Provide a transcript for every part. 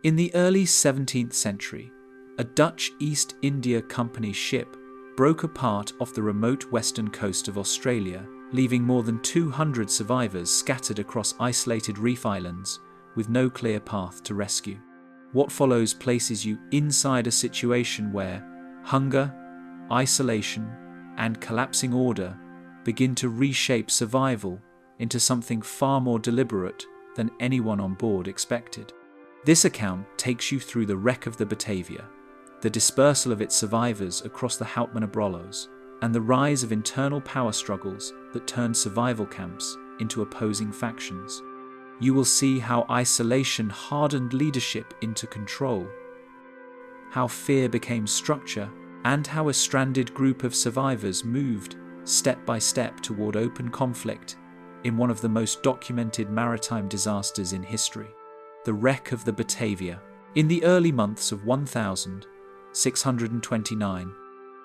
In the early 17th century, a Dutch East India Company ship broke apart off the remote western coast of Australia, leaving more than 200 survivors scattered across isolated reef islands with no clear path to rescue. What follows places you inside a situation where hunger, isolation, and collapsing order begin to reshape survival into something far more deliberate than anyone on board expected. This account takes you through the wreck of the Batavia, the dispersal of its survivors across the Houtman-Abrolhos, and the rise of internal power struggles that turned survival camps into opposing factions. You will see how isolation hardened leadership into control, how fear became structure, and how a stranded group of survivors moved step by step toward open conflict in one of the most documented maritime disasters in history, the wreck of the Batavia. In the early months of 1629,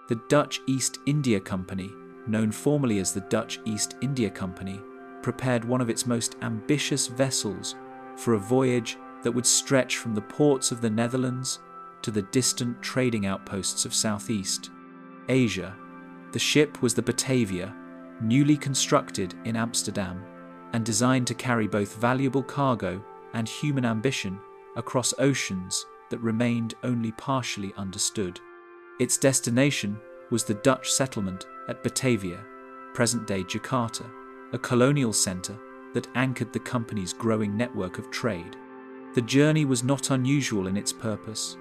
the Dutch East India Company, known formally as the Dutch East India Company, prepared one of its most ambitious vessels for a voyage that would stretch from the ports of the Netherlands to the distant trading outposts of Southeast Asia. The ship was the Batavia, newly constructed in Amsterdam and designed to carry both valuable cargo and human ambition across oceans that remained only partially understood. Its destination was the Dutch settlement at Batavia, present-day Jakarta, a colonial centre that anchored the company's growing network of trade. The journey was not unusual in its purpose,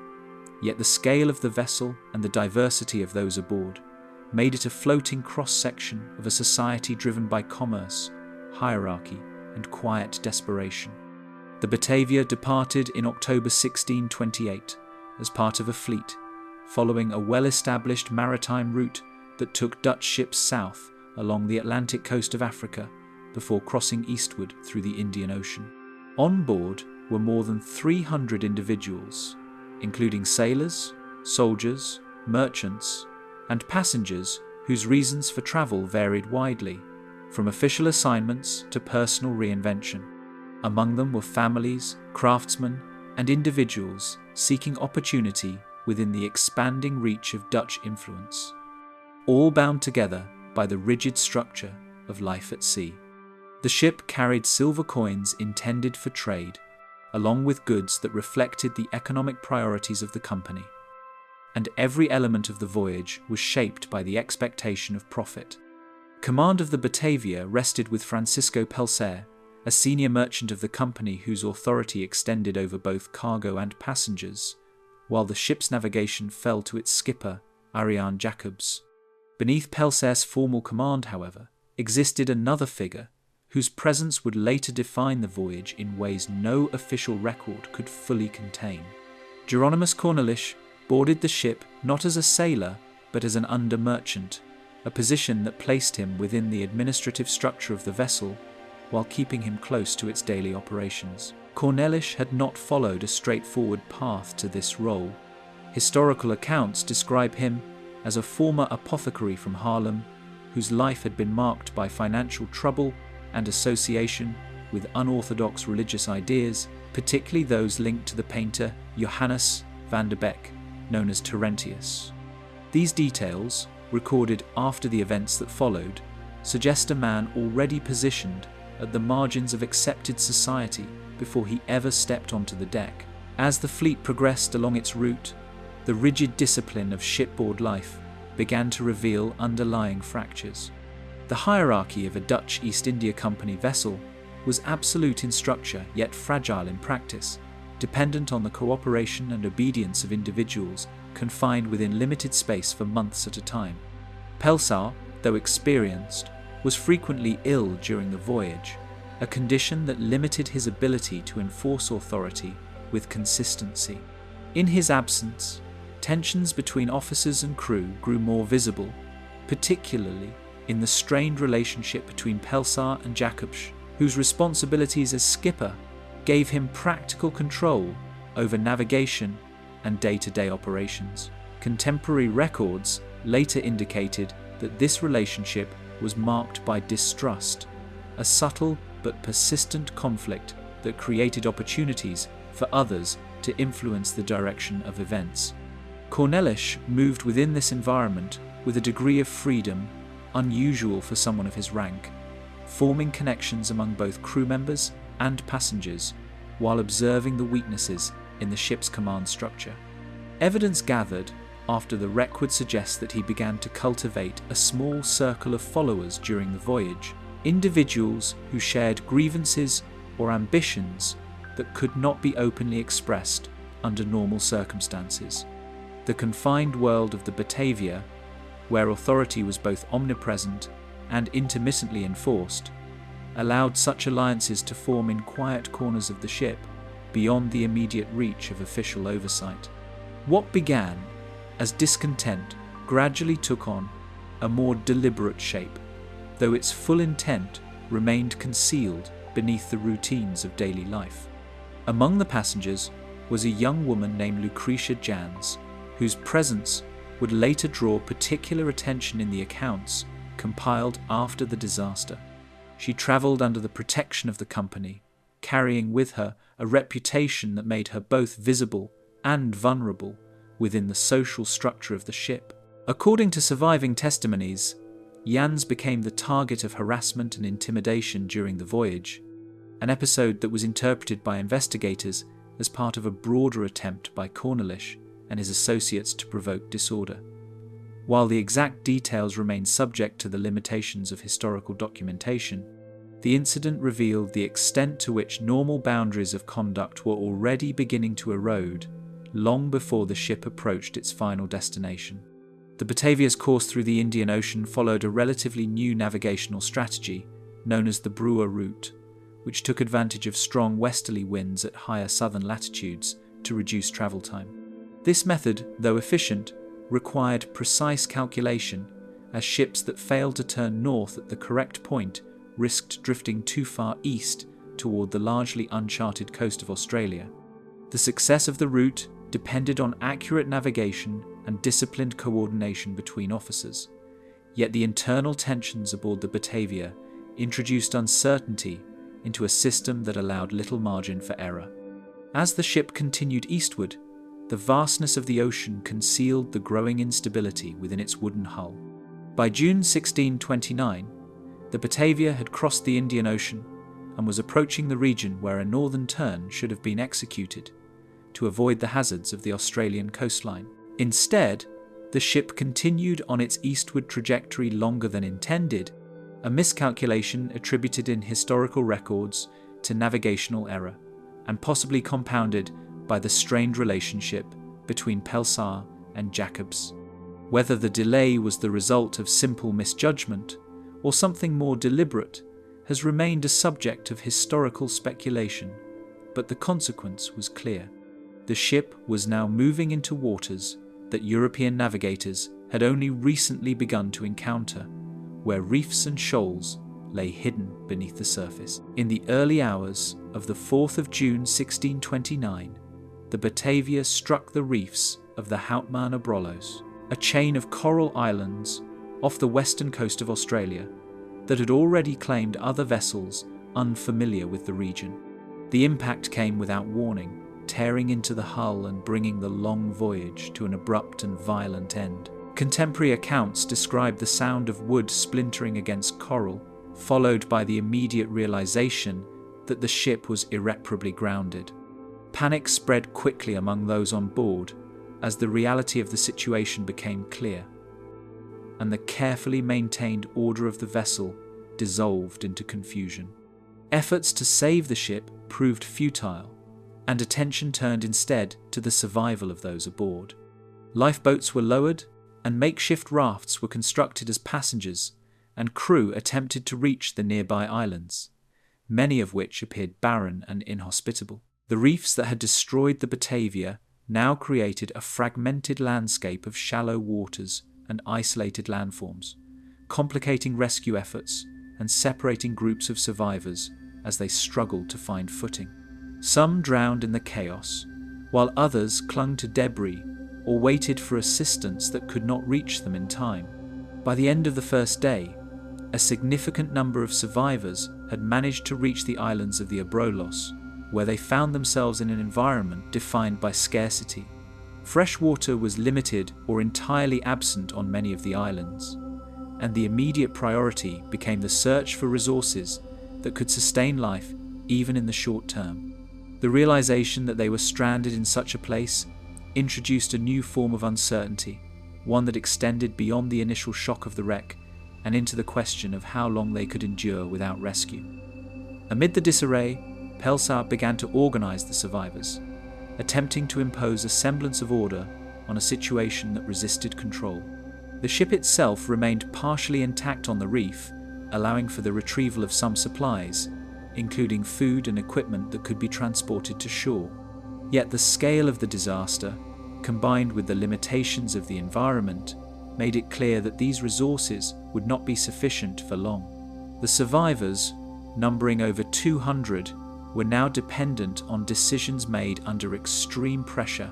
yet the scale of the vessel and the diversity of those aboard made it a floating cross-section of a society driven by commerce, hierarchy, and quiet desperation. The Batavia departed in October 1628 as part of a fleet, following a well-established maritime route that took Dutch ships south along the Atlantic coast of Africa before crossing eastward through the Indian Ocean. On board were more than 300 individuals, including sailors, soldiers, merchants, and passengers whose reasons for travel varied widely, from official assignments to personal reinvention. Among them were families, craftsmen, and individuals seeking opportunity within the expanding reach of Dutch influence, all bound together by the rigid structure of life at sea. The ship carried silver coins intended for trade, along with goods that reflected the economic priorities of the company, and every element of the voyage was shaped by the expectation of profit. Command of the Batavia rested with Francisco Pelsar, a senior merchant of the company whose authority extended over both cargo and passengers, while the ship's navigation fell to its skipper, Ariane Jacobs. Beneath Pelsar's formal command, however, existed another figure whose presence would later define the voyage in ways no official record could fully contain. Jeronimus Cornelish boarded the ship not as a sailor, but as an under-merchant, a position that placed him within the administrative structure of the vessel while keeping him close to its daily operations. Cornelish had not followed a straightforward path to this role. Historical accounts describe him as a former apothecary from Haarlem, whose life had been marked by financial trouble and association with unorthodox religious ideas, particularly those linked to the painter Johannes van der Beek, known as Terentius. These details, recorded after the events that followed, suggest a man already positioned at the margins of accepted society before he ever stepped onto the deck. As the fleet progressed along its route, the rigid discipline of shipboard life began to reveal underlying fractures. The hierarchy of a Dutch East India Company vessel was absolute in structure yet fragile in practice, dependent on the cooperation and obedience of individuals confined within limited space for months at a time. Pelsar, though experienced, was frequently ill during the voyage, a condition that limited his ability to enforce authority with consistency. In his absence, tensions between officers and crew grew more visible, particularly in the strained relationship between Pelsar and Jacobs, whose responsibilities as skipper gave him practical control over navigation and day-to-day operations. Contemporary records later indicated that this relationship was marked by distrust, a subtle but persistent conflict that created opportunities for others to influence the direction of events. Cornelish moved within this environment with a degree of freedom unusual for someone of his rank, forming connections among both crew members and passengers while observing the weaknesses in the ship's command structure. Evidence gathered after the wreck would suggest that he began to cultivate a small circle of followers during the voyage, individuals who shared grievances or ambitions that could not be openly expressed under normal circumstances. The confined world of the Batavia, where authority was both omnipresent and intermittently enforced, allowed such alliances to form in quiet corners of the ship beyond the immediate reach of official oversight. What began as discontent gradually took on a more deliberate shape, though its full intent remained concealed beneath the routines of daily life. Among the passengers was a young woman named Lucretia Jans, whose presence would later draw particular attention in the accounts compiled after the disaster. She travelled under the protection of the company, carrying with her a reputation that made her both visible and vulnerable within the social structure of the ship. According to surviving testimonies, Jans became the target of harassment and intimidation during the voyage, an episode that was interpreted by investigators as part of a broader attempt by Cornelish and his associates to provoke disorder. While the exact details remain subject to the limitations of historical documentation, the incident revealed the extent to which normal boundaries of conduct were already beginning to erode long before the ship approached its final destination. The Batavia's course through the Indian Ocean followed a relatively new navigational strategy known as the rture, which took advantage of strong westerly winds at higher southern latitudes to reduce travel time. This method, though efficient, required precise calculation, as ships that failed to turn north at the correct point risked drifting too far east toward the largely uncharted coast of Australia. The success of the route depended on accurate navigation and disciplined coordination between officers, yet the internal tensions aboard the Batavia introduced uncertainty into a system that allowed little margin for error. As the ship continued eastward, the vastness of the ocean concealed the growing instability within its wooden hull. By June 1629, the Batavia had crossed the Indian Ocean and was approaching the region where a northern turn should have been executed to avoid the hazards of the Australian coastline. Instead, the ship continued on its eastward trajectory longer than intended, a miscalculation attributed in historical records to navigational error, and possibly compounded by the strained relationship between Pelsar and Jacobs. Whether the delay was the result of simple misjudgment or something more deliberate has remained a subject of historical speculation, but the consequence was clear. The ship was now moving into waters that European navigators had only recently begun to encounter, where reefs and shoals lay hidden beneath the surface. In the early hours of the 4th of June 1629, the Batavia struck the reefs of the Houtman Abrolhos, a chain of coral islands off the western coast of Australia that had already claimed other vessels unfamiliar with the region. The impact came without warning, tearing into the hull and bringing the long voyage to an abrupt and violent end. Contemporary accounts describe the sound of wood splintering against coral, followed by the immediate realization that the ship was irreparably grounded. Panic spread quickly among those on board as the reality of the situation became clear, and the carefully maintained order of the vessel dissolved into confusion. Efforts to save the ship proved futile, and attention turned instead to the survival of those aboard. Lifeboats were lowered, and makeshift rafts were constructed as passengers and crew attempted to reach the nearby islands, many of which appeared barren and inhospitable. The reefs that had destroyed the Batavia now created a fragmented landscape of shallow waters and isolated landforms, complicating rescue efforts and separating groups of survivors as they struggled to find footing. Some drowned in the chaos, while others clung to debris or waited for assistance that could not reach them in time. By the end of the first day, a significant number of survivors had managed to reach the islands of the Abrolhos, where they found themselves in an environment defined by scarcity. Fresh water was limited or entirely absent on many of the islands, and the immediate priority became the search for resources that could sustain life even in the short term. The realization that they were stranded in such a place introduced a new form of uncertainty, one that extended beyond the initial shock of the wreck and into the question of how long they could endure without rescue. Amid the disarray, Pelsar began to organize the survivors, attempting to impose a semblance of order on a situation that resisted control. The ship itself remained partially intact on the reef, allowing for the retrieval of some supplies, including food and equipment that could be transported to shore. Yet the scale of the disaster, combined with the limitations of the environment, made it clear that these resources would not be sufficient for long. The survivors, numbering over 200, were now dependent on decisions made under extreme pressure,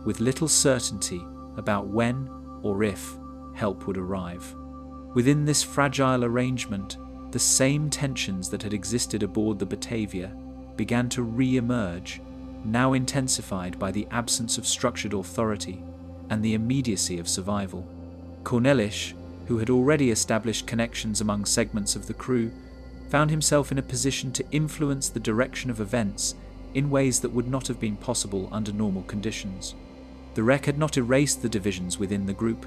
with little certainty about when or if help would arrive. Within this fragile arrangement, the same tensions that had existed aboard the Batavia began to re-emerge, now intensified by the absence of structured authority and the immediacy of survival. Cornelish, who had already established connections among segments of the crew, found himself in a position to influence the direction of events in ways that would not have been possible under normal conditions. The wreck had not erased the divisions within the group,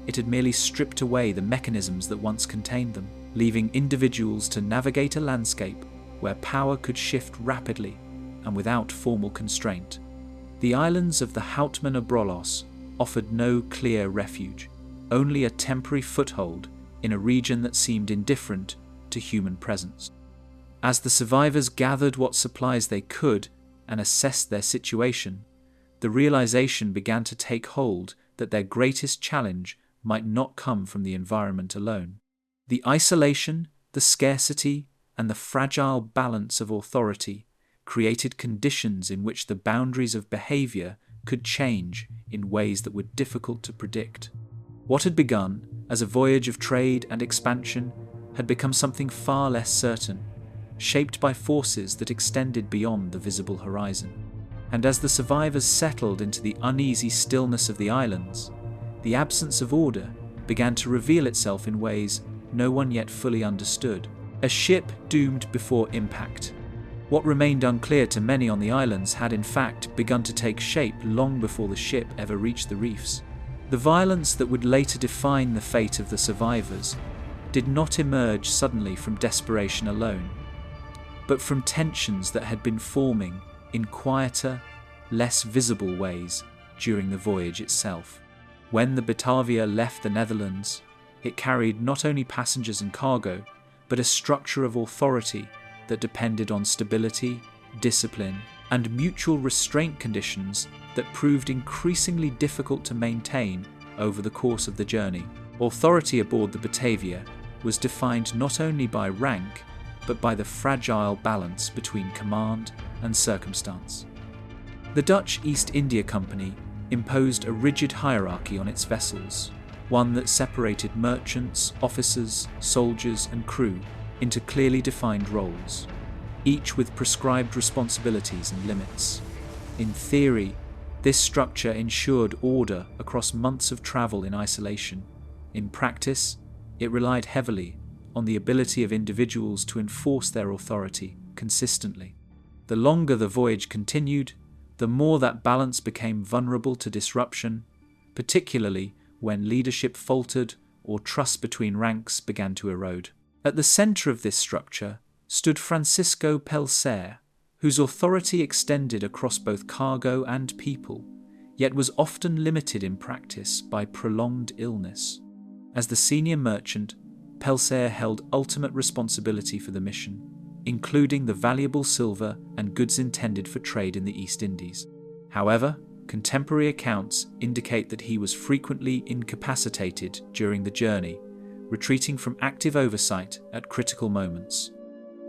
it had merely stripped away the mechanisms that once contained them, leaving individuals to navigate a landscape where power could shift rapidly and without formal constraint. The islands of the Houtman Abrolhos offered no clear refuge, only a temporary foothold in a region that seemed indifferent to human presence. As the survivors gathered what supplies they could and assessed their situation, the realization began to take hold that their greatest challenge might not come from the environment alone. The isolation, the scarcity, and the fragile balance of authority created conditions in which the boundaries of behavior could change in ways that were difficult to predict. What had begun as a voyage of trade and expansion had become something far less certain, shaped by forces that extended beyond the visible horizon. And as the survivors settled into the uneasy stillness of the islands, the absence of order began to reveal itself in ways no one yet fully understood. A ship doomed before impact. What remained unclear to many on the islands had in fact begun to take shape long before the ship ever reached the reefs. The violence that would later define the fate of the survivors did not emerge suddenly from desperation alone, but from tensions that had been forming in quieter, less visible ways during the voyage itself. When the Batavia left the Netherlands, it carried not only passengers and cargo, but a structure of authority that depended on stability, discipline, and mutual restraint conditions that proved increasingly difficult to maintain over the course of the journey. Authority aboard the Batavia was defined not only by rank, but by the fragile balance between command and circumstance. The Dutch East India Company imposed a rigid hierarchy on its vessels, one that separated merchants, officers, soldiers, and crew into clearly defined roles, each with prescribed responsibilities and limits. In theory, this structure ensured order across months of travel in isolation. In practice, it relied heavily on the ability of individuals to enforce their authority consistently. The longer the voyage continued, the more that balance became vulnerable to disruption, particularly when leadership faltered or trust between ranks began to erode. At the centre of this structure stood Francisco Pelsar, whose authority extended across both cargo and people, yet was often limited in practice by prolonged illness. As the senior merchant, Pelsar held ultimate responsibility for the mission, including the valuable silver and goods intended for trade in the East Indies. However, contemporary accounts indicate that he was frequently incapacitated during the journey, retreating from active oversight at critical moments.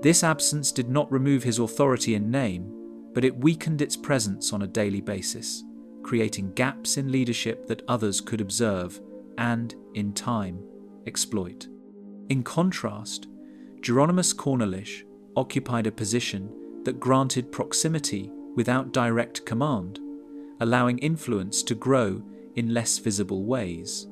This absence did not remove his authority in name, but it weakened its presence on a daily basis, creating gaps in leadership that others could observe and, in time, exploit. In contrast, Cornelish occupied a position that granted proximity without direct command, allowing influence to grow in less visible ways.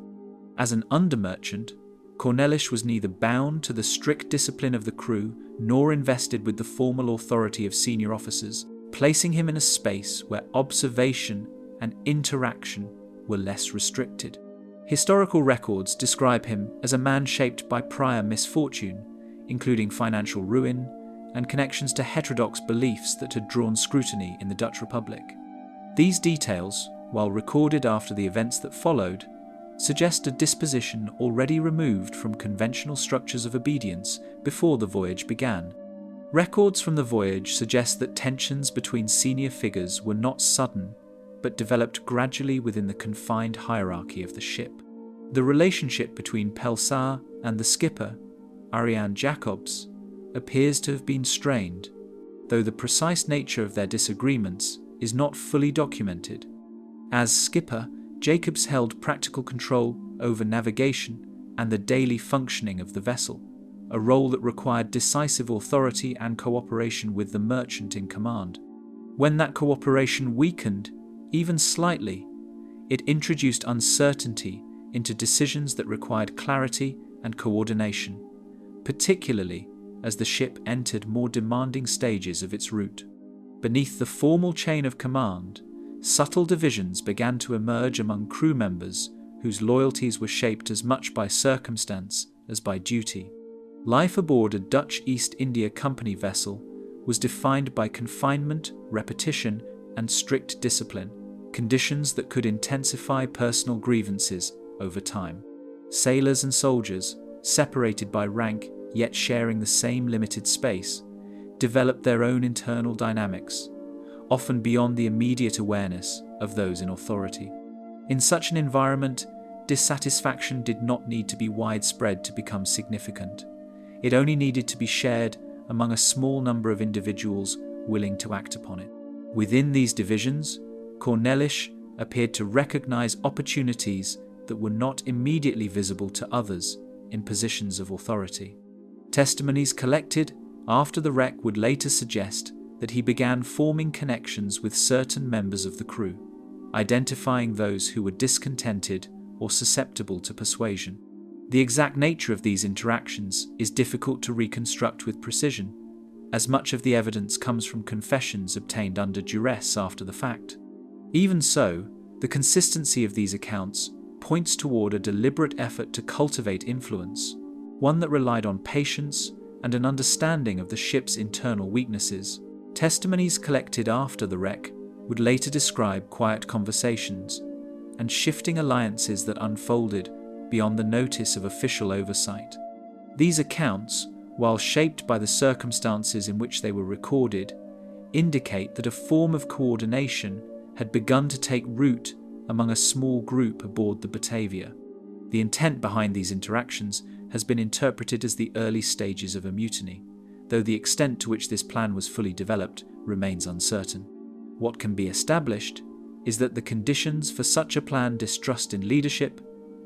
As an under-merchant, Cornelish was neither bound to the strict discipline of the crew nor invested with the formal authority of senior officers, placing him in a space where observation and interaction were less restricted. Historical records describe him as a man shaped by prior misfortune, including financial ruin and connections to heterodox beliefs that had drawn scrutiny in the Dutch Republic. These details, while recorded after the events that followed, suggest a disposition already removed from conventional structures of obedience before the voyage began. Records from the voyage suggest that tensions between senior figures were not sudden, but developed gradually within the confined hierarchy of the ship. The relationship between Pelsar and the skipper, Ariane Jacobs, appears to have been strained, though the precise nature of their disagreements is not fully documented. As skipper, Jacobs held practical control over navigation and the daily functioning of the vessel, a role that required decisive authority and cooperation with the merchant in command. When that cooperation weakened, even slightly, it introduced uncertainty into decisions that required clarity and coordination, particularly as the ship entered more demanding stages of its route. Beneath the formal chain of command, subtle divisions began to emerge among crew members whose loyalties were shaped as much by circumstance as by duty. Life aboard a Dutch East India Company vessel was defined by confinement, repetition, and strict discipline, conditions that could intensify personal grievances over time. Sailors and soldiers, separated by rank yet sharing the same limited space, developed their own internal dynamics, often beyond the immediate awareness of those in authority. In such an environment, dissatisfaction did not need to be widespread to become significant. It only needed to be shared among a small number of individuals willing to act upon it. Within these divisions, Cornelish appeared to recognize opportunities that were not immediately visible to others in positions of authority. Testimonies collected after the wreck would later suggest that he began forming connections with certain members of the crew, identifying those who were discontented or susceptible to persuasion. The exact nature of these interactions is difficult to reconstruct with precision, as much of the evidence comes from confessions obtained under duress after the fact. Even so, the consistency of these accounts points toward a deliberate effort to cultivate influence, one that relied on patience and an understanding of the ship's internal weaknesses. Testimonies collected after the wreck would later describe quiet conversations and shifting alliances that unfolded beyond the notice of official oversight. These accounts, while shaped by the circumstances in which they were recorded, indicate that a form of coordination had begun to take root among a small group aboard the Batavia. The intent behind these interactions has been interpreted as the early stages of a mutiny, though the extent to which this plan was fully developed remains uncertain. What can be established is that the conditions for such a plan, distrust in leadership,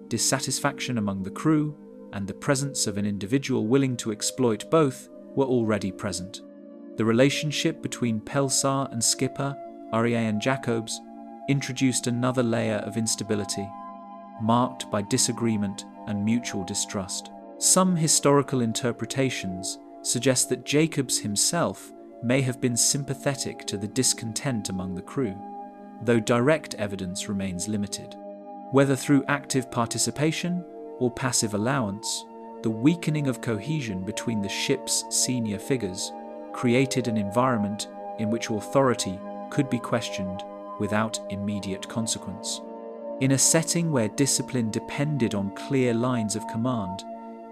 dissatisfaction among the crew, and the presence of an individual willing to exploit both were already present. The relationship between Pelsar and skipper Ariane Jacobs introduced another layer of instability, marked by disagreement and mutual distrust. Some historical interpretations suggest that Jacobs himself may have been sympathetic to the discontent among the crew, though direct evidence remains limited. Whether through active participation or passive allowance, the weakening of cohesion between the ship's senior figures created an environment in which authority could be questioned without immediate consequence. In a setting where discipline depended on clear lines of command,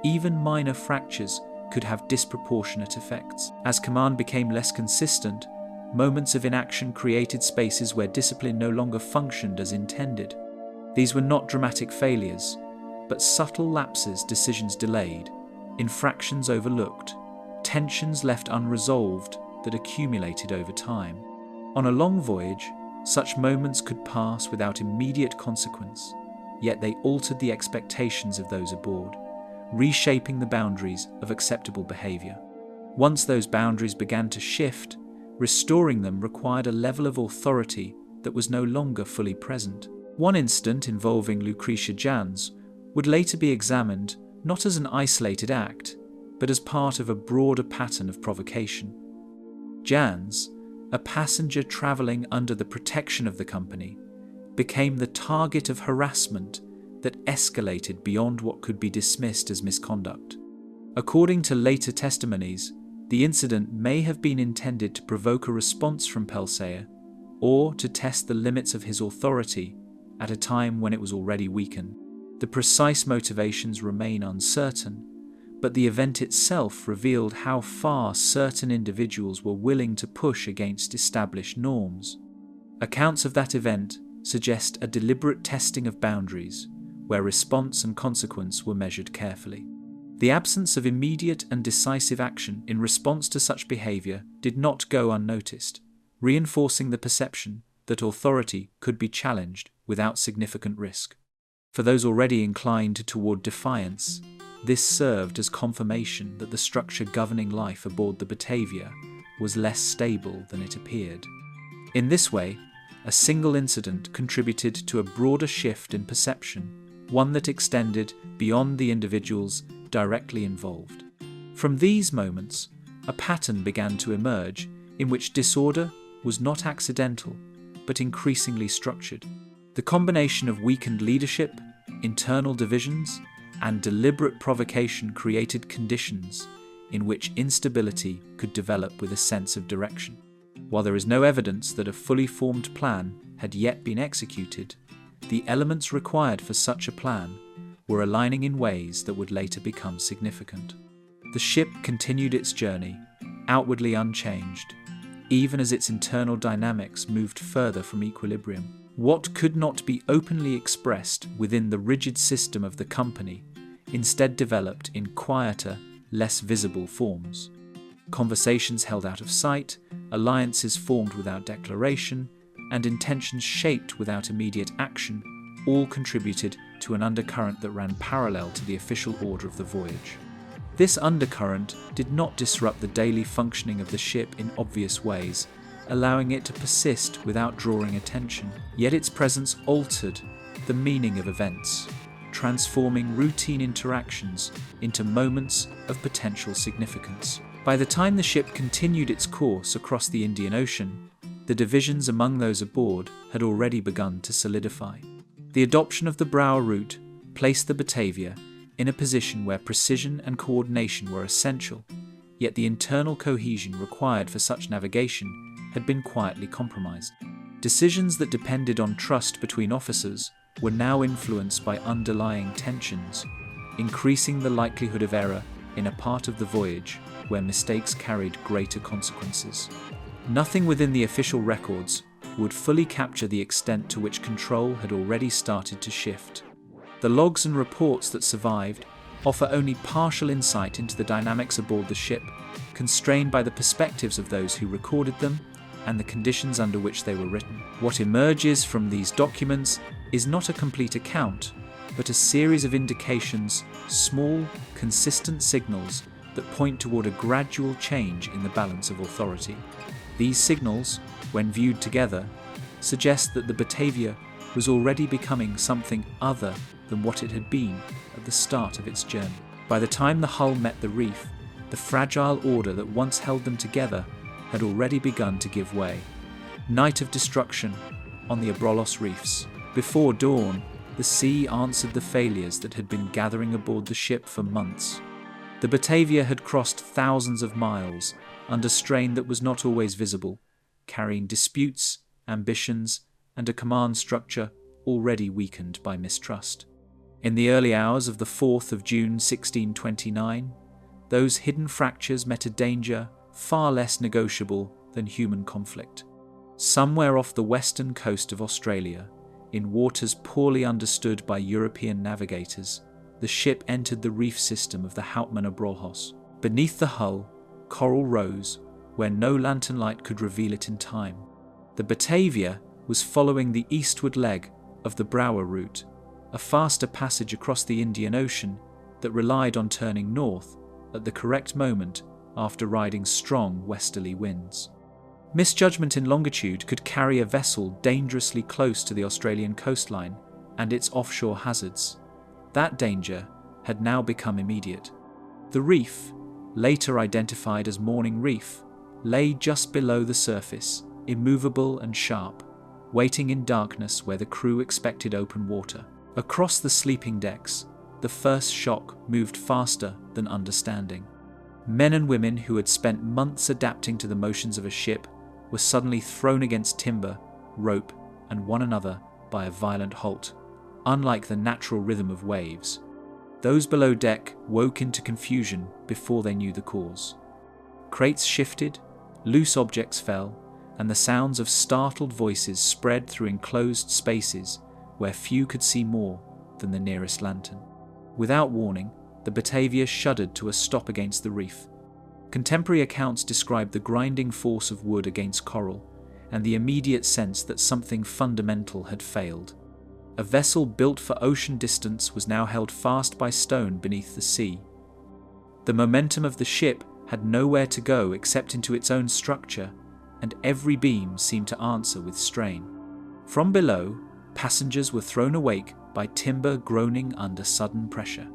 even minor fractures could have disproportionate effects. As command became less consistent, moments of inaction created spaces where discipline no longer functioned as intended. These were not dramatic failures, but subtle lapses, decisions delayed, infractions overlooked, tensions left unresolved that accumulated over time. On a long voyage, such moments could pass without immediate consequence, yet they altered the expectations of those aboard, reshaping the boundaries of acceptable behavior. Once those boundaries began to shift, Restoring them required a level of authority that was no longer fully present. One incident involving Lucretia Jans would later be examined not as an isolated act, but as part of a broader pattern of provocation. Jans, a passenger travelling under the protection of the company, became the target of harassment that escalated beyond what could be dismissed as misconduct. According to later testimonies, the incident may have been intended to provoke a response from Pelsar, or to test the limits of his authority at a time when it was already weakened. The precise motivations remain uncertain, but the event itself revealed how far certain individuals were willing to push against established norms. Accounts of that event suggest a deliberate testing of boundaries, where response and consequence were measured carefully. The absence of immediate and decisive action in response to such behavior did not go unnoticed, reinforcing the perception that authority could be challenged without significant risk. For those already inclined toward defiance, this served as confirmation that the structure governing life aboard the Batavia was less stable than it appeared. In this way, a single incident contributed to a broader shift in perception, one that extended beyond the individuals directly involved. From these moments, a pattern began to emerge in which disorder was not accidental, but increasingly structured. The combination of weakened leadership, internal divisions, and deliberate provocation created conditions in which instability could develop with a sense of direction. While there is no evidence that a fully formed plan had yet been executed, the elements required for such a plan were aligning in ways that would later become significant. The ship continued its journey, outwardly unchanged, even as its internal dynamics moved further from equilibrium. What could not be openly expressed within the rigid system of the company instead developed in quieter, less visible forms. Conversations held out of sight, alliances formed without declaration, and intentions shaped without immediate action all contributed to an undercurrent that ran parallel to the official order of the voyage. This undercurrent did not disrupt the daily functioning of the ship in obvious ways, allowing it to persist without drawing attention. Yet its presence altered the meaning of events, transforming routine interactions into moments of potential significance. By the time the ship continued its course across the Indian Ocean, the divisions among those aboard had already begun to solidify. The adoption of the Brouwer route placed the Batavia in a position where precision and coordination were essential, yet the internal cohesion required for such navigation had been quietly compromised. Decisions that depended on trust between officers were now influenced by underlying tensions, increasing the likelihood of error in a part of the voyage where mistakes carried greater consequences. Nothing within the official records would fully capture the extent to which control had already started to shift. The logs and reports that survived offer only partial insight into the dynamics aboard the ship, constrained by the perspectives of those who recorded them and the conditions under which they were written. What emerges from these documents is not a complete account, but a series of indications, small, consistent signals that point toward a gradual change in the balance of authority. These signals, when viewed together, suggest that the Batavia was already becoming something other than what it had been at the start of its journey. By the time the hull met the reef, the fragile order that once held them together had already begun to give way. Night of destruction on the Abrolhos reefs. Before dawn, the sea answered the failures that had been gathering aboard the ship for months. The Batavia had crossed thousands of miles under strain that was not always visible, carrying disputes, ambitions, and a command structure already weakened by mistrust. In the early hours of the 4th of June 1629, those hidden fractures met a danger far less negotiable than human conflict. Somewhere off the western coast of Australia, in waters poorly understood by European navigators, the ship entered the reef system of the Houtman Abrolhos. Beneath the hull, coral rose, where no lantern light could reveal it in time. The Batavia was following the eastward leg of the Brouwer route, a faster passage across the Indian Ocean that relied on turning north at the correct moment after riding strong westerly winds. Misjudgment in longitude could carry a vessel dangerously close to the Australian coastline and its offshore hazards. That danger had now become immediate. The reef, later identified as Morning Reef, lay just below the surface, immovable and sharp, waiting in darkness where the crew expected open water. Across the sleeping decks, the first shock moved faster than understanding. Men and women who had spent months adapting to the motions of a ship were suddenly thrown against timber, rope, and one another by a violent halt. Unlike the natural rhythm of waves, those below deck woke into confusion before they knew the cause. Crates shifted, loose objects fell, and the sounds of startled voices spread through enclosed spaces where few could see more than the nearest lantern. Without warning, the Batavia shuddered to a stop against the reef. Contemporary accounts describe the grinding force of wood against coral and the immediate sense that something fundamental had failed. A vessel built for ocean distance was now held fast by stone beneath the sea. The momentum of the ship had nowhere to go except into its own structure, and every beam seemed to answer with strain. From below, passengers were thrown awake by timber groaning under sudden pressure.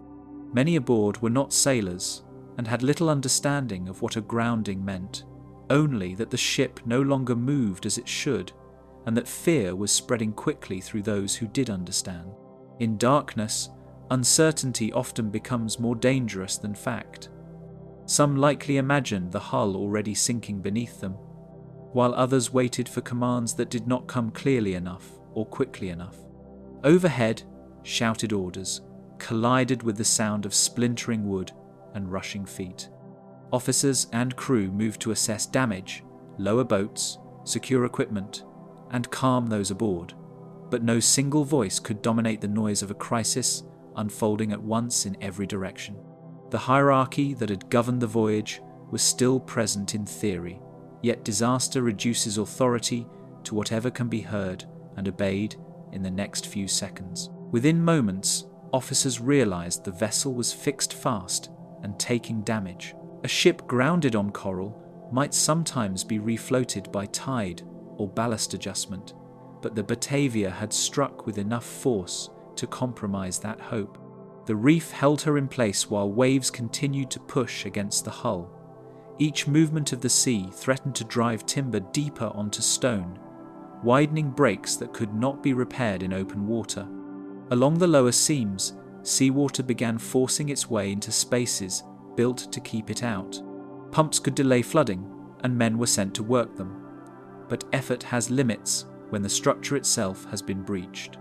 Many aboard were not sailors and had little understanding of what a grounding meant, only that the ship no longer moved as it should, and that fear was spreading quickly through those who did understand. In darkness, uncertainty often becomes more dangerous than fact. Some likely imagined the hull already sinking beneath them, while others waited for commands that did not come clearly enough or quickly enough. Overhead, shouted orders collided with the sound of splintering wood and rushing feet. Officers and crew moved to assess damage, lower boats, secure equipment, and calm those aboard, but no single voice could dominate the noise of a crisis unfolding at once in every direction. The hierarchy that had governed the voyage was still present in theory, yet disaster reduces authority to whatever can be heard and obeyed in the next few seconds. Within moments, officers realized the vessel was fixed fast and taking damage. A ship grounded on coral might sometimes be refloated by tide or ballast adjustment, but the Batavia had struck with enough force to compromise that hope. The reef held her in place while waves continued to push against the hull. Each movement of the sea threatened to drive timber deeper onto stone, widening breaks that could not be repaired in open water. Along the lower seams, seawater began forcing its way into spaces built to keep it out. Pumps could delay flooding, and men were sent to work them. But effort has limits when the structure itself has been breached.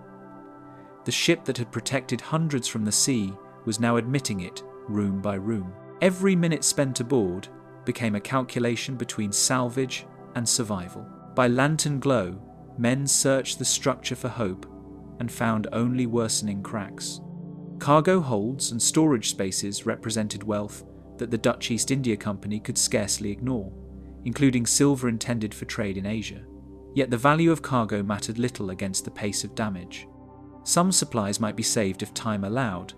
The ship that had protected hundreds from the sea was now admitting it room by room. Every minute spent aboard became a calculation between salvage and survival. By lantern glow, men searched the structure for hope and found only worsening cracks. Cargo holds and storage spaces represented wealth that the Dutch East India Company could scarcely ignore, including silver intended for trade in Asia. Yet the value of cargo mattered little against the pace of damage. Some supplies might be saved if time allowed,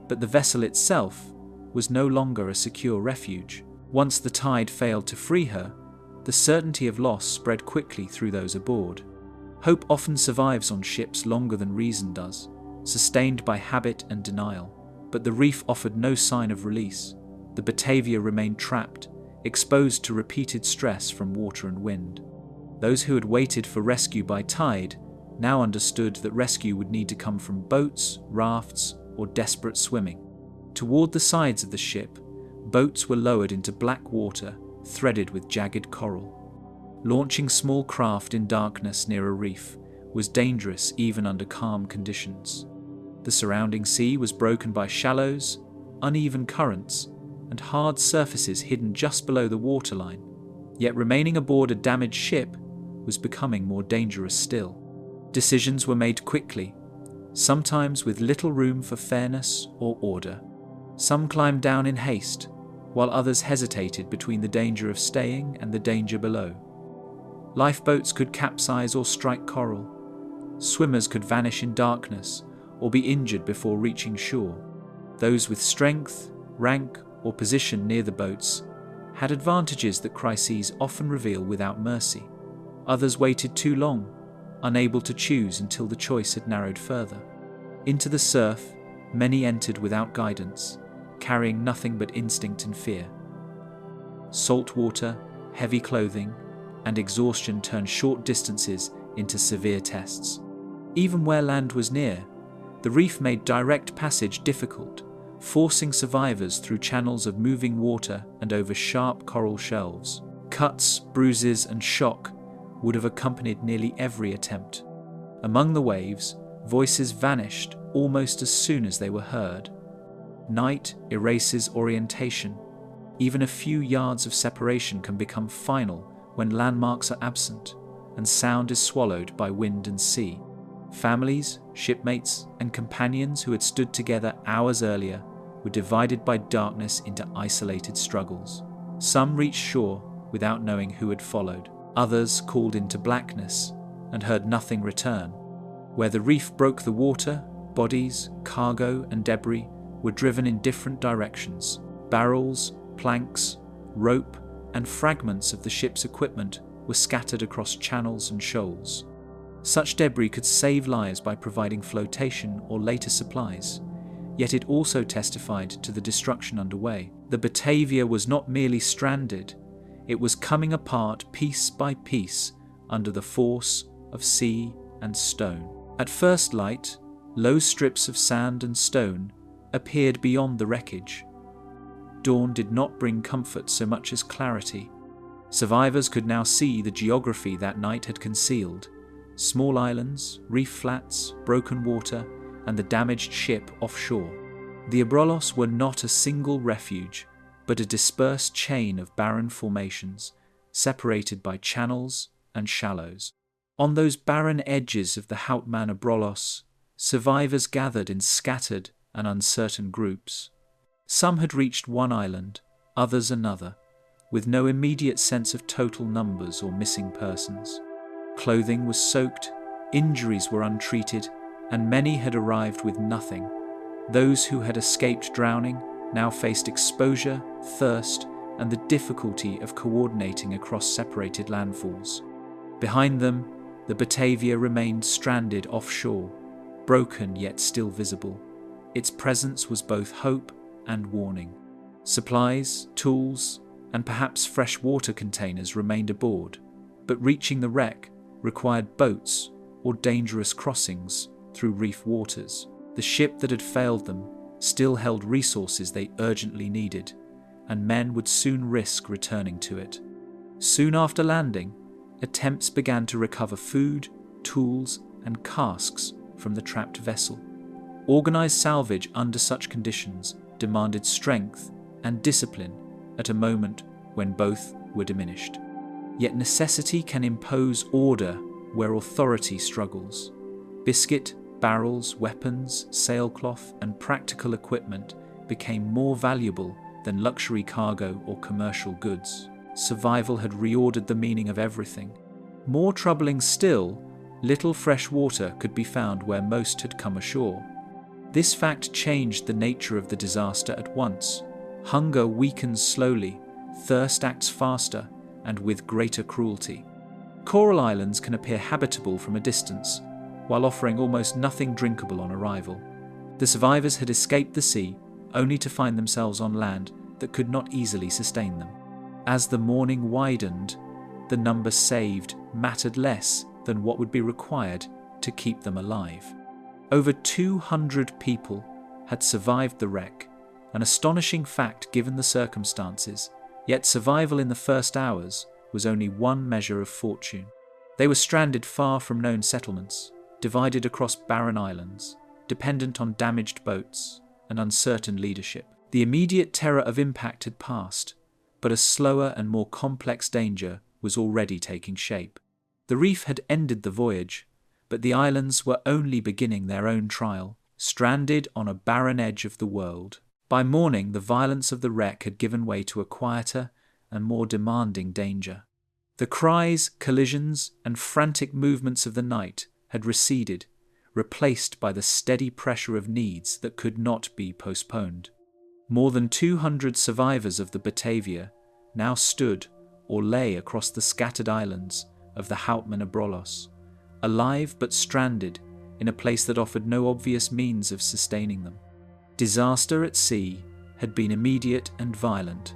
but the vessel itself was no longer a secure refuge. Once the tide failed to free her, the certainty of loss spread quickly through those aboard. Hope often survives on ships longer than reason does, sustained by habit and denial, but the reef offered no sign of release. The Batavia remained trapped, exposed to repeated stress from water and wind. Those who had waited for rescue by tide now understood that rescue would need to come from boats, rafts, or desperate swimming. Toward the sides of the ship, boats were lowered into black water threaded with jagged coral. Launching small craft in darkness near a reef was dangerous even under calm conditions. The surrounding sea was broken by shallows, uneven currents, and hard surfaces hidden just below the waterline. Yet remaining aboard a damaged ship was becoming more dangerous still. Decisions were made quickly, sometimes with little room for fairness or order. Some climbed down in haste, while others hesitated between the danger of staying and the danger below. Lifeboats could capsize or strike coral. Swimmers could vanish in darkness or be injured before reaching shore. Those with strength, rank, or position near the boats had advantages that crises often reveal without mercy. Others waited too long, unable to choose until the choice had narrowed further. Into the surf, many entered without guidance, carrying nothing but instinct and fear. Salt water, heavy clothing, and exhaustion turned short distances into severe tests. Even where land was near, the reef made direct passage difficult, forcing survivors through channels of moving water and over sharp coral shelves. Cuts, bruises, and shock would have accompanied nearly every attempt. Among the waves, voices vanished almost as soon as they were heard. Night erases orientation. Even a few yards of separation can become final when landmarks are absent and sound is swallowed by wind and sea. Families, shipmates, and companions who had stood together hours earlier were divided by darkness into isolated struggles. Some reached shore without knowing who had followed. Others called into blackness and heard nothing return. Where the reef broke the water, bodies, cargo, and debris were driven in different directions. Barrels, planks, rope, and fragments of the ship's equipment were scattered across channels and shoals. Such debris could save lives by providing flotation or later supplies, yet it also testified to the destruction underway. The Batavia was not merely stranded, it was coming apart piece by piece under the force of sea and stone. At first light, low strips of sand and stone appeared beyond the wreckage. Dawn did not bring comfort so much as clarity. Survivors could now see the geography that night had concealed: small islands, reef flats, broken water, and the damaged ship offshore. The Abrolhos were not a single refuge, but a dispersed chain of barren formations, separated by channels and shallows. On those barren edges of the Houtman Abrolhos, survivors gathered in scattered and uncertain groups. Some had reached one island, others another, with no immediate sense of total numbers or missing persons. Clothing was soaked, injuries were untreated, and many had arrived with nothing. Those who had escaped drowning now faced exposure, thirst, and the difficulty of coordinating across separated landfalls. Behind them, the Batavia remained stranded offshore, broken yet still visible. Its presence was both hope and warning. Supplies, tools, and perhaps fresh water containers remained aboard, but reaching the wreck required boats or dangerous crossings through reef waters. The ship that had failed them still held resources they urgently needed, and men would soon risk returning to it. Soon after landing, attempts began to recover food, tools, and casks from the trapped vessel. Organized salvage under such conditions demanded strength and discipline at a moment when both were diminished. Yet necessity can impose order where authority struggles. Biscuit, barrels, weapons, sailcloth, and practical equipment became more valuable than luxury cargo or commercial goods. Survival had reordered the meaning of everything. More troubling still, little fresh water could be found where most had come ashore. This fact changed the nature of the disaster at once. Hunger weakens slowly, thirst acts faster, and with greater cruelty. Coral islands can appear habitable from a distance, while offering almost nothing drinkable on arrival. The survivors had escaped the sea, only to find themselves on land that could not easily sustain them. As the morning widened, the number saved mattered less than what would be required to keep them alive. Over 200 people had survived the wreck, an astonishing fact given the circumstances, yet survival in the first hours was only one measure of fortune. They were stranded far from known settlements, divided across barren islands, dependent on damaged boats and uncertain leadership. The immediate terror of impact had passed, but a slower and more complex danger was already taking shape. The reef had ended the voyage, but the islands were only beginning their own trial, stranded on a barren edge of the world. By morning, the violence of the wreck had given way to a quieter and more demanding danger. The cries, collisions, and frantic movements of the night had receded, replaced by the steady pressure of needs that could not be postponed. More than 200 survivors of the Batavia now stood or lay across the scattered islands of the Houtman Abrolhos, alive but stranded in a place that offered no obvious means of sustaining them. Disaster at sea had been immediate and violent.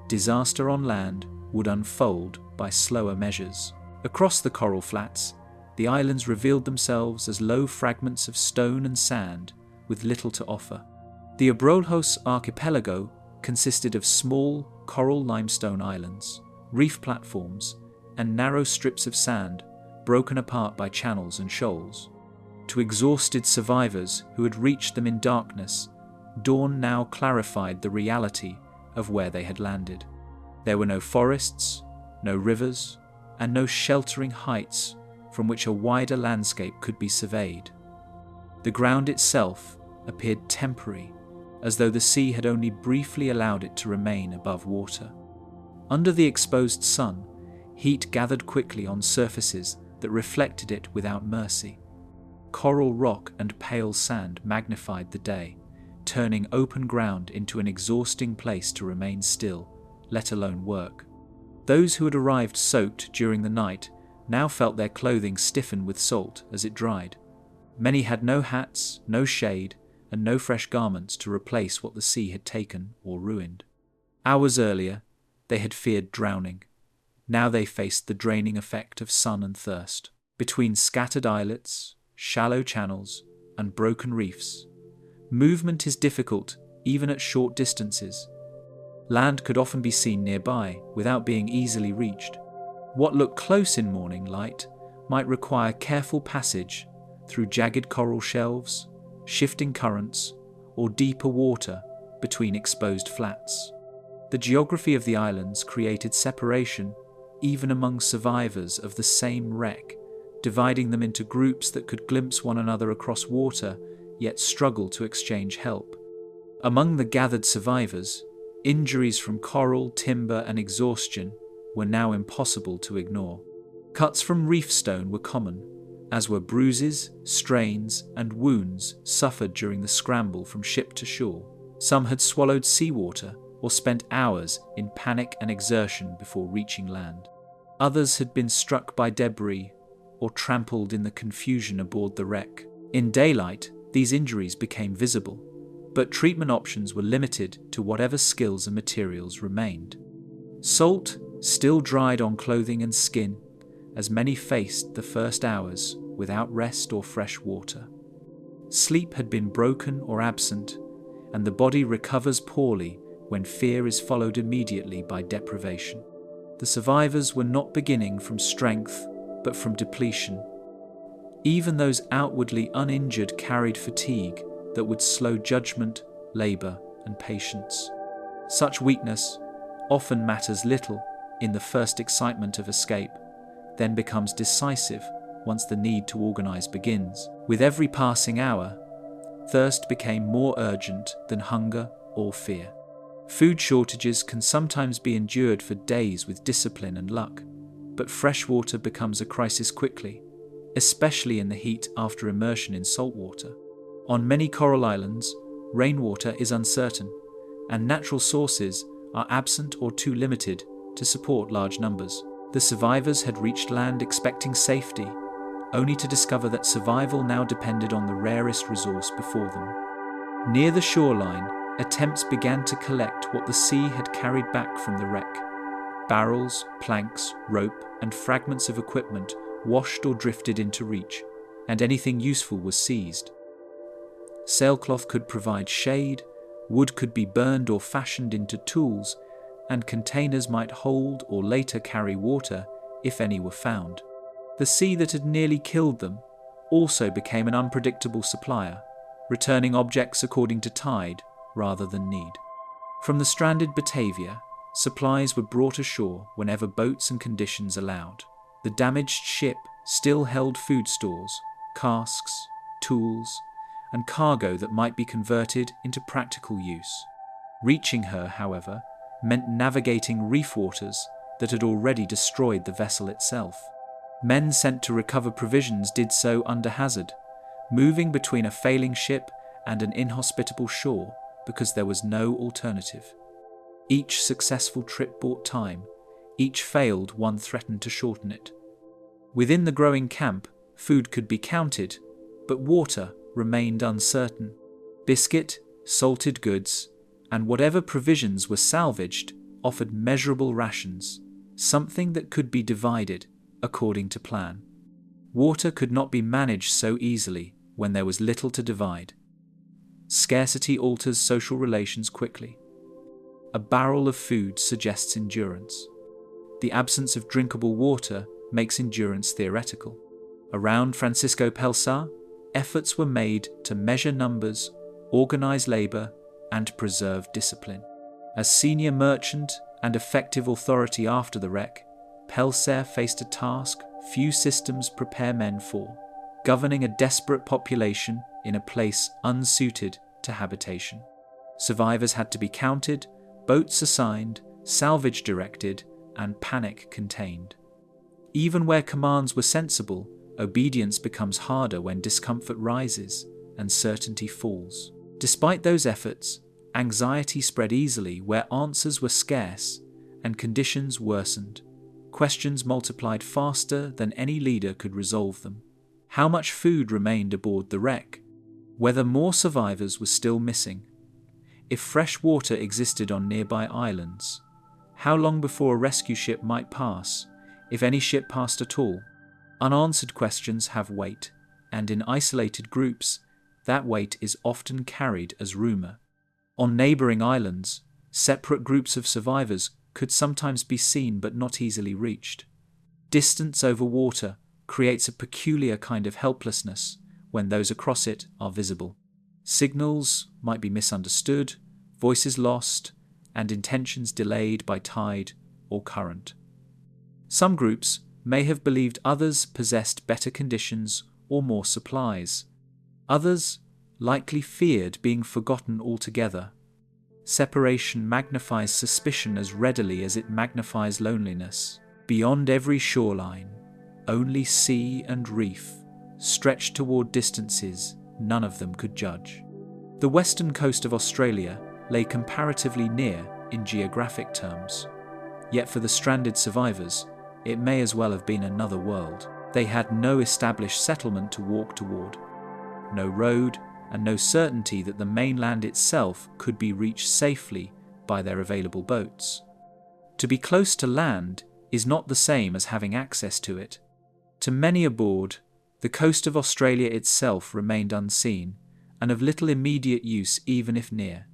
Disaster on land would unfold by slower measures. Across the coral flats, the islands revealed themselves as low fragments of stone and sand with little to offer. The Abrolhos archipelago consisted of small coral limestone islands, reef platforms, and narrow strips of sand broken apart by channels and shoals. To exhausted survivors who had reached them in darkness, dawn now clarified the reality of where they had landed. There were no forests, no rivers, and no sheltering heights from which a wider landscape could be surveyed. The ground itself appeared temporary, as though the sea had only briefly allowed it to remain above water. Under the exposed sun, heat gathered quickly on surfaces that reflected it without mercy. Coral rock and pale sand magnified the day, turning open ground into an exhausting place to remain still, let alone work. Those who had arrived soaked during the night now felt their clothing stiffen with salt as it dried. Many had no hats, no shade, and no fresh garments to replace what the sea had taken or ruined. Hours earlier, they had feared drowning. Now they faced the draining effect of sun and thirst. Between scattered islets, shallow channels, and broken reefs, movement is difficult even at short distances. Land could often be seen nearby without being easily reached. What looked close in morning light might require careful passage through jagged coral shelves, shifting currents, or deeper water between exposed flats. The geography of the islands created separation even among survivors of the same wreck, dividing them into groups that could glimpse one another across water yet struggle to exchange help. Among the gathered survivors, injuries from coral, timber, and exhaustion were now impossible to ignore. Cuts from reef stone were common, as were bruises, strains, and wounds suffered during the scramble from ship to shore. Some had swallowed seawater or spent hours in panic and exertion before reaching land. Others had been struck by debris or trampled in the confusion aboard the wreck. In daylight, these injuries became visible, but treatment options were limited to whatever skills and materials remained. Salt still dried on clothing and skin, as many faced the first hours without rest or fresh water. Sleep had been broken or absent, and the body recovers poorly when fear is followed immediately by deprivation. The survivors were not beginning from strength, but from depletion. Even those outwardly uninjured carried fatigue that would slow judgment, labour, and patience. Such weakness often matters little in the first excitement of escape, then becomes decisive once the need to organise begins. With every passing hour, thirst became more urgent than hunger or fear. Food shortages can sometimes be endured for days with discipline and luck, but fresh water becomes a crisis quickly, especially in the heat after immersion in salt water. On many coral islands, rainwater is uncertain, and natural sources are absent or too limited to support large numbers. The survivors had reached land expecting safety, only to discover that survival now depended on the rarest resource before them. Near the shoreline, attempts began to collect what the sea had carried back from the wreck. Barrels, planks, rope, and fragments of equipment washed or drifted into reach, and anything useful was seized. Sailcloth could provide shade, wood could be burned or fashioned into tools, and containers might hold or later carry water if any were found. The sea that had nearly killed them also became an unpredictable supplier, returning objects according to tide rather than need. From the stranded Batavia, supplies were brought ashore whenever boats and conditions allowed. The damaged ship still held food stores, casks, tools, and cargo that might be converted into practical use. Reaching her, however, meant navigating reef waters that had already destroyed the vessel itself. Men sent to recover provisions did so under hazard, moving between a failing ship and an inhospitable shore because there was no alternative. Each successful trip bought time, each failed one threatened to shorten it. Within the growing camp, food could be counted, but water remained uncertain. Biscuit, salted goods, and whatever provisions were salvaged offered measurable rations, something that could be divided according to plan. Water could not be managed so easily when there was little to divide. Scarcity alters social relations quickly. A barrel of food suggests endurance. The absence of drinkable water makes endurance theoretical. Around Francisco Pelsar, efforts were made to measure numbers, organize labor, and preserve discipline. As senior merchant and effective authority after the wreck, Pelsar faced a task few systems prepare men for: governing a desperate population in a place unsuited to habitation. Survivors had to be counted, boats assigned, salvage directed, and panic contained. Even where commands were sensible, obedience becomes harder when discomfort rises and certainty falls. Despite those efforts, anxiety spread easily where answers were scarce and conditions worsened. Questions multiplied faster than any leader could resolve them. How much food remained aboard the wreck? Whether more survivors were still missing? If fresh water existed on nearby islands? How long before a rescue ship might pass, if any ship passed at all? Unanswered questions have weight, and in isolated groups, that weight is often carried as rumor. On neighboring islands, separate groups of survivors could sometimes be seen but not easily reached. Distance over water creates a peculiar kind of helplessness when those across it are visible. Signals might be misunderstood, voices lost, and intentions delayed by tide or current. Some groups may have believed others possessed better conditions or more supplies. Others likely feared being forgotten altogether. Separation magnifies suspicion as readily as it magnifies loneliness. Beyond every shoreline, only sea and reef, stretched toward distances none of them could judge. The western coast of Australia lay comparatively near in geographic terms. Yet for the stranded survivors, it may as well have been another world. They had no established settlement to walk toward, no road, and no certainty that the mainland itself could be reached safely by their available boats. To be close to land is not the same as having access to it. To many aboard, the coast of Australia itself remained unseen and of little immediate use even if near.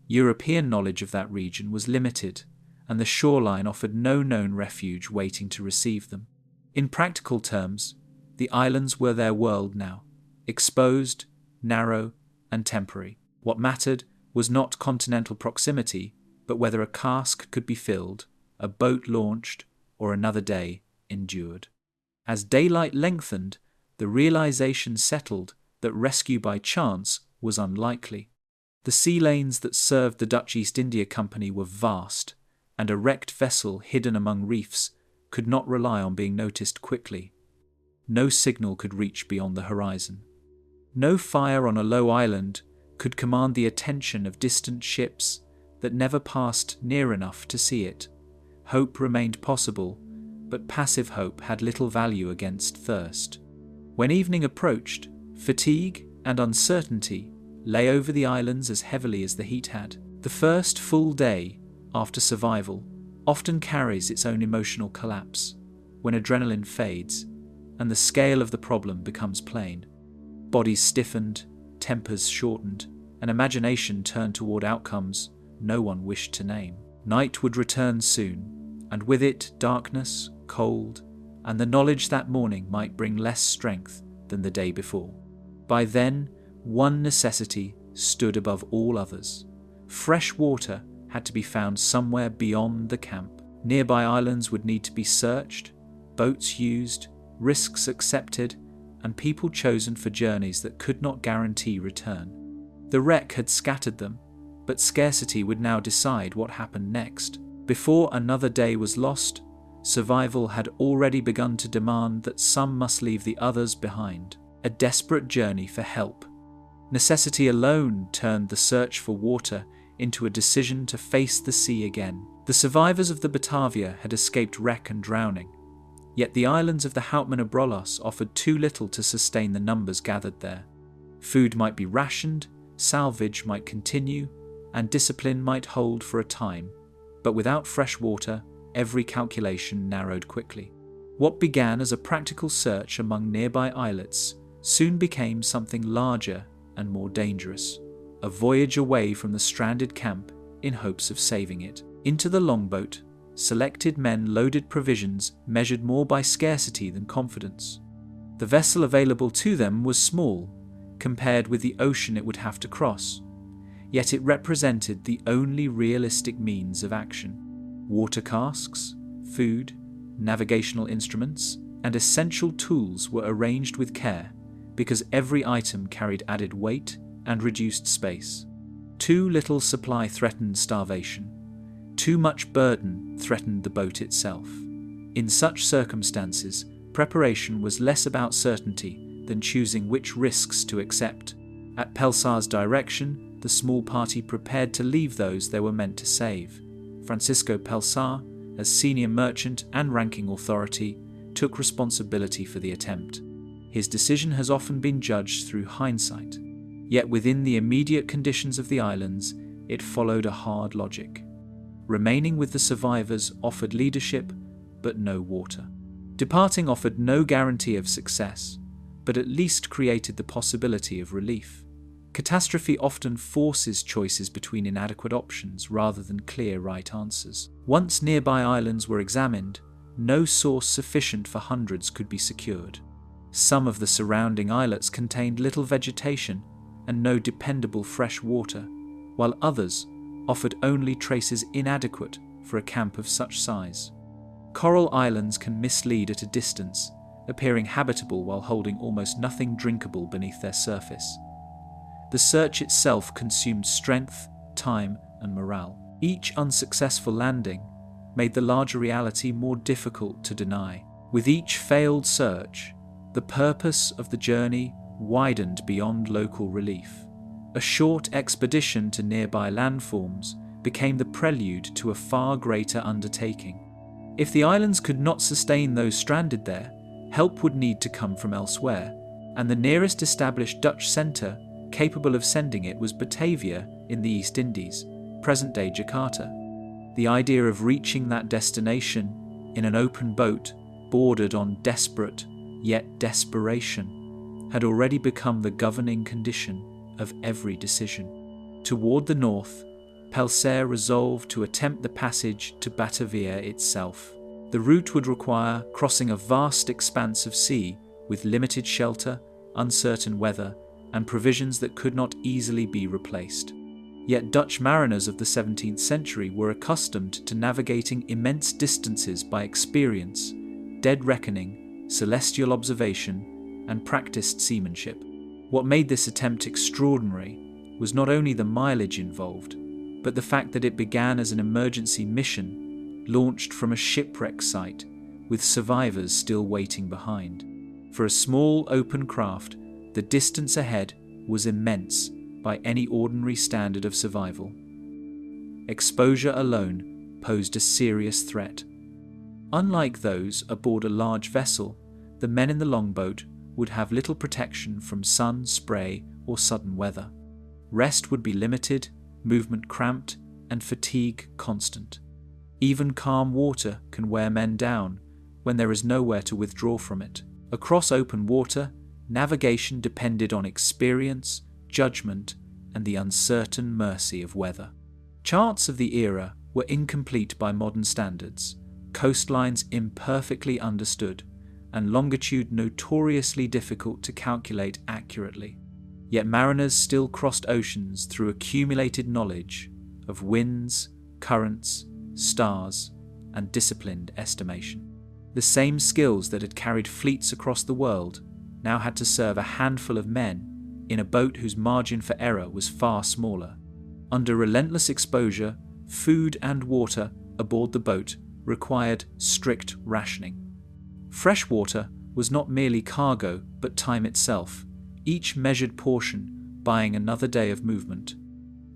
European knowledge of that region was limited, and the shoreline offered no known refuge waiting to receive them. In practical terms, the islands were their world now, exposed, narrow, and temporary. What mattered was not continental proximity, but whether a cask could be filled, a boat launched, or another day endured. As daylight lengthened, the realization settled that rescue by chance was unlikely. The sea lanes that served the Dutch East India Company were vast, and a wrecked vessel hidden among reefs could not rely on being noticed quickly. No signal could reach beyond the horizon. No fire on a low island could command the attention of distant ships that never passed near enough to see it. Hope remained possible, but passive hope had little value against thirst. When evening approached, fatigue and uncertainty lay over the islands as heavily as the heat had. The first full day after survival often carries its own emotional collapse, when adrenaline fades and the scale of the problem becomes plain. Bodies stiffened, tempers shortened, and imagination turned toward outcomes no one wished to name. Night would return soon, and with it darkness, cold, and the knowledge that morning might bring less strength than the day before. By then, one necessity stood above all others. Fresh water had to be found somewhere beyond the camp. Nearby islands would need to be searched, boats used, risks accepted, and people chosen for journeys that could not guarantee return. The wreck had scattered them, but scarcity would now decide what happened next. Before another day was lost, survival had already begun to demand that some must leave the others behind. A desperate journey for help. Necessity alone turned the search for water into a decision to face the sea again. The survivors of the Batavia had escaped wreck and drowning. Yet the islands of the Houtman Abrolhos offered too little to sustain the numbers gathered there. Food might be rationed, salvage might continue, and discipline might hold for a time, but without fresh water, every calculation narrowed quickly. What began as a practical search among nearby islets soon became something larger and more dangerous, a voyage away from the stranded camp in hopes of saving it. Into the longboat, selected men loaded provisions measured more by scarcity than confidence. The vessel available to them was small, compared with the ocean it would have to cross, yet it represented the only realistic means of action. Water casks, food, navigational instruments, and essential tools were arranged with care because every item carried added weight and reduced space. Too little supply threatened starvation. Too much burden threatened the boat itself. In such circumstances, preparation was less about certainty than choosing which risks to accept. At Pelsar's direction, the small party prepared to leave those they were meant to save. Francisco Pelsar, as senior merchant and ranking authority, took responsibility for the attempt. His decision has often been judged through hindsight. Yet within the immediate conditions of the islands, it followed a hard logic. Remaining with the survivors offered leadership, but no water. Departing offered no guarantee of success, but at least created the possibility of relief. Catastrophe often forces choices between inadequate options rather than clear right answers. Once nearby islands were examined, no source sufficient for hundreds could be secured. Some of the surrounding islets contained little vegetation and no dependable fresh water, while others offered only traces inadequate for a camp of such size. Coral islands can mislead at a distance, appearing habitable while holding almost nothing drinkable beneath their surface. The search itself consumed strength, time, and morale. Each unsuccessful landing made the larger reality more difficult to deny. With each failed search, the purpose of the journey widened beyond local relief. A short expedition to nearby landforms became the prelude to a far greater undertaking. If the islands could not sustain those stranded there, help would need to come from elsewhere, and the nearest established Dutch centre capable of sending it was Batavia in the East Indies, present-day Jakarta. The idea of reaching that destination in an open boat bordered on desperate, yet desperation, had already become the governing condition of every decision. Toward the north, Pelsar resolved to attempt the passage to Batavia itself. The route would require crossing a vast expanse of sea with limited shelter, uncertain weather, and provisions that could not easily be replaced. Yet Dutch mariners of the 17th century were accustomed to navigating immense distances by experience, dead reckoning, celestial observation, and practiced seamanship. What made this attempt extraordinary was not only the mileage involved, but the fact that it began as an emergency mission, launched from a shipwreck site, with survivors still waiting behind. For a small open craft, the distance ahead was immense by any ordinary standard of survival. Exposure alone posed a serious threat. Unlike those aboard a large vessel, the men in the longboat would have little protection from sun, spray, or sudden weather. Rest would be limited, movement cramped, and fatigue constant. Even calm water can wear men down when there is nowhere to withdraw from it. Across open water, navigation depended on experience, judgment, and the uncertain mercy of weather. Charts of the era were incomplete by modern standards, coastlines imperfectly understood, and longitude notoriously difficult to calculate accurately. Yet mariners still crossed oceans through accumulated knowledge of winds, currents, stars, and disciplined estimation. The same skills that had carried fleets across the world now had to serve a handful of men in a boat whose margin for error was far smaller. Under relentless exposure, food and water aboard the boat required strict rationing. Fresh water was not merely cargo, but time itself, each measured portion buying another day of movement.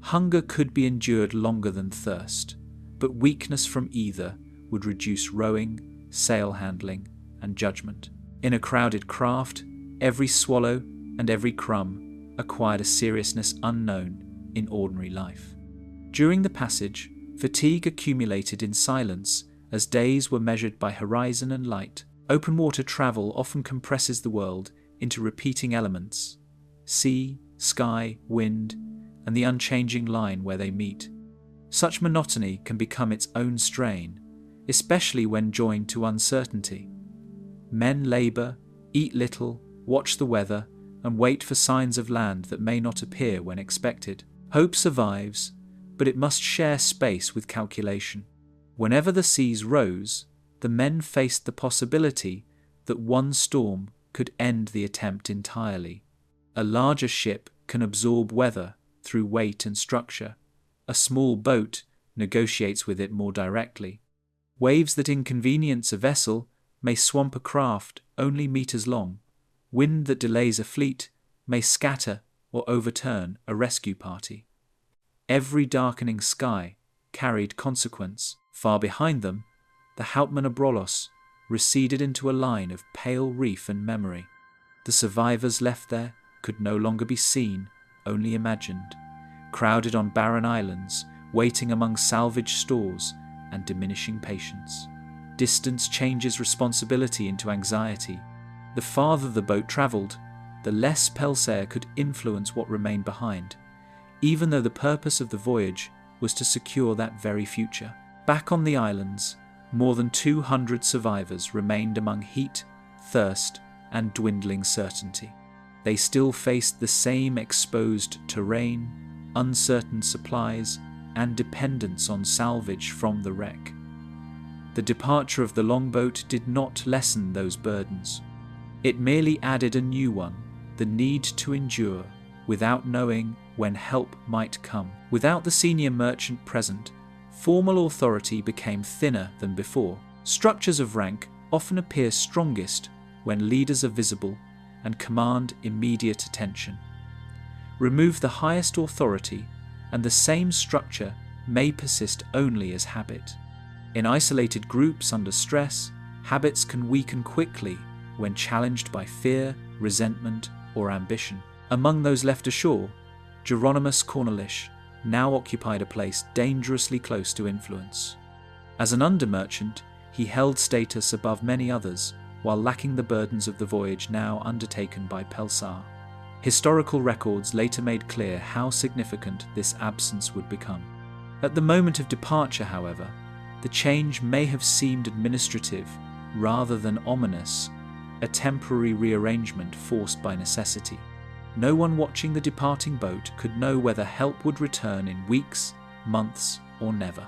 Hunger could be endured longer than thirst, but weakness from either would reduce rowing, sail handling, and judgment. In a crowded craft, every swallow and every crumb acquired a seriousness unknown in ordinary life. During the passage, fatigue accumulated in silence as days were measured by horizon and light. Open water travel often compresses the world into repeating elements: sea, sky, wind, and the unchanging line where they meet. Such monotony can become its own strain, especially when joined to uncertainty. Men labour, eat little, watch the weather, and wait for signs of land that may not appear when expected. Hope survives, but it must share space with calculation. Whenever the seas rose, the men faced the possibility that one storm could end the attempt entirely. A larger ship can absorb weather through weight and structure. A small boat negotiates with it more directly. Waves that inconvenience a vessel may swamp a craft only meters long. Wind that delays a fleet may scatter or overturn a rescue party. Every darkening sky carried consequence. Far behind them, the Hauptmann Abrolhos receded into a line of pale reef and memory. The survivors left there could no longer be seen, only imagined, crowded on barren islands, waiting among salvaged stores and diminishing patience. Distance changes responsibility into anxiety. The farther the boat travelled, the less Pelsar could influence what remained behind, even though the purpose of the voyage was to secure that very future. Back on the islands, more than 200 survivors remained among heat, thirst, and dwindling certainty. They still faced the same exposed terrain, uncertain supplies, and dependence on salvage from the wreck. The departure of the longboat did not lessen those burdens. It merely added a new one, the need to endure, without knowing when help might come. Without the senior merchant present, formal authority became thinner than before. Structures of rank often appear strongest when leaders are visible and command immediate attention. Remove the highest authority, and the same structure may persist only as habit. In isolated groups under stress, habits can weaken quickly when challenged by fear, resentment, or ambition. Among those left ashore, Jeronimus Cornelish now occupied a place dangerously close to influence. As an under-merchant, he held status above many others, while lacking the burdens of the voyage now undertaken by Pelsar. Historical records later made clear how significant this absence would become. At the moment of departure, however, the change may have seemed administrative rather than ominous, a temporary rearrangement forced by necessity. No one watching the departing boat could know whether help would return in weeks, months, or never.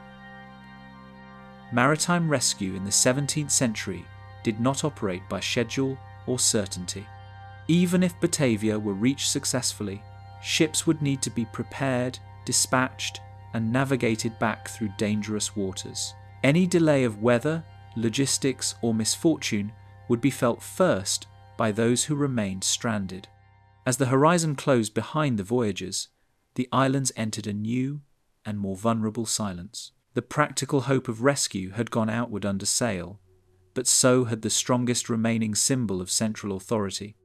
Maritime rescue in the 17th century did not operate by schedule or certainty. Even if Batavia were reached successfully, ships would need to be prepared, dispatched, and navigated back through dangerous waters. Any delay of weather, logistics, or misfortune would be felt first by those who remained stranded. As the horizon closed behind the voyagers, the islands entered a new and more vulnerable silence. The practical hope of rescue had gone outward under sail, but so had the strongest remaining symbol of central authority.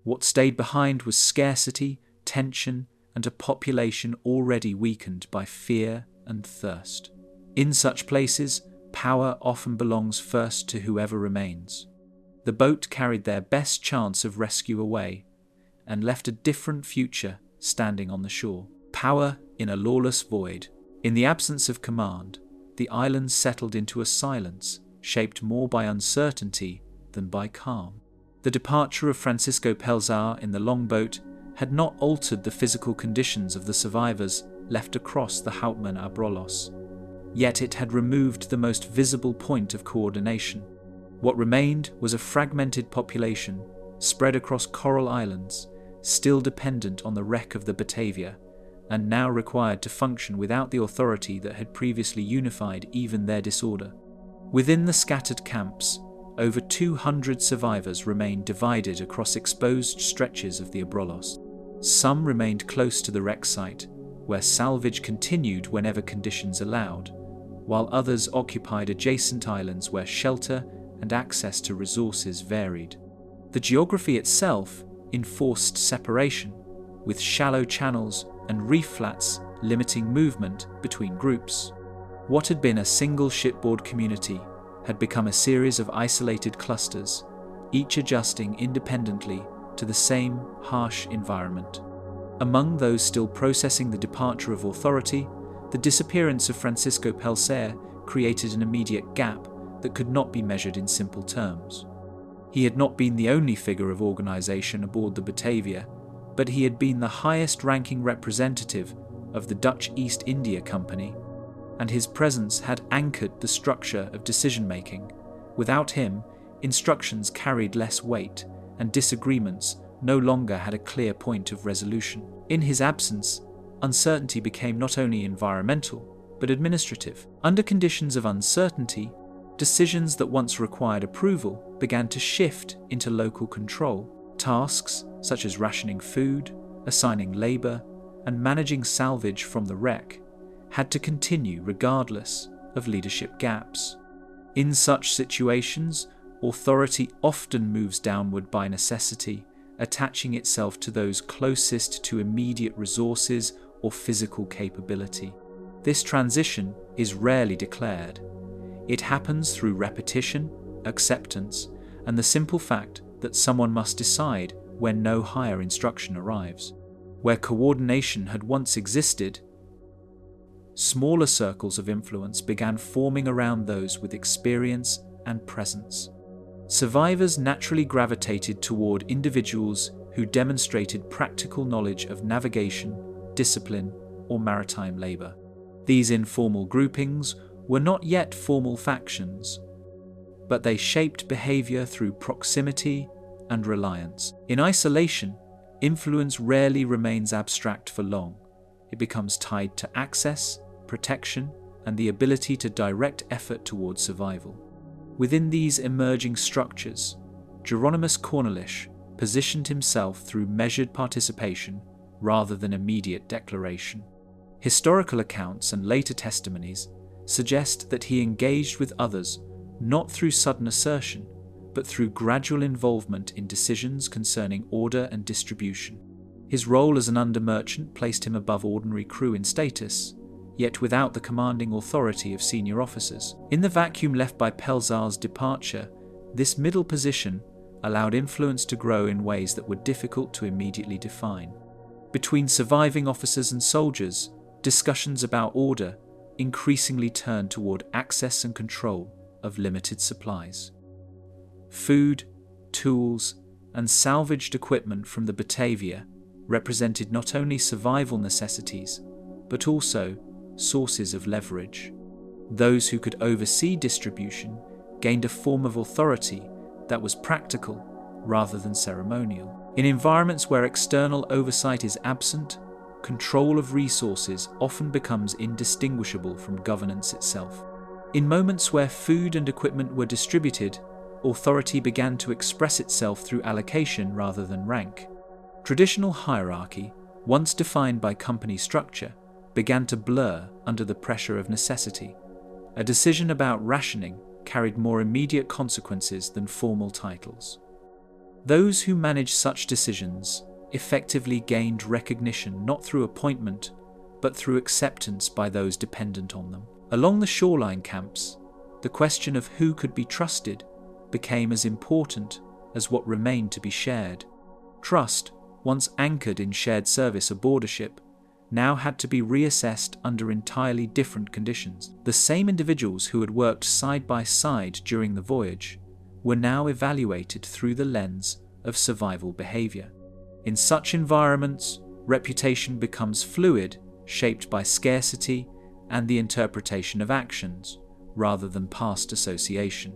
What stayed behind was scarcity, tension, and a population already weakened by fear and thirst. In such places, power often belongs first to whoever remains. The boat carried their best chance of rescue away, and left a different future standing on the shore. Power in a lawless void. In the absence of command, the islands settled into a silence shaped more by uncertainty than by calm. The departure of Francisco Pelsar in the longboat had not altered the physical conditions of the survivors left across the Hauptmann Abrolhos, yet it had removed the most visible point of coordination. What remained was a fragmented population spread across coral islands, still dependent on the wreck of the Batavia, and now required to function without the authority that had previously unified even their disorder. Within the scattered camps, over 200 survivors remained divided across exposed stretches of the Abrolhos. Some remained close to the wreck site, where salvage continued whenever conditions allowed, while others occupied adjacent islands where shelter and access to resources varied. The geography itself enforced separation, with shallow channels and reef flats limiting movement between groups. What had been a single shipboard community had become a series of isolated clusters, each adjusting independently to the same harsh environment. Among those still processing the departure of authority, the disappearance of Francisco Pelsar created an immediate gap that could not be measured in simple terms. He had not been the only figure of organization aboard the Batavia, but he had been the highest-ranking representative of the Dutch East India Company, and his presence had anchored the structure of decision-making. Without him, instructions carried less weight, and disagreements no longer had a clear point of resolution. In his absence, uncertainty became not only environmental, but administrative. Under conditions of uncertainty, decisions that once required approval began to shift into local control. Tasks such as rationing food, assigning labor, and managing salvage from the wreck had to continue regardless of leadership gaps. In such situations, authority often moves downward by necessity, attaching itself to those closest to immediate resources or physical capability. This transition is rarely declared. It happens through repetition, acceptance, and the simple fact that someone must decide when no higher instruction arrives. Where coordination had once existed, smaller circles of influence began forming around those with experience and presence. Survivors naturally gravitated toward individuals who demonstrated practical knowledge of navigation, discipline, or maritime labor. These informal groupings were not yet formal factions, but they shaped behavior through proximity and reliance. In isolation, influence rarely remains abstract for long. It becomes tied to access, protection, and the ability to direct effort towards survival. Within these emerging structures, Jeronimus Cornelish positioned himself through measured participation rather than immediate declaration. Historical accounts and later testimonies suggest that he engaged with others not through sudden assertion, but through gradual involvement in decisions concerning order and distribution. His role as an under-merchant placed him above ordinary crew in status, yet without the commanding authority of senior officers. In the vacuum left by Pelsar's departure, this middle position allowed influence to grow in ways that were difficult to immediately define. Between surviving officers and soldiers, discussions about order increasingly turned toward access and control of limited supplies. Food, tools, and salvaged equipment from the Batavia represented not only survival necessities, but also sources of leverage. Those who could oversee distribution gained a form of authority that was practical rather than ceremonial. In environments where external oversight is absent, control of resources often becomes indistinguishable from governance itself. In moments where food and equipment were distributed, authority began to express itself through allocation rather than rank. Traditional hierarchy, once defined by company structure, began to blur under the pressure of necessity. A decision about rationing carried more immediate consequences than formal titles. Those who managed such decisions effectively gained recognition not through appointment, but through acceptance by those dependent on them. Along the shoreline camps, the question of who could be trusted became as important as what remained to be shared. Trust, once anchored in shared service aboard a ship, now had to be reassessed under entirely different conditions. The same individuals who had worked side by side during the voyage were now evaluated through the lens of survival behavior. In such environments, reputation becomes fluid, shaped by scarcity and the interpretation of actions, rather than past association.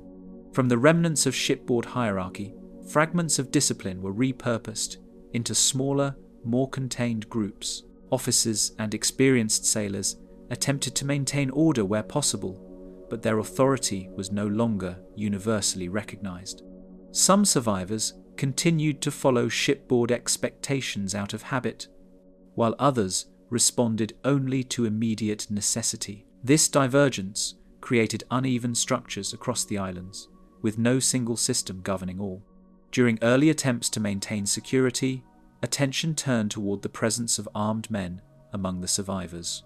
From the remnants of shipboard hierarchy, fragments of discipline were repurposed into smaller, more contained groups. Officers and experienced sailors attempted to maintain order where possible, but their authority was no longer universally recognized. Some survivors continued to follow shipboard expectations out of habit, while others responded only to immediate necessity. This divergence created uneven structures across the islands, with no single system governing all. During early attempts to maintain security, attention turned toward the presence of armed men among the survivors.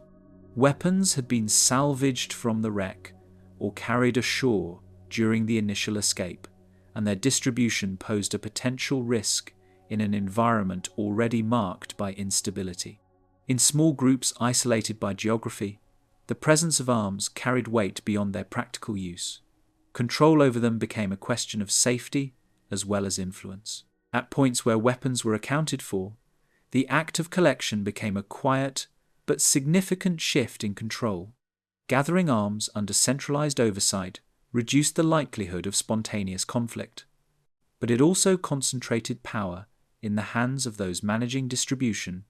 Weapons had been salvaged from the wreck or carried ashore during the initial escape, and their distribution posed a potential risk in an environment already marked by instability. In small groups isolated by geography, the presence of arms carried weight beyond their practical use. Control over them became a question of safety as well as influence. At points where weapons were accounted for, the act of collection became a quiet but significant shift in control. Gathering arms under centralized oversight reduced the likelihood of spontaneous conflict, but it also concentrated power in the hands of those managing distribution.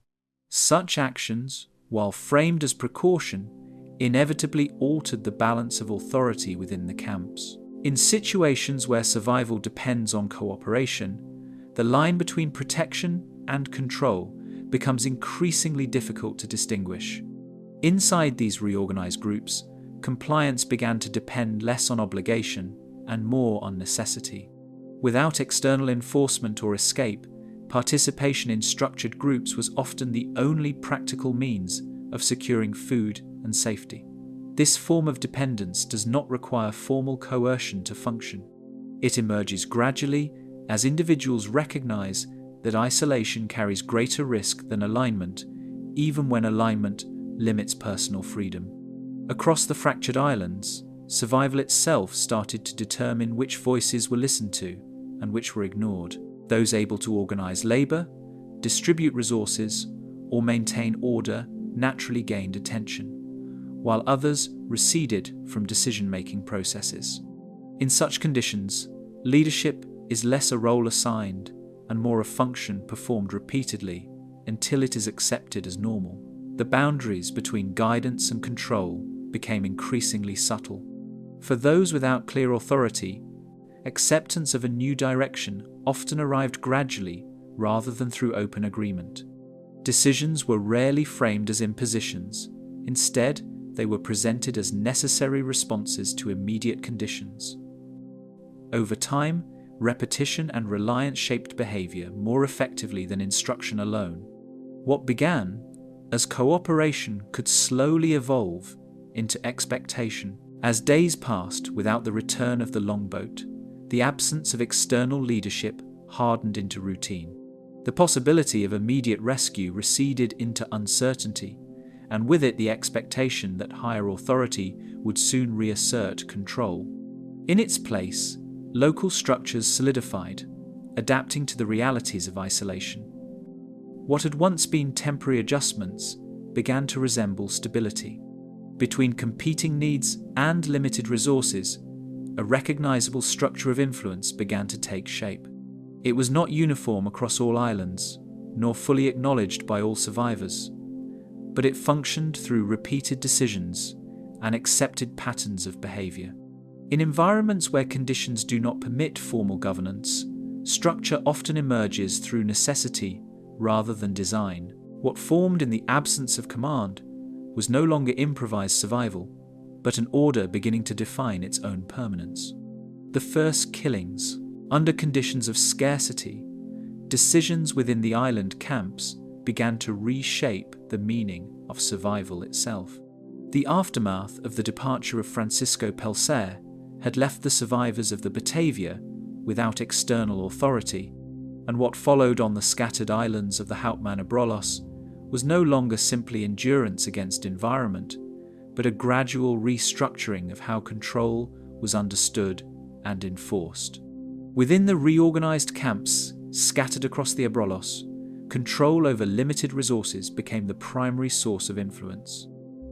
Such actions, while framed as precaution, inevitably altered the balance of authority within the camps. In situations where survival depends on cooperation, the line between protection and control becomes increasingly difficult to distinguish. Inside these reorganized groups, compliance began to depend less on obligation and more on necessity. Without external enforcement or escape, participation in structured groups was often the only practical means of securing food and safety. This form of dependence does not require formal coercion to function. It emerges gradually as individuals recognize that isolation carries greater risk than alignment, even when alignment limits personal freedom. Across the fractured islands, survival itself started to determine which voices were listened to and which were ignored. Those able to organize labor, distribute resources, or maintain order naturally gained attention, while others receded from decision-making processes. In such conditions, leadership is less a role assigned and more a function performed repeatedly until it is accepted as normal. The boundaries between guidance and control became increasingly subtle. For those without clear authority, acceptance of a new direction often arrived gradually rather than through open agreement. Decisions were rarely framed as impositions. Instead, they were presented as necessary responses to immediate conditions. Over time, repetition and reliance shaped behavior more effectively than instruction alone. What began as cooperation could slowly evolve into expectation. As days passed without the return of the longboat, the absence of external leadership hardened into routine. The possibility of immediate rescue receded into uncertainty, and with it the expectation that higher authority would soon reassert control. In its place, local structures solidified, adapting to the realities of isolation. What had once been temporary adjustments began to resemble stability. Between competing needs and limited resources, a recognizable structure of influence began to take shape. It was not uniform across all islands, nor fully acknowledged by all survivors, but it functioned through repeated decisions and accepted patterns of behavior. In environments where conditions do not permit formal governance, structure often emerges through necessity rather than design. What formed in the absence of command was no longer improvised survival, but an order beginning to define its own permanence. The first killings, under conditions of scarcity, decisions within the island camps began to reshape the meaning of survival itself. The aftermath of the departure of Francisco Pelsar had left the survivors of the Batavia without external authority, and what followed on the scattered islands of the Hauptmann Abrolhos was no longer simply endurance against environment, but a gradual restructuring of how control was understood and enforced. Within the reorganized camps scattered across the Abrolhos, control over limited resources became the primary source of influence.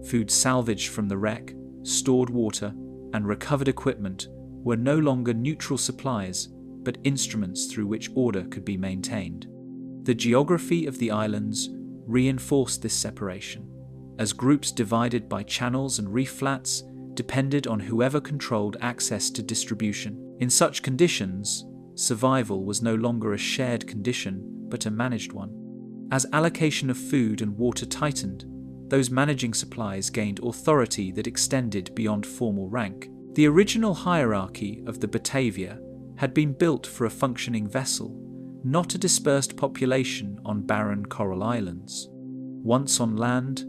Food salvaged from the wreck, stored water, and recovered equipment were no longer neutral supplies, but instruments through which order could be maintained. The geography of the islands reinforced this separation, as groups divided by channels and reef flats depended on whoever controlled access to distribution. In such conditions, survival was no longer a shared condition, but a managed one. As allocation of food and water tightened, those managing supplies gained authority that extended beyond formal rank. The original hierarchy of the Batavia had been built for a functioning vessel, not a dispersed population on barren coral islands. Once on land,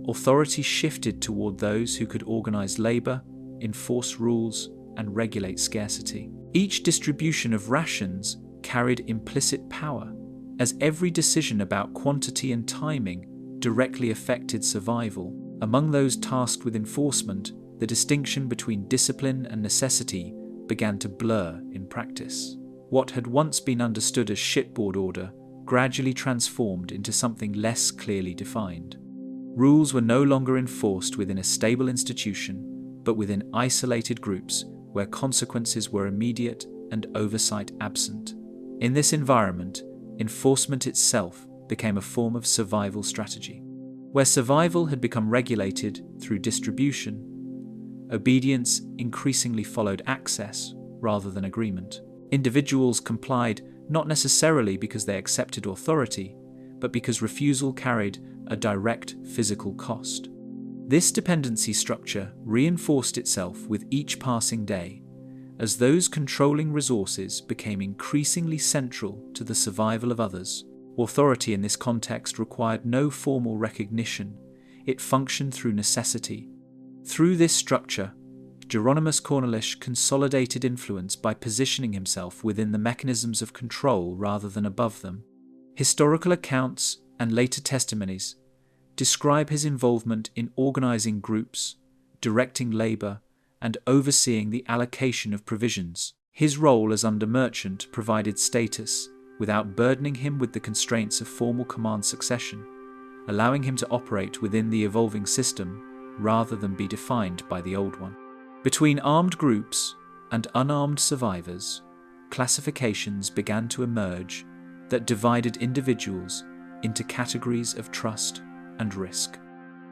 authority shifted toward those who could organize labor, enforce rules, and regulate scarcity. Each distribution of rations carried implicit power, as every decision about quantity and timing directly affected survival. Among those tasked with enforcement, the distinction between discipline and necessity began to blur in practice. What had once been understood as shipboard order gradually transformed into something less clearly defined. Rules were no longer enforced within a stable institution, but within isolated groups where consequences were immediate and oversight absent. In this environment, enforcement itself became a form of survival strategy. Where survival had become regulated through distribution, obedience increasingly followed access rather than agreement. Individuals complied not necessarily because they accepted authority, but because refusal carried a direct physical cost. This dependency structure reinforced itself with each passing day, as those controlling resources became increasingly central to the survival of others. Authority in this context required no formal recognition. It functioned through necessity. Through this structure, Hieronymus Cornelish consolidated influence by positioning himself within the mechanisms of control rather than above them. Historical accounts and later testimonies describe his involvement in organizing groups, directing labor, and overseeing the allocation of provisions. His role as under-merchant provided status without burdening him with the constraints of formal command succession, allowing him to operate within the evolving system rather than be defined by the old one. Between armed groups and unarmed survivors, classifications began to emerge that divided individuals into categories of trust and risk.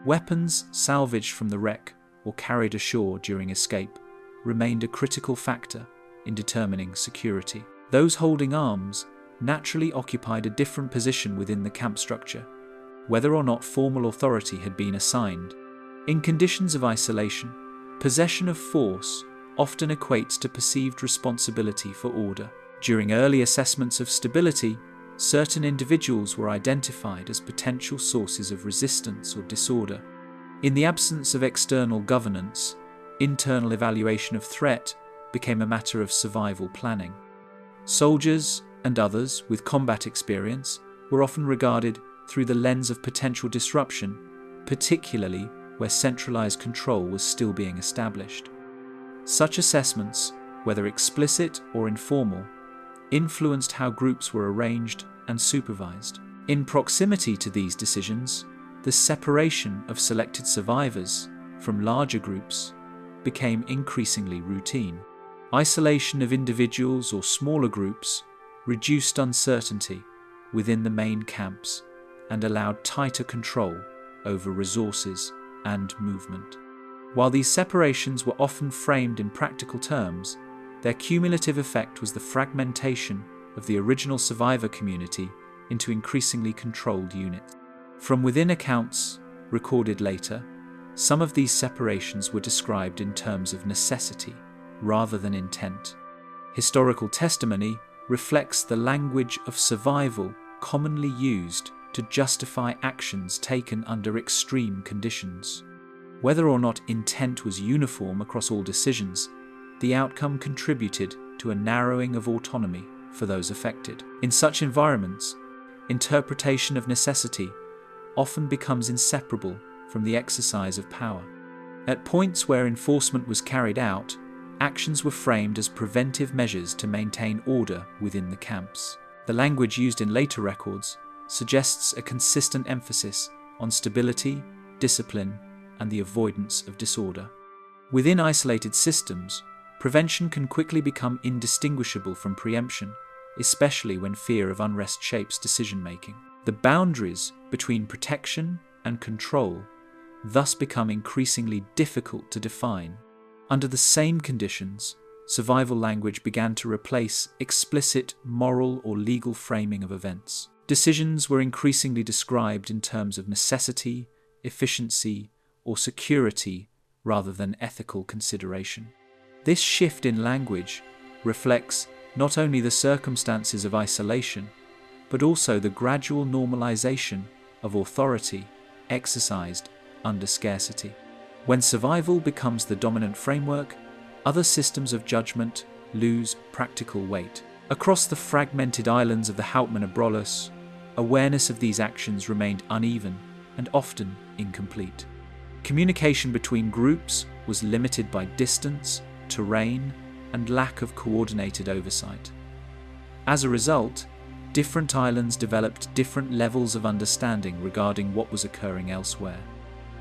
Weapons salvaged from the wreck or carried ashore during escape remained a critical factor in determining security. Those holding arms naturally occupied a different position within the camp structure, whether or not formal authority had been assigned. In conditions of isolation, possession of force often equates to perceived responsibility for order. During early assessments of stability, certain individuals were identified as potential sources of resistance or disorder. In the absence of external governance, internal evaluation of threat became a matter of survival planning. Soldiers and others with combat experience were often regarded through the lens of potential disruption, particularly where centralized control was still being established. Such assessments, whether explicit or informal, influenced how groups were arranged and supervised. In proximity to these decisions, the separation of selected survivors from larger groups became increasingly routine. Isolation of individuals or smaller groups reduced uncertainty within the main camps and allowed tighter control over resources and movement. While these separations were often framed in practical terms, their cumulative effect was the fragmentation of the original survivor community into increasingly controlled units. From within accounts recorded later, some of these separations were described in terms of necessity rather than intent. Historical testimony reflects the language of survival commonly used to justify actions taken under extreme conditions. Whether or not intent was uniform across all decisions, the outcome contributed to a narrowing of autonomy for those affected. In such environments, interpretation of necessity often becomes inseparable from the exercise of power. At points where enforcement was carried out, actions were framed as preventive measures to maintain order within the camps. The language used in later records suggests a consistent emphasis on stability, discipline, and the avoidance of disorder. Within isolated systems, prevention can quickly become indistinguishable from preemption, especially when fear of unrest shapes decision-making. The boundaries between protection and control thus become increasingly difficult to define. Under the same conditions, survival language began to replace explicit moral or legal framing of events. Decisions were increasingly described in terms of necessity, efficiency, or security rather than ethical consideration. This shift in language reflects not only the circumstances of isolation, but also the gradual normalization of authority exercised under scarcity. When survival becomes the dominant framework, other systems of judgment lose practical weight. Across the fragmented islands of the Houtman Abrolhos, awareness of these actions remained uneven and often incomplete. Communication between groups was limited by distance, terrain, and lack of coordinated oversight. As a result, different islands developed different levels of understanding regarding what was occurring elsewhere.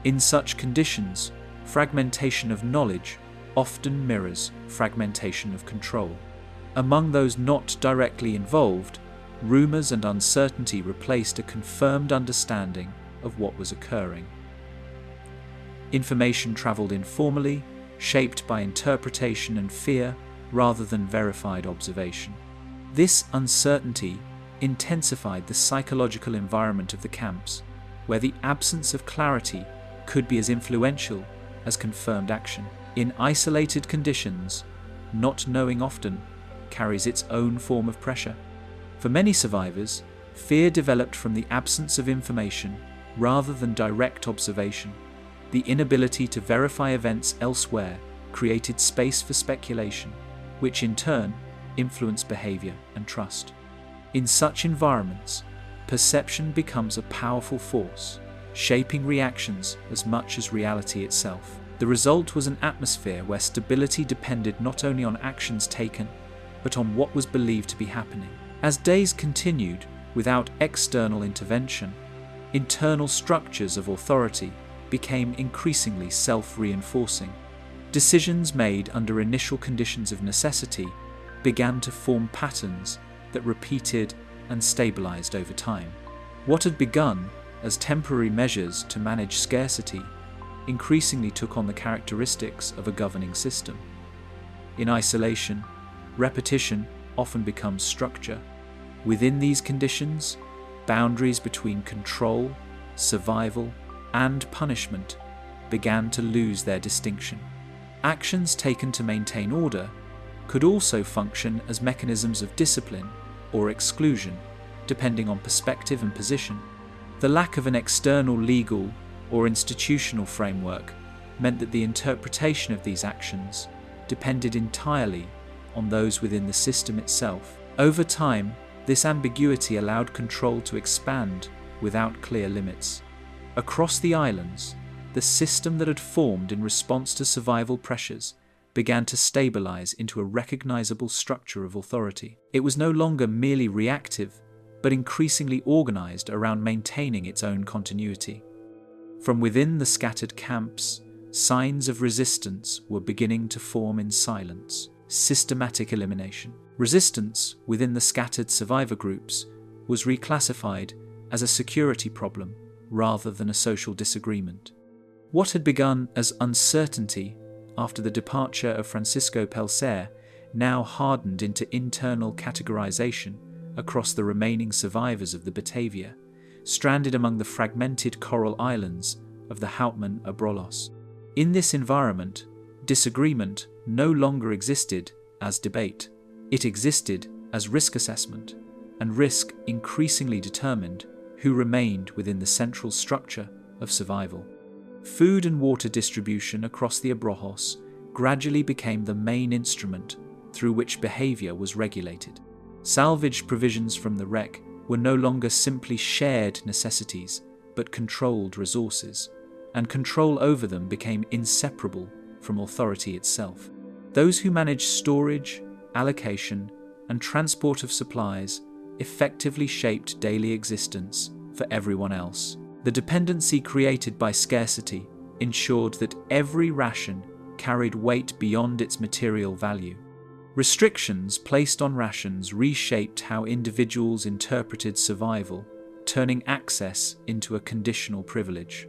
In such conditions, fragmentation of knowledge often mirrors fragmentation of control. Among those not directly involved, rumors and uncertainty replaced a confirmed understanding of what was occurring. Information traveled informally, shaped by interpretation and fear rather than verified observation. This uncertainty intensified the psychological environment of the camps, where the absence of clarity could be as influential as confirmed action. In isolated conditions, not knowing often carries its own form of pressure. For many survivors, fear developed from the absence of information rather than direct observation. The inability to verify events elsewhere created space for speculation, which in turn influenced behavior and trust. In such environments, perception becomes a powerful force, shaping reactions as much as reality itself. The result was an atmosphere where stability depended not only on actions taken, but on what was believed to be happening. As days continued without external intervention, internal structures of authority became increasingly self-reinforcing. Decisions made under initial conditions of necessity began to form patterns that repeated and stabilized over time. What had begun as temporary measures to manage scarcity increasingly took on the characteristics of a governing system. In isolation, repetition often becomes structure. Within these conditions, boundaries between control, survival, and punishment began to lose their distinction. Actions taken to maintain order could also function as mechanisms of discipline or exclusion, depending on perspective and position. The lack of an external legal or institutional framework meant that the interpretation of these actions depended entirely on those within the system itself. Over time, this ambiguity allowed control to expand without clear limits. Across the islands, the system that had formed in response to survival pressures began to stabilize into a recognizable structure of authority. It was no longer merely reactive, but increasingly organized around maintaining its own continuity. From within the scattered camps, signs of resistance were beginning to form in silence. Systematic elimination. Resistance within the scattered survivor groups was reclassified as a security problem rather than a social disagreement. What had begun as uncertainty after the departure of Francisco Pelsar now hardened into internal categorization across the remaining survivors of the Batavia, stranded among the fragmented coral islands of the Houtman Abrolhos. In this environment, disagreement no longer existed as debate. It existed as risk assessment, and risk increasingly determined who remained within the central structure of survival. Food and water distribution across the Abrolhos gradually became the main instrument through which behavior was regulated. Salvaged provisions from the wreck were no longer simply shared necessities, but controlled resources, and control over them became inseparable from authority itself. Those who managed storage, allocation, and transport of supplies effectively shaped daily existence for everyone else. The dependency created by scarcity ensured that every ration carried weight beyond its material value. Restrictions placed on rations reshaped how individuals interpreted survival, turning access into a conditional privilege.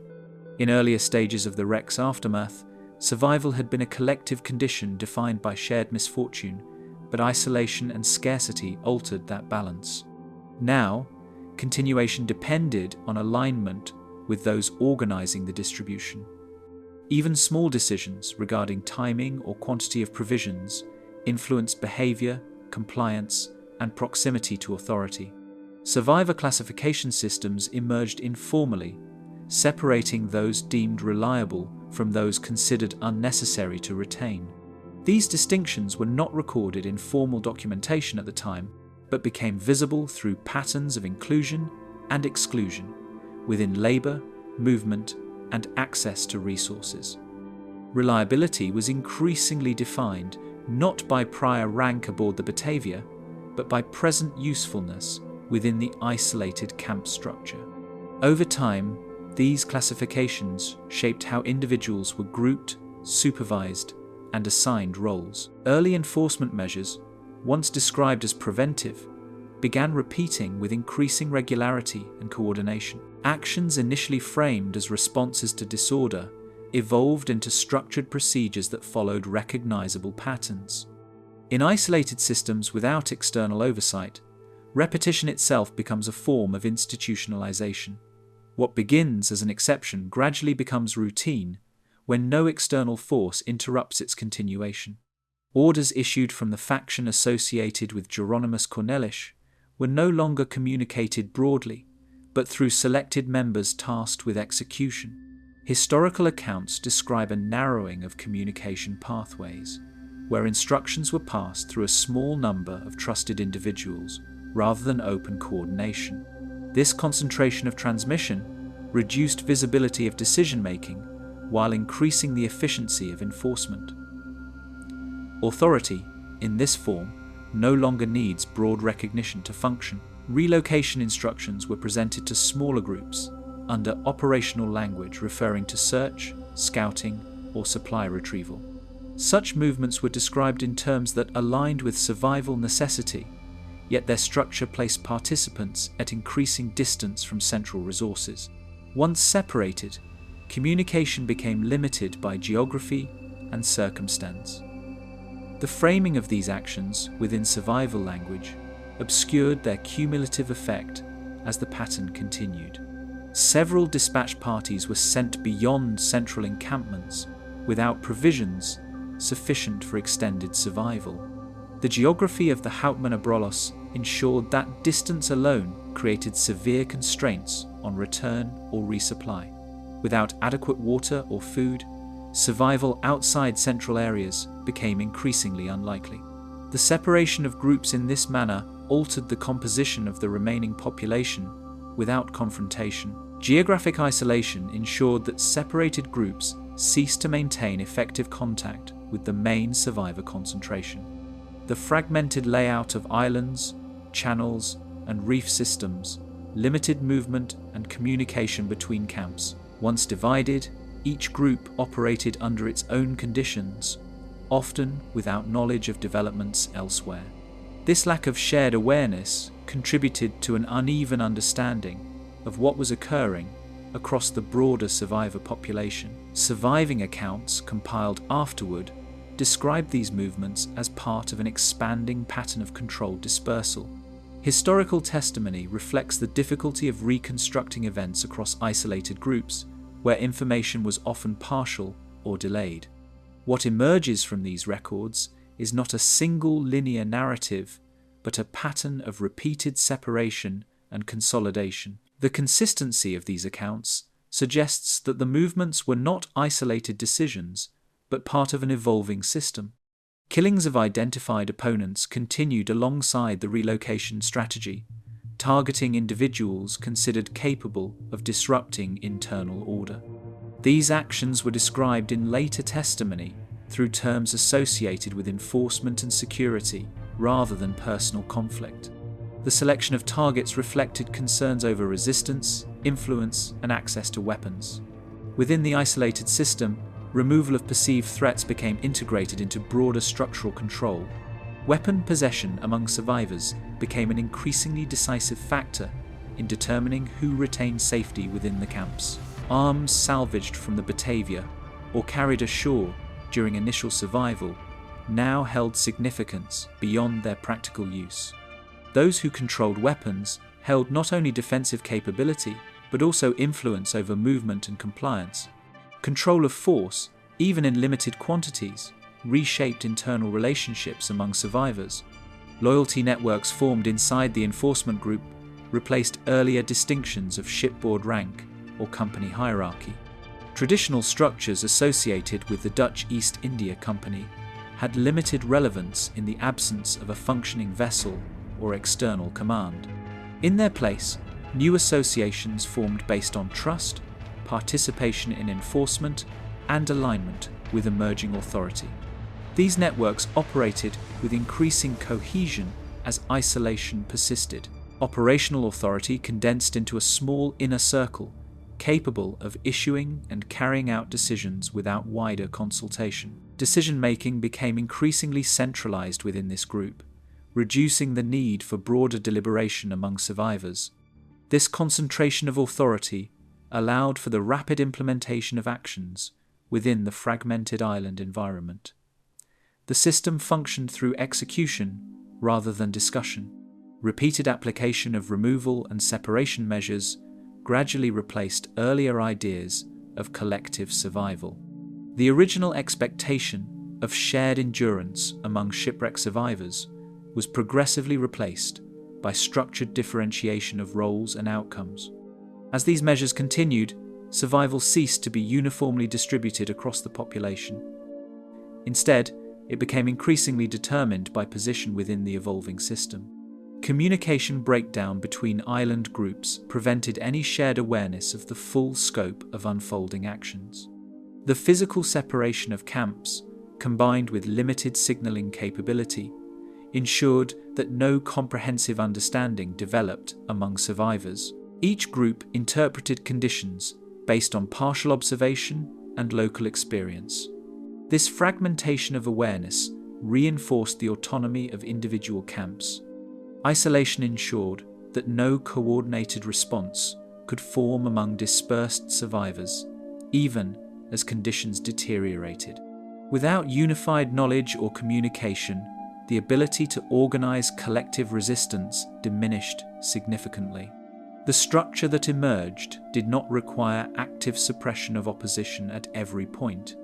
In earlier stages of the wreck's aftermath, survival had been a collective condition defined by shared misfortune, but isolation and scarcity altered that balance. Now, continuation depended on alignment with those organizing the distribution. Even small decisions regarding timing or quantity of provisions influenced behavior, compliance, and proximity to authority. Survivor classification systems emerged informally, separating those deemed reliable from those considered unnecessary to retain. These distinctions were not recorded in formal documentation at the time, but became visible through patterns of inclusion and exclusion within labor, movement, and access to resources. Reliability was increasingly defined not by prior rank aboard the Batavia, but by present usefulness within the isolated camp structure. Over time, these classifications shaped how individuals were grouped, supervised, and assigned roles. Early enforcement measures, once described as preventive, began repeating with increasing regularity and coordination. Actions initially framed as responses to disorder evolved into structured procedures that followed recognizable patterns. In isolated systems without external oversight, repetition itself becomes a form of institutionalization. What begins as an exception gradually becomes routine when no external force interrupts its continuation. Orders issued from the faction associated with Cornelish were no longer communicated broadly, but through selected members tasked with execution. Historical accounts describe a narrowing of communication pathways, where instructions were passed through a small number of trusted individuals rather than open coordination. This concentration of transmission reduced visibility of decision-making while increasing the efficiency of enforcement. Authority, in this form, no longer needs broad recognition to function. Relocation instructions were presented to smaller groups under operational language referring to search, scouting, or supply retrieval. Such movements were described in terms that aligned with survival necessity, yet their structure placed participants at increasing distance from central resources. Once separated, communication became limited by geography and circumstance. The framing of these actions within survival language obscured their cumulative effect as the pattern continued. Several dispatch parties were sent beyond central encampments without provisions sufficient for extended survival. The geography of the Hauptmann Abrolhos ensured that distance alone created severe constraints on return or resupply. Without adequate water or food, survival outside central areas became increasingly unlikely. The separation of groups in this manner altered the composition of the remaining population without confrontation. Geographic isolation ensured that separated groups ceased to maintain effective contact with the main survivor concentration. The fragmented layout of islands, channels, and reef systems limited movement and communication between camps. Once divided, each group operated under its own conditions, often without knowledge of developments elsewhere. This lack of shared awareness contributed to an uneven understanding of what was occurring across the broader survivor population. Surviving accounts compiled afterward described these movements as part of an expanding pattern of controlled dispersal. Historical testimony reflects the difficulty of reconstructing events across isolated groups, where information was often partial or delayed. What emerges from these records is not a single linear narrative, but a pattern of repeated separation and consolidation. The consistency of these accounts suggests that the movements were not isolated decisions, but part of an evolving system. Killings of identified opponents continued alongside the relocation strategy, targeting individuals considered capable of disrupting internal order. These actions were described in later testimony through terms associated with enforcement and security rather than personal conflict. The selection of targets reflected concerns over resistance, influence, and access to weapons. Within the isolated system, removal of perceived threats became integrated into broader structural control. Weapon possession among survivors became an increasingly decisive factor in determining who retained safety within the camps. Arms salvaged from the Batavia or carried ashore during initial survival now held significance beyond their practical use. Those who controlled weapons held not only defensive capability, but also influence over movement and compliance. Control of force, even in limited quantities, reshaped internal relationships among survivors. Loyalty networks formed inside the enforcement group replaced earlier distinctions of shipboard rank or company hierarchy. Traditional structures associated with the Dutch East India Company had limited relevance in the absence of a functioning vessel or external command. In their place, new associations formed based on trust, participation in enforcement, and alignment with emerging authority. These networks operated with increasing cohesion as isolation persisted. Operational authority condensed into a small inner circle, capable of issuing and carrying out decisions without wider consultation. Decision-making became increasingly centralized within this group, reducing the need for broader deliberation among survivors. This concentration of authority allowed for the rapid implementation of actions within the fragmented island environment. The system functioned through execution rather than discussion. Repeated application of removal and separation measures gradually replaced earlier ideas of collective survival. The original expectation of shared endurance among shipwreck survivors was progressively replaced by structured differentiation of roles and outcomes. As these measures continued, survival ceased to be uniformly distributed across the population. Instead, it became increasingly determined by position within the evolving system. Communication breakdown between island groups prevented any shared awareness of the full scope of unfolding actions. The physical separation of camps, combined with limited signaling capability, ensured that no comprehensive understanding developed among survivors. Each group interpreted conditions based on partial observation and local experience. This fragmentation of awareness reinforced the autonomy of individual camps. Isolation ensured that no coordinated response could form among dispersed survivors, even as conditions deteriorated. Without unified knowledge or communication, the ability to organize collective resistance diminished significantly. The structure that emerged did not require active suppression of opposition at every point.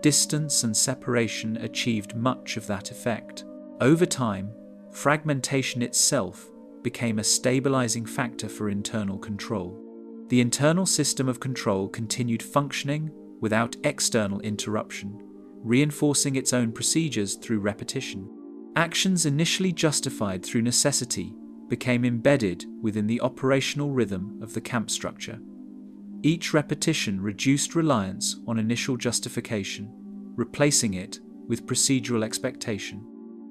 Distance and separation achieved much of that effect. Over time, fragmentation itself became a stabilizing factor for internal control. The internal system of control continued functioning without external interruption, reinforcing its own procedures through repetition. Actions initially justified through necessity became embedded within the operational rhythm of the camp structure. Each repetition reduced reliance on initial justification, replacing it with procedural expectation.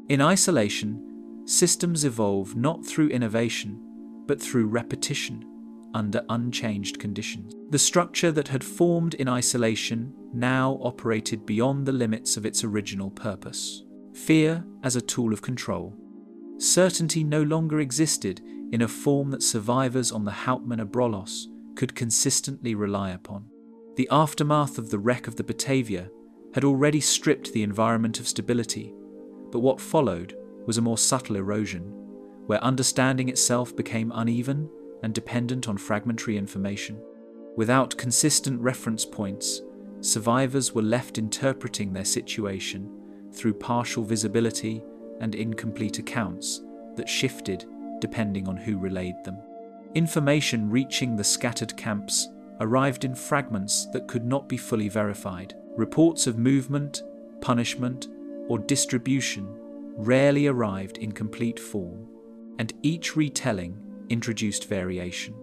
In isolation, systems evolve not through innovation, but through repetition under unchanged conditions. The structure that had formed in isolation now operated beyond the limits of its original purpose. Fear as a tool of control. Certainty no longer existed in a form that survivors on the Houtman Abrolhos could consistently rely upon. The aftermath of the wreck of the Batavia had already stripped the environment of stability, but what followed was a more subtle erosion, where understanding itself became uneven and dependent on fragmentary information. Without consistent reference points, survivors were left interpreting their situation through partial visibility and incomplete accounts that shifted depending on who relayed them. Information reaching the scattered camps arrived in fragments that could not be fully verified. Reports of movement, punishment, or distribution rarely arrived in complete form, and each retelling introduced variation.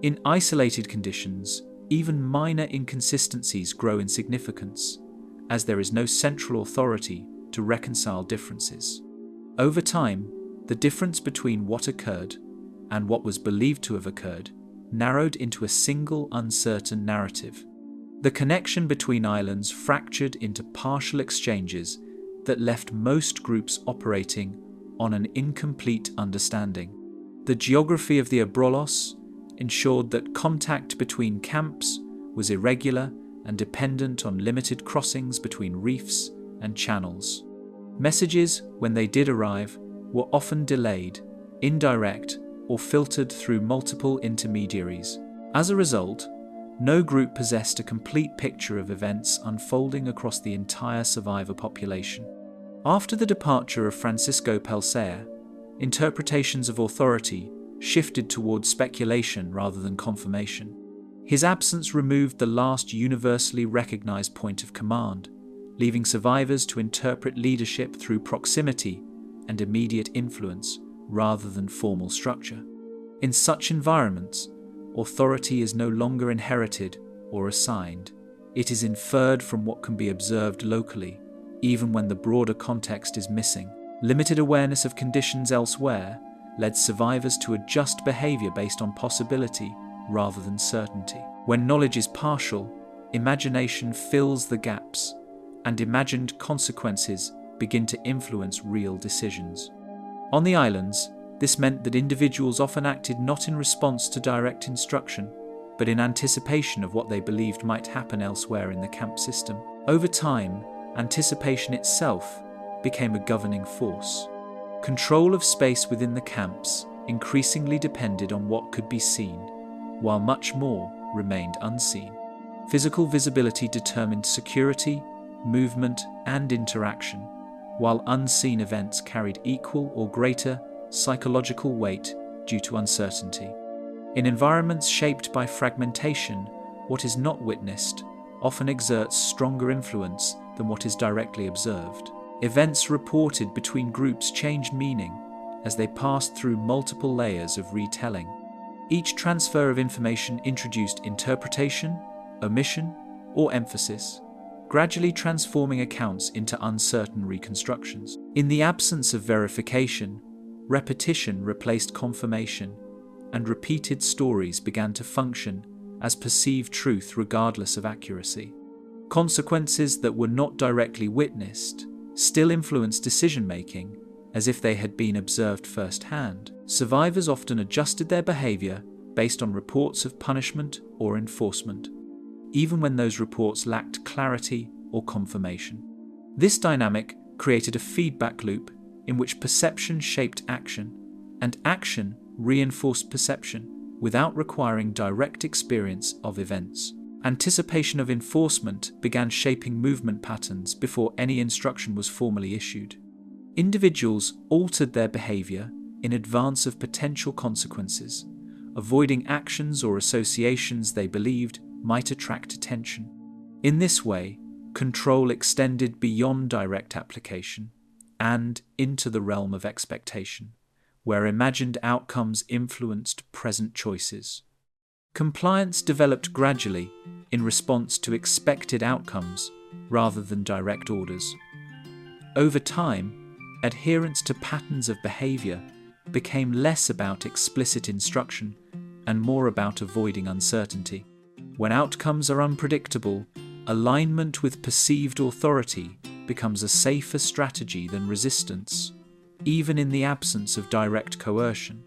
In isolated conditions, even minor inconsistencies grow in significance, as there is no central authority to reconcile differences. Over time, the difference between what occurred and what was believed to have occurred narrowed into a single uncertain narrative. The connection between islands fractured into partial exchanges that left most groups operating on an incomplete understanding. The geography of the Abrolhos ensured that contact between camps was irregular and dependent on limited crossings between reefs and channels. Messages, when they did arrive, were often delayed, indirect, or filtered through multiple intermediaries. As a result, No group possessed a complete picture of events unfolding across the entire survivor population. After the departure of Francisco Pelsar, interpretations of authority shifted towards speculation rather than confirmation. His absence removed the last universally recognized point of command, leaving survivors to interpret leadership through proximity and immediate influence rather than formal structure. In such environments, authority is no longer inherited or assigned. It is inferred from what can be observed locally, even when the broader context is missing. Limited awareness of conditions elsewhere led survivors to adjust behavior based on possibility rather than certainty. When knowledge is partial, imagination fills the gaps, and imagined consequences begin to influence real decisions. On the islands, this meant that individuals often acted not in response to direct instruction, but in anticipation of what they believed might happen elsewhere in the camp system. Over time, anticipation itself became a governing force. Control of space within the camps increasingly depended on what could be seen, while much more remained unseen. Physical visibility determined security, movement, and interaction, while unseen events carried equal or greater psychological weight due to uncertainty. In environments shaped by fragmentation, what is not witnessed often exerts stronger influence than what is directly observed. Events reported between groups changed meaning as they passed through multiple layers of retelling. Each transfer of information introduced interpretation, omission, or emphasis, gradually transforming accounts into uncertain reconstructions. In the absence of verification, repetition replaced confirmation, and repeated stories began to function as perceived truth regardless of accuracy. Consequences that were not directly witnessed still influenced decision-making as if they had been observed firsthand. Survivors often adjusted their behavior based on reports of punishment or enforcement, even when those reports lacked clarity or confirmation. This dynamic created a feedback loop in which perception shaped action, and action reinforced perception without requiring direct experience of events. Anticipation of enforcement began shaping movement patterns before any instruction was formally issued. Individuals altered their behavior in advance of potential consequences, avoiding actions or associations they believed might attract attention. In this way, control extended beyond direct application and into the realm of expectation, where imagined outcomes influenced present choices. Compliance developed gradually in response to expected outcomes rather than direct orders. Over time, adherence to patterns of behavior became less about explicit instruction and more about avoiding uncertainty. When outcomes are unpredictable, alignment with perceived authority becomes a safer strategy than resistance, even in the absence of direct coercion.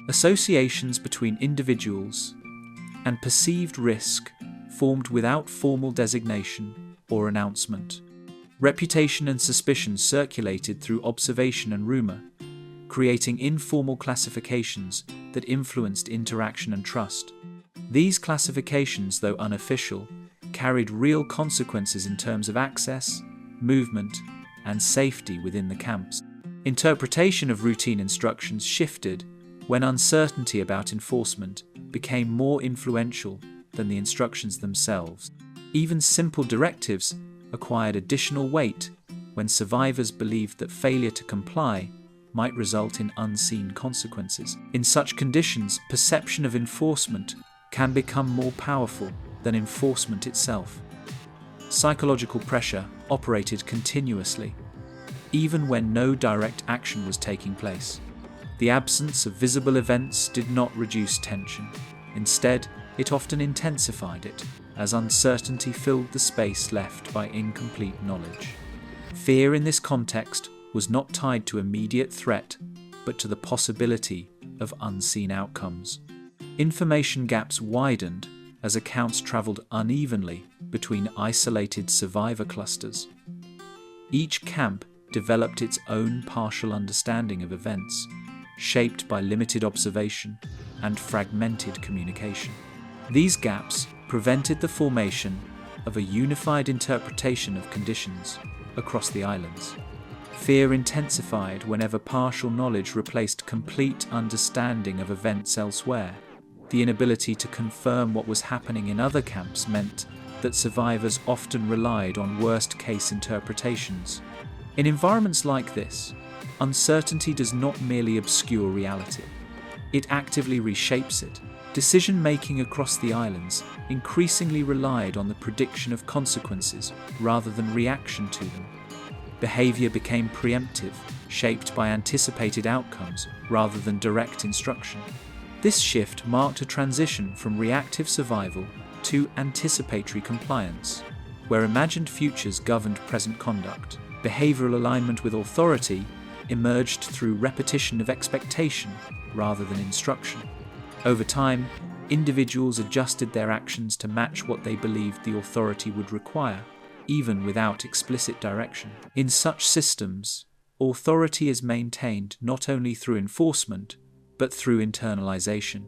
Associations between individuals and perceived risk formed without formal designation or announcement. Reputation and suspicion circulated through observation and rumor, creating informal classifications that influenced interaction and trust. These classifications, though unofficial, carried real consequences in terms of access, movement, and safety within the camps. Interpretation of routine instructions shifted when uncertainty about enforcement became more influential than the instructions themselves. Even simple directives acquired additional weight when survivors believed that failure to comply might result in unseen consequences. In such conditions, perception of enforcement can become more powerful than enforcement itself. Psychological pressure operated continuously, even when no direct action was taking place. The absence of visible events did not reduce tension. Instead, it often intensified it, as uncertainty filled the space left by incomplete knowledge. Fear in this context was not tied to immediate threat, but to the possibility of unseen outcomes. Information gaps widened as accounts travelled unevenly between isolated survivor clusters. Each camp developed its own partial understanding of events, shaped by limited observation and fragmented communication. These gaps prevented the formation of a unified interpretation of conditions across the islands. Fear intensified whenever partial knowledge replaced complete understanding of events elsewhere. The inability to confirm what was happening in other camps meant that survivors often relied on worst-case interpretations. In environments like this, uncertainty does not merely obscure reality. It actively reshapes it. Decision-making across the islands increasingly relied on the prediction of consequences rather than reaction to them. Behavior became preemptive, shaped by anticipated outcomes rather than direct instruction. This shift marked a transition from reactive survival to anticipatory compliance, where imagined futures governed present conduct. Behavioral alignment with authority emerged through repetition of expectation rather than instruction. Over time, individuals adjusted their actions to match what they believed the authority would require, even without explicit direction. In such systems, authority is maintained not only through enforcement, but through internalization.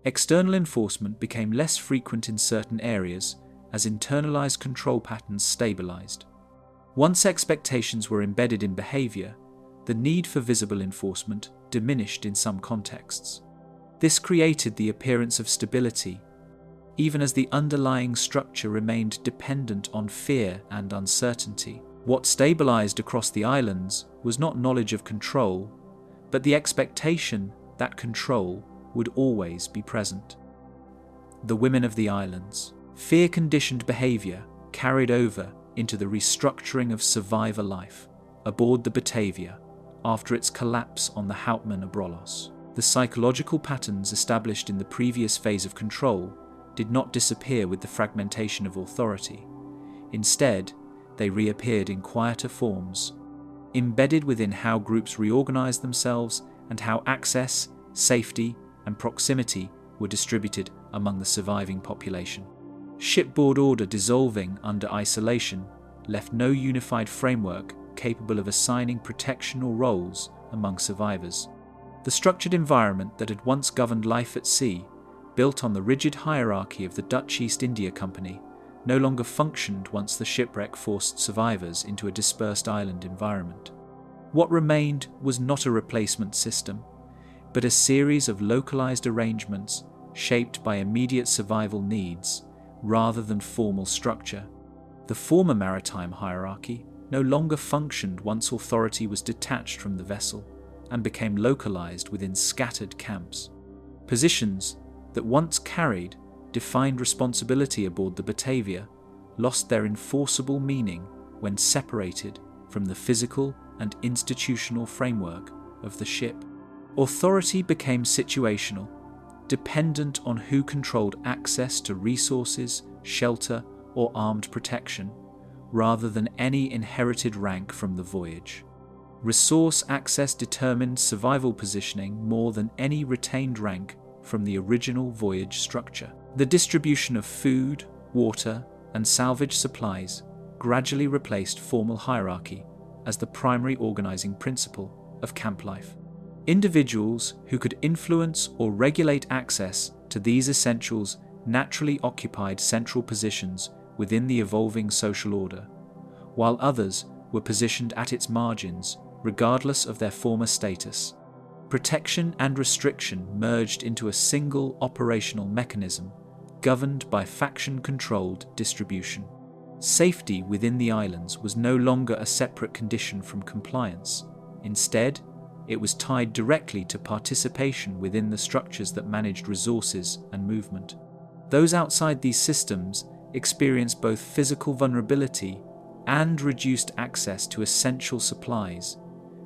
External enforcement became less frequent in certain areas as internalized control patterns stabilized. Once expectations were embedded in behavior, the need for visible enforcement diminished in some contexts. This created the appearance of stability, even as the underlying structure remained dependent on fear and uncertainty. What stabilized across the islands was not knowledge of control, but the expectation that control would always be present. The women of the islands. Fear-conditioned behavior carried over into the restructuring of survivor life aboard the Batavia after its collapse on the Houtman Abrolhos. The psychological patterns established in the previous phase of control did not disappear with the fragmentation of authority. Instead, they reappeared in quieter forms, embedded within how groups reorganized themselves and how access, safety, and proximity were distributed among the surviving population. Shipboard order dissolving under isolation left no unified framework capable of assigning protection or roles among survivors. The structured environment that had once governed life at sea, built on the rigid hierarchy of the Dutch East India Company, no longer functioned once the shipwreck forced survivors into a dispersed island environment. What remained was not a replacement system, but a series of localized arrangements shaped by immediate survival needs rather than formal structure. The former maritime hierarchy no longer functioned once authority was detached from the vessel and became localized within scattered camps. Positions that once carried defined responsibility aboard the Batavia lost their enforceable meaning when separated from the physical and institutional framework of the ship. Authority became situational, dependent on who controlled access to resources, shelter, or armed protection, rather than any inherited rank from the voyage. Resource access determined survival positioning more than any retained rank from the original voyage structure. The distribution of food, water, and salvage supplies gradually replaced formal hierarchy as the primary organizing principle of camp life. Individuals who could influence or regulate access to these essentials naturally occupied central positions within the evolving social order, while others were positioned at its margins regardless of their former status. Protection and restriction merged into a single operational mechanism governed by faction-controlled distribution. Safety within the islands was no longer a separate condition from compliance. Instead, it was tied directly to participation within the structures that managed resources and movement. Those outside these systems experienced both physical vulnerability and reduced access to essential supplies,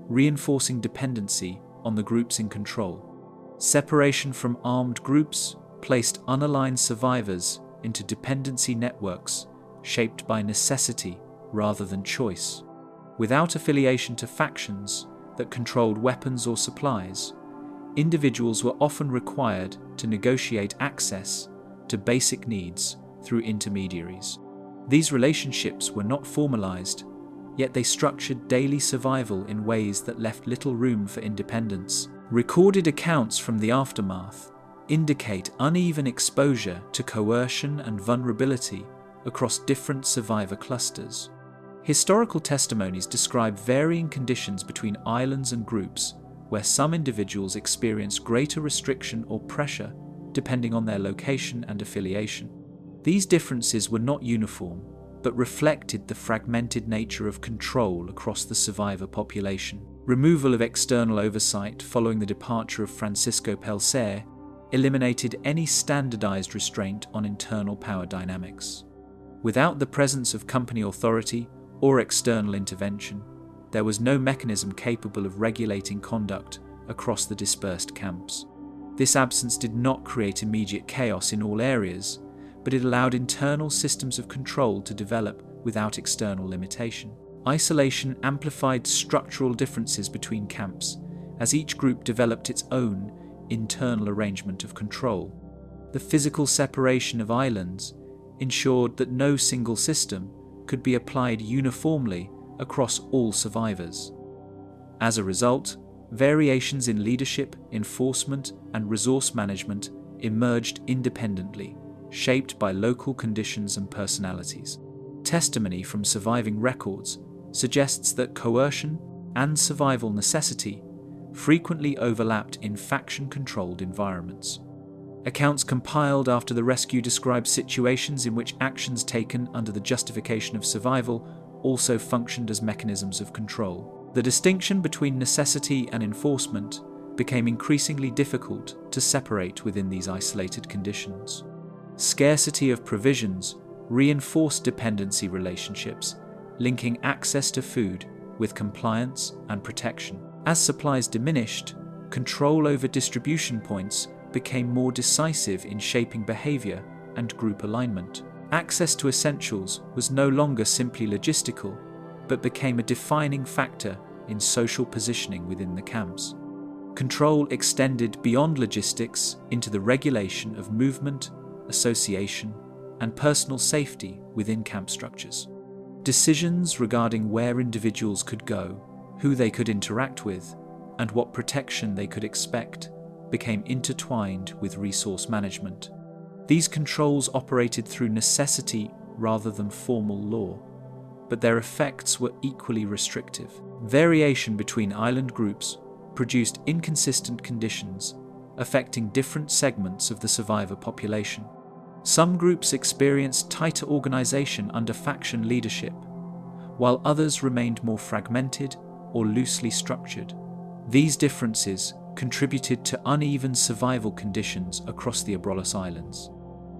reinforcing dependency on the groups in control. Separation from armed groups placed unaligned survivors into dependency networks shaped by necessity rather than choice. Without affiliation to factions that controlled weapons or supplies, individuals were often required to negotiate access to basic needs through intermediaries. These relationships were not formalized, yet they structured daily survival in ways that left little room for independence. Recorded accounts from the aftermath indicate uneven exposure to coercion and vulnerability across different survivor clusters. Historical testimonies describe varying conditions between islands and groups, where some individuals experienced greater restriction or pressure depending on their location and affiliation. These differences were not uniform, but reflected the fragmented nature of control across the survivor population. Removal of external oversight following the departure of Francisco Pelsar eliminated any standardized restraint on internal power dynamics. Without the presence of company authority or external intervention, there was no mechanism capable of regulating conduct across the dispersed camps. This absence did not create immediate chaos in all areas, but it allowed internal systems of control to develop without external limitation. Isolation amplified structural differences between camps, as each group developed its own internal arrangement of control. The physical separation of islands ensured that no single system could be applied uniformly across all survivors. As a result, variations in leadership, enforcement, and resource management emerged independently, shaped by local conditions and personalities. Testimony from surviving records suggests that coercion and survival necessity frequently overlapped in faction-controlled environments. Accounts compiled after the rescue describe situations in which actions taken under the justification of survival also functioned as mechanisms of control. The distinction between necessity and enforcement became increasingly difficult to separate within these isolated conditions. Scarcity of provisions reinforced dependency relationships, linking access to food with compliance and protection. As supplies diminished, control over distribution points became more decisive in shaping behavior and group alignment. Access to essentials was no longer simply logistical, but became a defining factor in social positioning within the camps. Control extended beyond logistics into the regulation of movement, association, and personal safety within camp structures. Decisions regarding where individuals could go, who they could interact with, and what protection they could expect became intertwined with resource management. These controls operated through necessity rather than formal law, but their effects were equally restrictive. Variation between island groups produced inconsistent conditions, affecting different segments of the survivor population. Some groups experienced tighter organization under faction leadership, while others remained more fragmented or loosely structured. These differences contributed to uneven survival conditions across the Abrolhos Islands.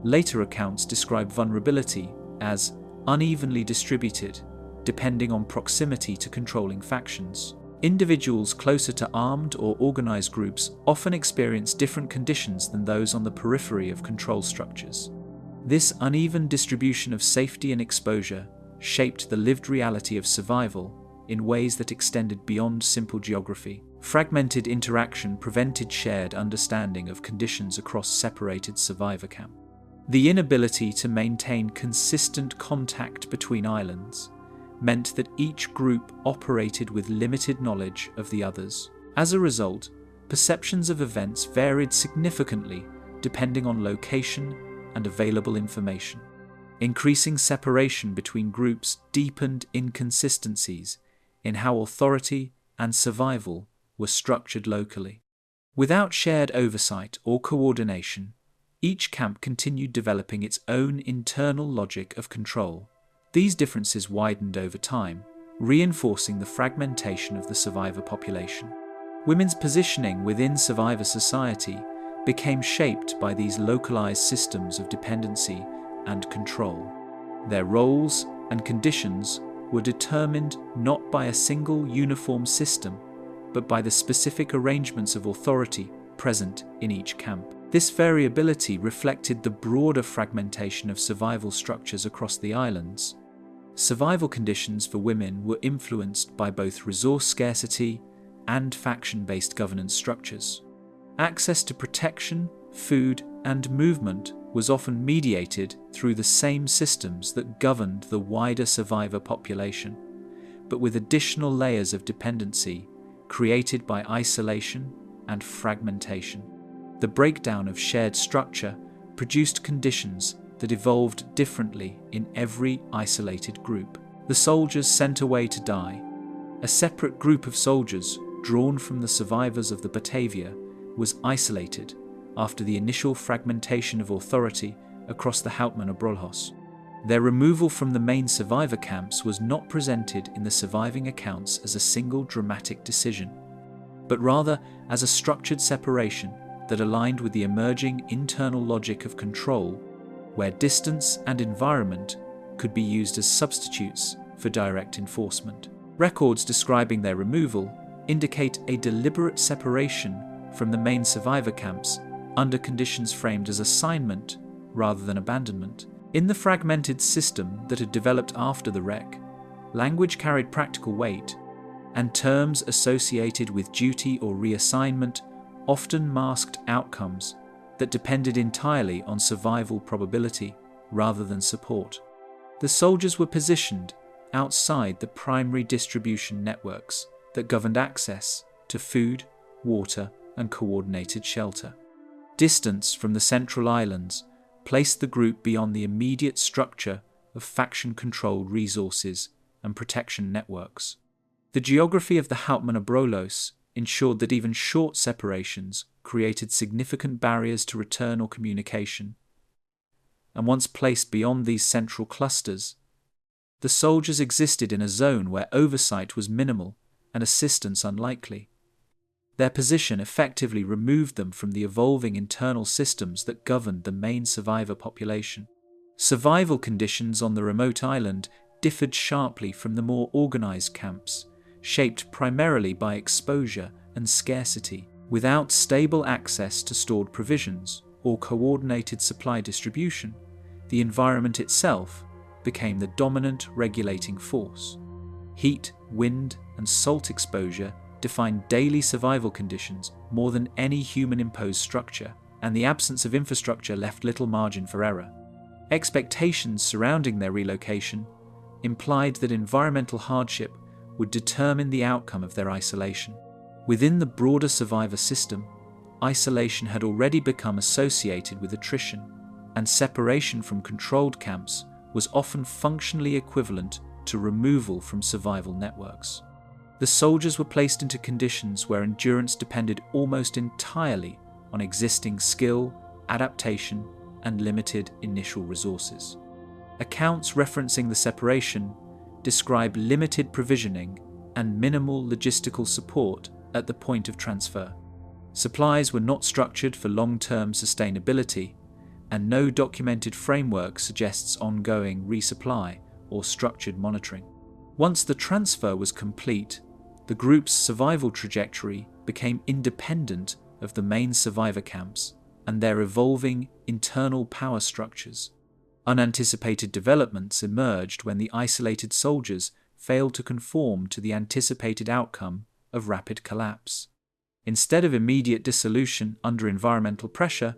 Later accounts describe vulnerability as unevenly distributed, depending on proximity to controlling factions. Individuals closer to armed or organized groups often experience different conditions than those on the periphery of control structures. This uneven distribution of safety and exposure shaped the lived reality of survival in ways that extended beyond simple geography. Fragmented interaction prevented shared understanding of conditions across separated survivor camps. The inability to maintain consistent contact between islands meant that each group operated with limited knowledge of the others. As a result, perceptions of events varied significantly depending on location and available information. Increasing separation between groups deepened inconsistencies in how authority and survival were structured locally. Without shared oversight or coordination, each camp continued developing its own internal logic of control. These differences widened over time, reinforcing the fragmentation of the survivor population. Women's positioning within survivor society became shaped by these localized systems of dependency and control. Their roles and conditions were determined not by a single uniform system, but by the specific arrangements of authority present in each camp. This variability reflected the broader fragmentation of survival structures across the islands. Survival conditions for women were influenced by both resource scarcity and faction-based governance structures. Access to protection, food, and movement was often mediated through the same systems that governed the wider survivor population, but with additional layers of dependency created by isolation and fragmentation. The breakdown of shared structure produced conditions that evolved differently in every isolated group. The soldiers sent away to die. A separate group of soldiers, drawn from the survivors of the Batavia, was isolated after the initial fragmentation of authority across the Houtman Abrolhos. Their removal from the main survivor camps was not presented in the surviving accounts as a single dramatic decision, but rather as a structured separation that aligned with the emerging internal logic of control, where distance and environment could be used as substitutes for direct enforcement. Records describing their removal indicate a deliberate separation from the main survivor camps under conditions framed as assignment rather than abandonment. In the fragmented system that had developed after the wreck, language carried practical weight, and terms associated with duty or reassignment often masked outcomes that depended entirely on survival probability rather than support. The soldiers were positioned outside the primary distribution networks that governed access to food, water, and coordinated shelter. Distance from the central islands placed the group beyond the immediate structure of faction-controlled resources and protection networks. The geography of the Houtman Abrolhos ensured that even short separations created significant barriers to return or communication, and once placed beyond these central clusters, the soldiers existed in a zone where oversight was minimal and assistance unlikely. Their position effectively removed them from the evolving internal systems that governed the main survivor population. Survival conditions on the remote island differed sharply from the more organized camps, shaped primarily by exposure and scarcity. Without stable access to stored provisions or coordinated supply distribution, the environment itself became the dominant regulating force. Heat, wind, and salt exposure defined daily survival conditions more than any human-imposed structure, and the absence of infrastructure left little margin for error. Expectations surrounding their relocation implied that environmental hardship would determine the outcome of their isolation. Within the broader survivor system, isolation had already become associated with attrition, and separation from controlled camps was often functionally equivalent to removal from survival networks. The soldiers were placed into conditions where endurance depended almost entirely on existing skill, adaptation, and limited initial resources. Accounts referencing the separation describe limited provisioning and minimal logistical support at the point of transfer. Supplies were not structured for long-term sustainability, and no documented framework suggests ongoing resupply or structured monitoring. Once the transfer was complete, the group's survival trajectory became independent of the main survivor camps and their evolving internal power structures. Unanticipated developments emerged when the isolated soldiers failed to conform to the anticipated outcome of rapid collapse. Instead of immediate dissolution under environmental pressure,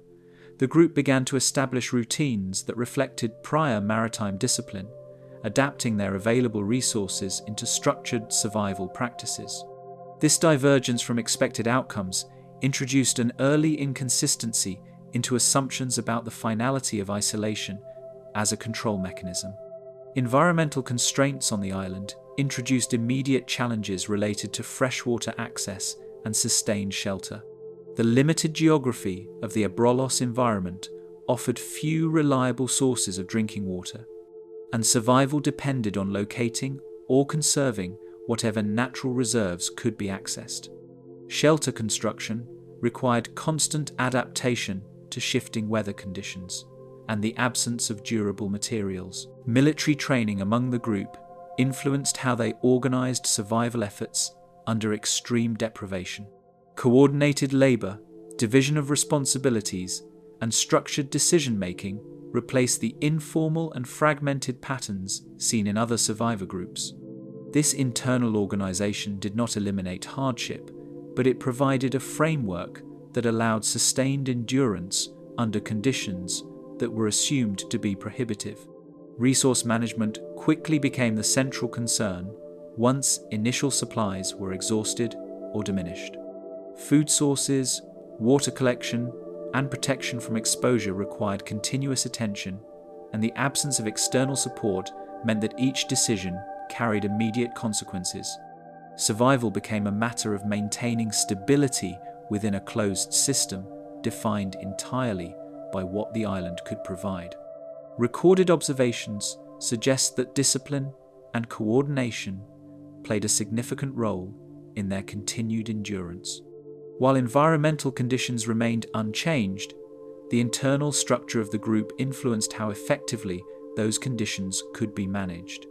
the group began to establish routines that reflected prior maritime discipline, adapting their available resources into structured survival practices. This divergence from expected outcomes introduced an early inconsistency into assumptions about the finality of isolation as a control mechanism. Environmental constraints on the island introduced immediate challenges related to freshwater access and sustained shelter. The limited geography of the Abrolhos environment offered few reliable sources of drinking water, and survival depended on locating or conserving whatever natural reserves could be accessed. Shelter construction required constant adaptation to shifting weather conditions and the absence of durable materials. Military training among the group influenced how they organized survival efforts under extreme deprivation. Coordinated labor, division of responsibilities, and structured decision-making replaced the informal and fragmented patterns seen in other survivor groups. This internal organization did not eliminate hardship, but it provided a framework that allowed sustained endurance under conditions that were assumed to be prohibitive. Resource management quickly became the central concern once initial supplies were exhausted or diminished. Food sources, water collection, and protection from exposure required continuous attention, and the absence of external support meant that each decision carried immediate consequences. Survival became a matter of maintaining stability within a closed system, defined entirely by what the island could provide. Recorded observations suggest that discipline and coordination played a significant role in their continued endurance. While environmental conditions remained unchanged, the internal structure of the group influenced how effectively those conditions could be managed.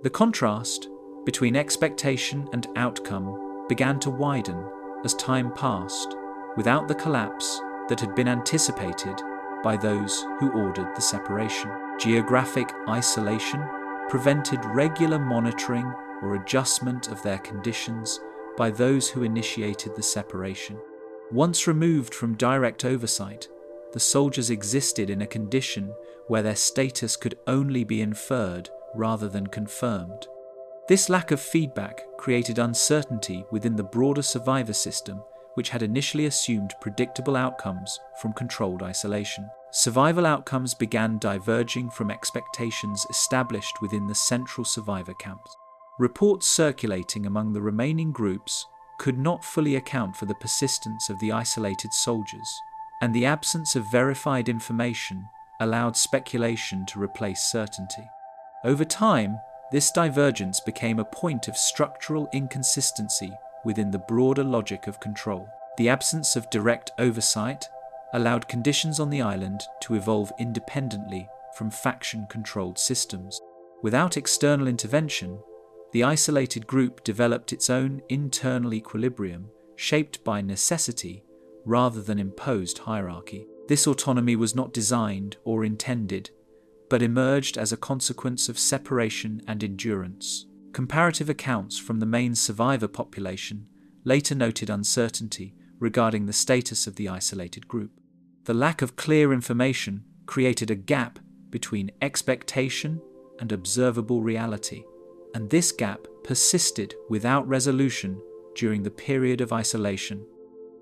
The contrast between expectation and outcome began to widen as time passed, without the collapse that had been anticipated by those who ordered the separation. Geographic isolation prevented regular monitoring or adjustment of their conditions by those who initiated the separation. Once removed from direct oversight, the soldiers existed in a condition where their status could only be inferred rather than confirmed. This lack of feedback created uncertainty within the broader survivor system, which had initially assumed predictable outcomes from controlled isolation. Survival outcomes began diverging from expectations established within the central survivor camps. Reports circulating among the remaining groups could not fully account for the persistence of the isolated soldiers, and the absence of verified information allowed speculation to replace certainty. Over time, this divergence became a point of structural inconsistency within the broader logic of control. The absence of direct oversight allowed conditions on the island to evolve independently from faction-controlled systems. Without external intervention, the isolated group developed its own internal equilibrium, shaped by necessity rather than imposed hierarchy. This autonomy was not designed or intended, but emerged as a consequence of separation and endurance. Comparative accounts from the main survivor population later noted uncertainty regarding the status of the isolated group. The lack of clear information created a gap between expectation and observable reality, and this gap persisted without resolution during the period of isolation.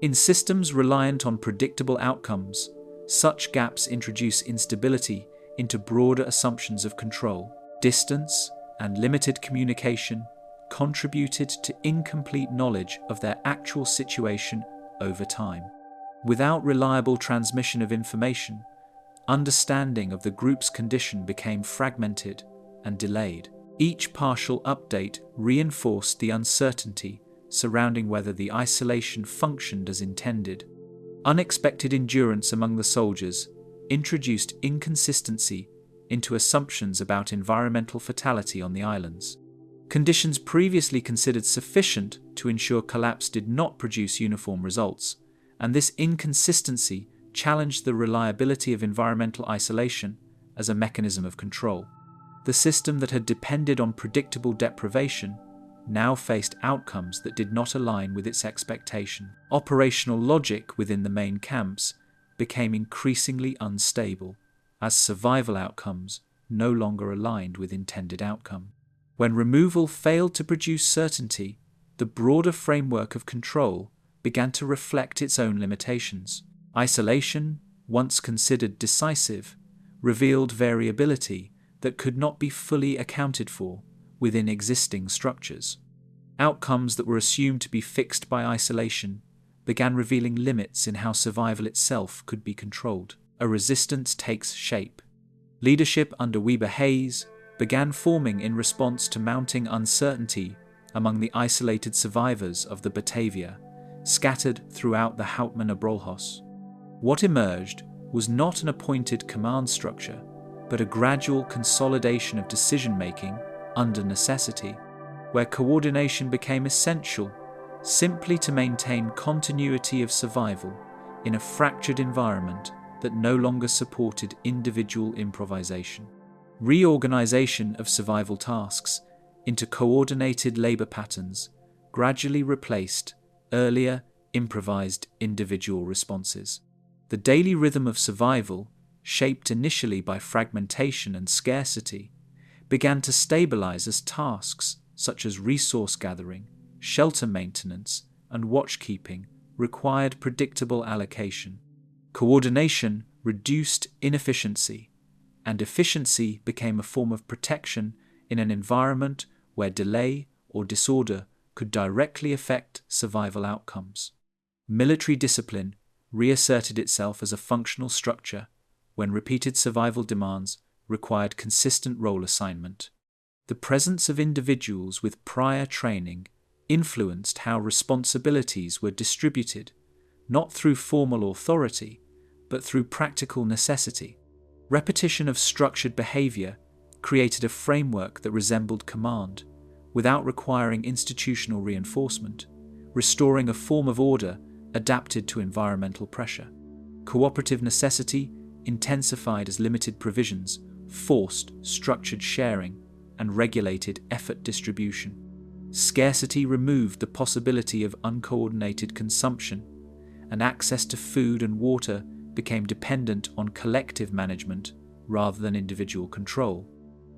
In systems reliant on predictable outcomes, such gaps introduce instability into broader assumptions of control. Distance and limited communication contributed to incomplete knowledge of their actual situation over time. Without reliable transmission of information, understanding of the group's condition became fragmented and delayed. Each partial update reinforced the uncertainty surrounding whether the isolation functioned as intended. Unexpected endurance among the soldiers introduced inconsistency into assumptions about environmental fatality on the islands. Conditions previously considered sufficient to ensure collapse did not produce uniform results, and this inconsistency challenged the reliability of environmental isolation as a mechanism of control. The system that had depended on predictable deprivation now faced outcomes that did not align with its expectation. Operational logic within the main camps became increasingly unstable, as survival outcomes no longer aligned with intended outcome. When removal failed to produce certainty, the broader framework of control began to reflect its own limitations. Isolation, once considered decisive, revealed variability that could not be fully accounted for within existing structures. Outcomes that were assumed to be fixed by isolation began revealing limits in how survival itself could be controlled. A resistance takes shape. Leadership under Weber Hayes began forming in response to mounting uncertainty among the isolated survivors of the Batavia, scattered throughout the Houtman Abrolhos. What emerged was not an appointed command structure, but a gradual consolidation of decision-making under necessity, where coordination became essential simply to maintain continuity of survival in a fractured environment that no longer supported individual improvisation. Reorganization of survival tasks into coordinated labor patterns gradually replaced earlier improvised individual responses. The daily rhythm of survival, shaped initially by fragmentation and scarcity, began to stabilize as tasks such as resource gathering, shelter maintenance, and watchkeeping required predictable allocation. Coordination reduced inefficiency, and efficiency became a form of protection in an environment where delay or disorder could directly affect survival outcomes. Military discipline reasserted itself as a functional structure when repeated survival demands required consistent role assignment. The presence of individuals with prior training influenced how responsibilities were distributed, not through formal authority, but through practical necessity. Repetition of structured behavior created a framework that resembled command, without requiring institutional reinforcement, restoring a form of order adapted to environmental pressure. Cooperative necessity intensified as limited provisions forced structured sharing and regulated effort distribution. Scarcity removed the possibility of uncoordinated consumption, and access to food and water became dependent on collective management rather than individual control.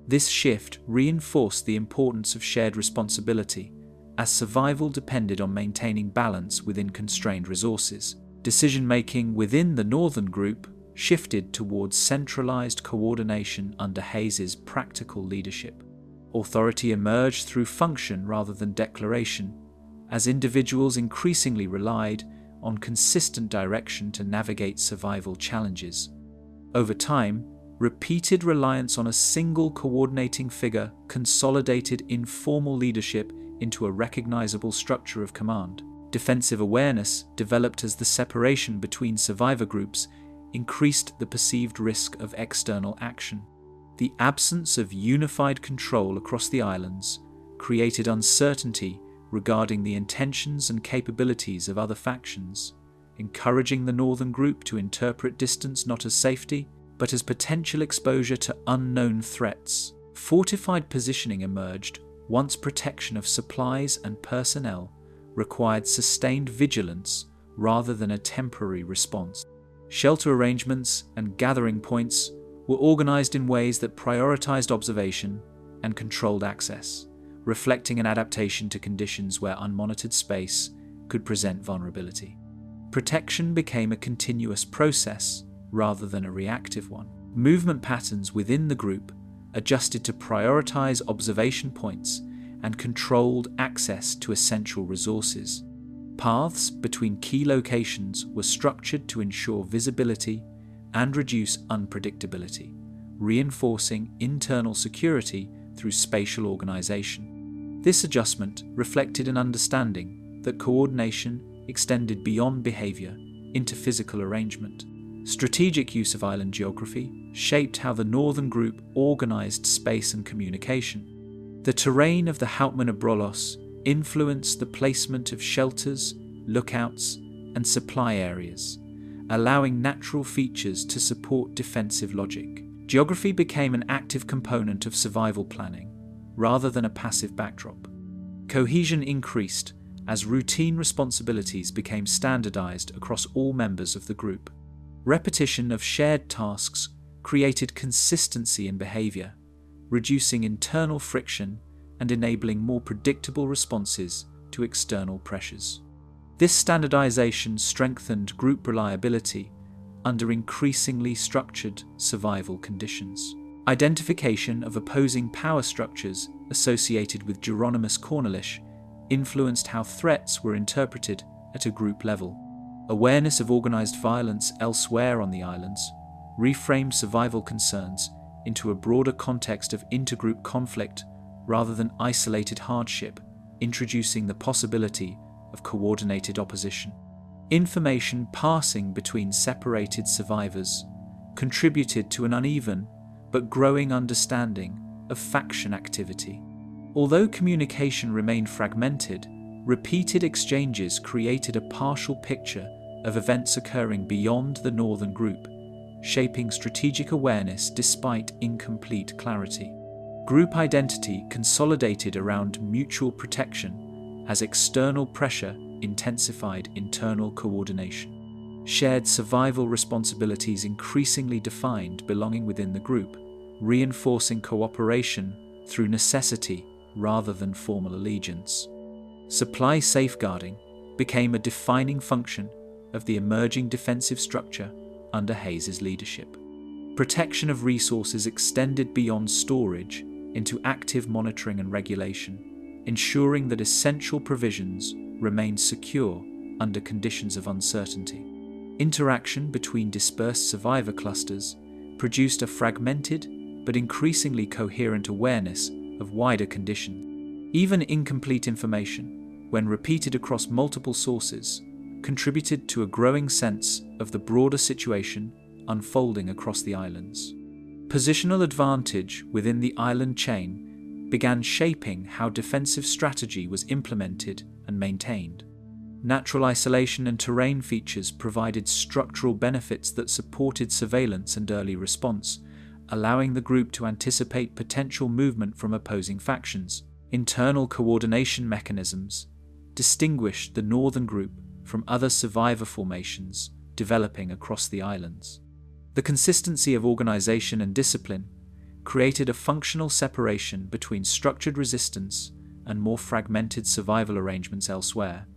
This shift reinforced the importance of shared responsibility, as survival depended on maintaining balance within constrained resources. Decision-making within the Northern Group shifted towards centralized coordination under Hayes's practical leadership. Authority emerged through function rather than declaration, as individuals increasingly relied on consistent direction to navigate survival challenges. Over time, repeated reliance on a single coordinating figure consolidated informal leadership into a recognizable structure of command. Defensive awareness, developed as the separation between survivor groups, increased the perceived risk of external action. The absence of unified control across the islands created uncertainty regarding the intentions and capabilities of other factions, encouraging the Northern Group to interpret distance not as safety, but as potential exposure to unknown threats. Fortified positioning emerged once protection of supplies and personnel required sustained vigilance rather than a temporary response. Shelter arrangements and gathering points were organized in ways that prioritized observation and controlled access, reflecting an adaptation to conditions where unmonitored space could present vulnerability. Protection became a continuous process rather than a reactive one. Movement patterns within the group adjusted to prioritize observation points and controlled access to essential resources. Paths between key locations were structured to ensure visibility and reduce unpredictability, reinforcing internal security through spatial organization. This adjustment reflected an understanding that coordination extended beyond behavior into physical arrangement. Strategic use of island geography shaped how the Northern Group organized space and communication. The terrain of the Houtman of Brolos influenced the placement of shelters, lookouts, and supply areas, allowing natural features to support defensive logic. Geography became an active component of survival planning, rather than a passive backdrop. Cohesion increased as routine responsibilities became standardized across all members of the group. Repetition of shared tasks created consistency in behavior, reducing internal friction and enabling more predictable responses to external pressures. This standardization strengthened group reliability under increasingly structured survival conditions. Identification of opposing power structures associated with Geronimus Cornelish influenced how threats were interpreted at a group level. Awareness of organized violence elsewhere on the islands reframed survival concerns into a broader context of intergroup conflict rather than isolated hardship, introducing the possibility of coordinated opposition. Information passing between separated survivors contributed to an uneven but growing understanding of faction activity. Although communication remained fragmented, repeated exchanges created a partial picture of events occurring beyond the Northern Group, shaping strategic awareness despite incomplete clarity. Group identity consolidated around mutual protection as external pressure intensified internal coordination. Shared survival responsibilities increasingly defined belonging within the group, reinforcing cooperation through necessity rather than formal allegiance. Supply safeguarding became a defining function of the emerging defensive structure under Hayes's leadership. Protection of resources extended beyond storage into active monitoring and regulation, ensuring that essential provisions remained secure under conditions of uncertainty. Interaction between dispersed survivor clusters produced a fragmented but increasingly coherent awareness of wider conditions. Even incomplete information, when repeated across multiple sources, contributed to a growing sense of the broader situation unfolding across the islands. Positional advantage within the island chain began shaping how defensive strategy was implemented and maintained. Natural isolation and terrain features provided structural benefits that supported surveillance and early response, allowing the group to anticipate potential movement from opposing factions. Internal coordination mechanisms distinguished the northern group from other survivor formations developing across the islands. The consistency of organization and discipline created a functional separation between structured resistance and more fragmented survival arrangements elsewhere.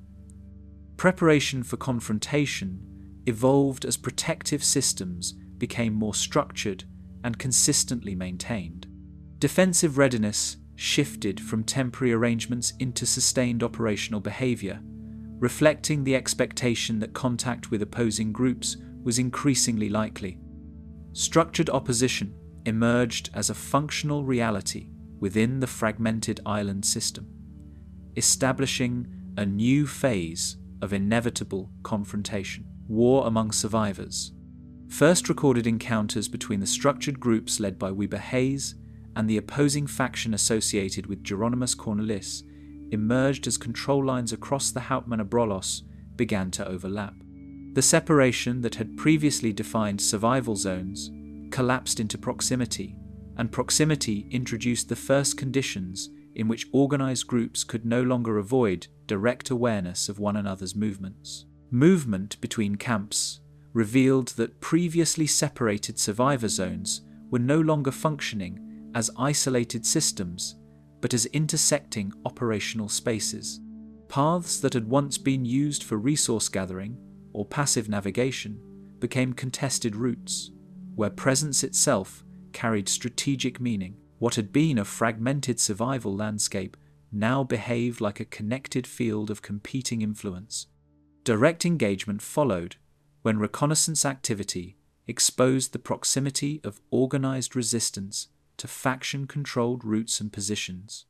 Preparation for confrontation evolved as protective systems became more structured and consistently maintained. Defensive readiness shifted from temporary arrangements into sustained operational behavior, reflecting the expectation that contact with opposing groups was increasingly likely. Structured opposition emerged as a functional reality within the fragmented island system, establishing a new phase of inevitable confrontation. War among survivors. First recorded encounters between the structured groups led by Weber Hayes and the opposing faction associated with Geronimus Cornelish emerged as control lines across the Houtman Abrolhos began to overlap. The separation that had previously defined survival zones collapsed into proximity, and proximity introduced the first conditions in which organized groups could no longer avoid direct awareness of one another's movements. Movement between camps revealed that previously separated survivor zones were no longer functioning as isolated systems, but as intersecting operational spaces. Paths that had once been used for resource gathering or passive navigation became contested routes, where presence itself carried strategic meaning. What had been a fragmented survival landscape now behaved like a connected field of competing influence. Direct engagement followed when reconnaissance activity exposed the proximity of organized resistance to faction-controlled routes and positions.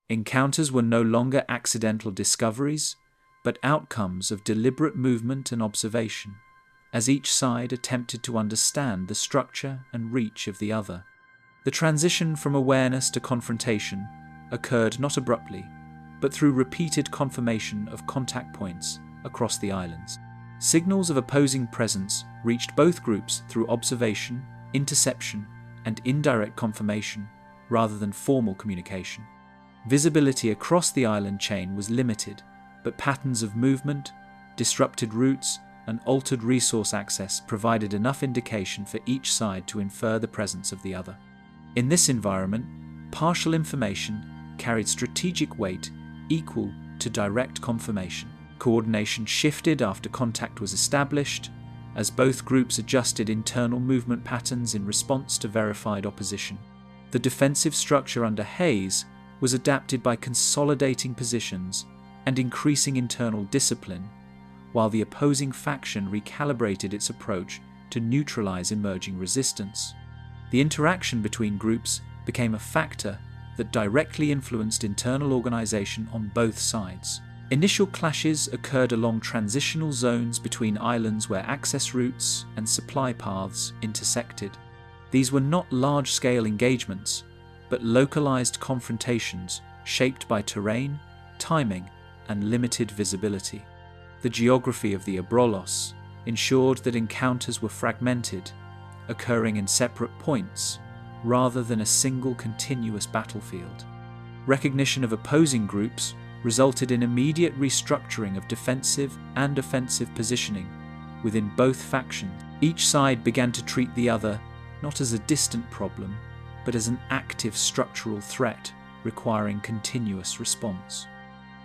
Encounters were no longer accidental discoveries, but outcomes of deliberate movement and observation, as each side attempted to understand the structure and reach of the other. The transition from awareness to confrontation occurred not abruptly, but through repeated confirmation of contact points across the islands. Signals of opposing presence reached both groups through observation, interception, and indirect confirmation, rather than formal communication. Visibility across the island chain was limited, but patterns of movement, disrupted routes, and altered resource access provided enough indication for each side to infer the presence of the other. In this environment, partial information carried strategic weight equal to direct confirmation. Coordination shifted after contact was established, as both groups adjusted internal movement patterns in response to verified opposition. The defensive structure under Hayes was adapted by consolidating positions and increasing internal discipline, while the opposing faction recalibrated its approach to neutralize emerging resistance. The interaction between groups became a factor that directly influenced internal organization on both sides. Initial clashes occurred along transitional zones between islands where access routes and supply paths intersected. These were not large-scale engagements, but localized confrontations shaped by terrain, timing, and limited visibility. The geography of the Abrolhos ensured that encounters were fragmented, occurring in separate points, rather than a single continuous battlefield. Recognition of opposing groups resulted in immediate restructuring of defensive and offensive positioning within both factions. Each side began to treat the other not as a distant problem, but as an active structural threat requiring continuous response.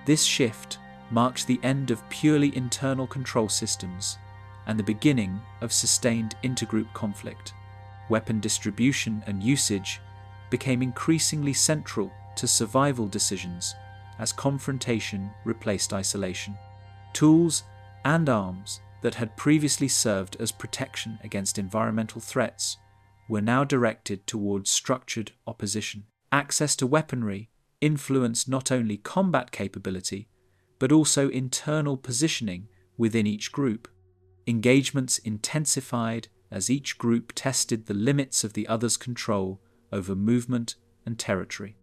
This shift marked the end of purely internal control systems and the beginning of sustained intergroup conflict. Weapon distribution and usage became increasingly central to survival decisions as confrontation replaced isolation. Tools and arms that had previously served as protection against environmental threats were now directed towards structured opposition. Access to weaponry influenced not only combat capability, but also internal positioning within each group. Engagements intensified as each group tested the limits of the other's control over movement and territory.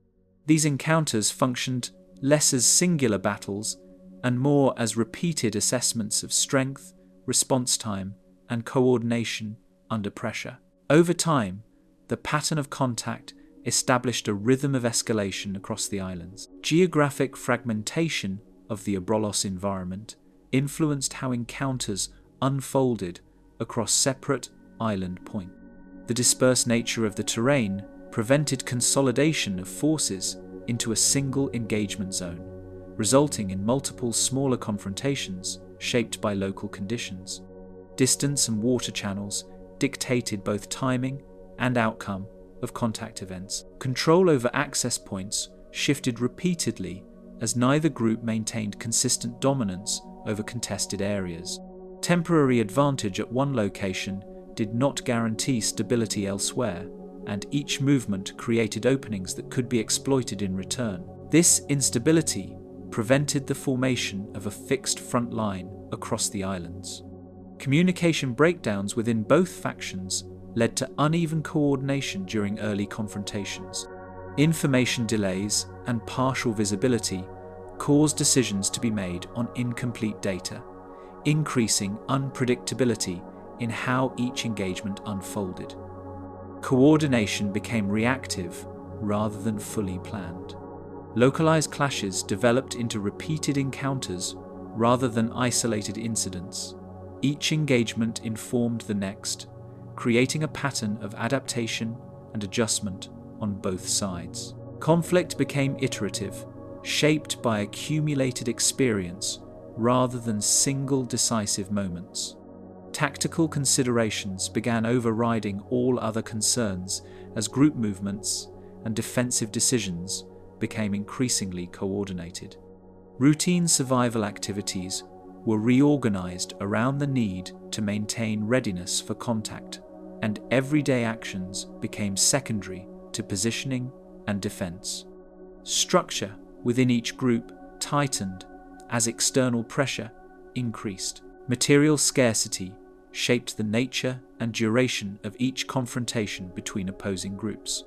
These encounters functioned less as singular battles and more as repeated assessments of strength, response time, and coordination under pressure. Over time, the pattern of contact established a rhythm of escalation across the islands. Geographic fragmentation of the Abrolhos environment influenced how encounters unfolded across separate island points. The dispersed nature of the terrain prevented consolidation of forces into a single engagement zone, resulting in multiple smaller confrontations shaped by local conditions. Distance and water channels dictated both timing and outcome of contact events. Control over access points shifted repeatedly as neither group maintained consistent dominance over contested areas. Temporary advantage at one location did not guarantee stability elsewhere, and each movement created openings that could be exploited in return. This instability prevented the formation of a fixed front line across the islands. Communication breakdowns within both factions led to uneven coordination during early confrontations. Information delays and partial visibility caused decisions to be made on incomplete data, increasing unpredictability in how each engagement unfolded. Coordination became reactive rather than fully planned. Localized clashes developed into repeated encounters rather than isolated incidents. Each engagement informed the next, creating a pattern of adaptation and adjustment on both sides. Conflict became iterative, shaped by accumulated experience rather than single decisive moments. Tactical considerations began overriding all other concerns as group movements and defensive decisions became increasingly coordinated. Routine survival activities were reorganized around the need to maintain readiness for contact, and everyday actions became secondary to positioning and defense. Structure within each group tightened as external pressure increased. Material scarcity shaped the nature and duration of each confrontation between opposing groups.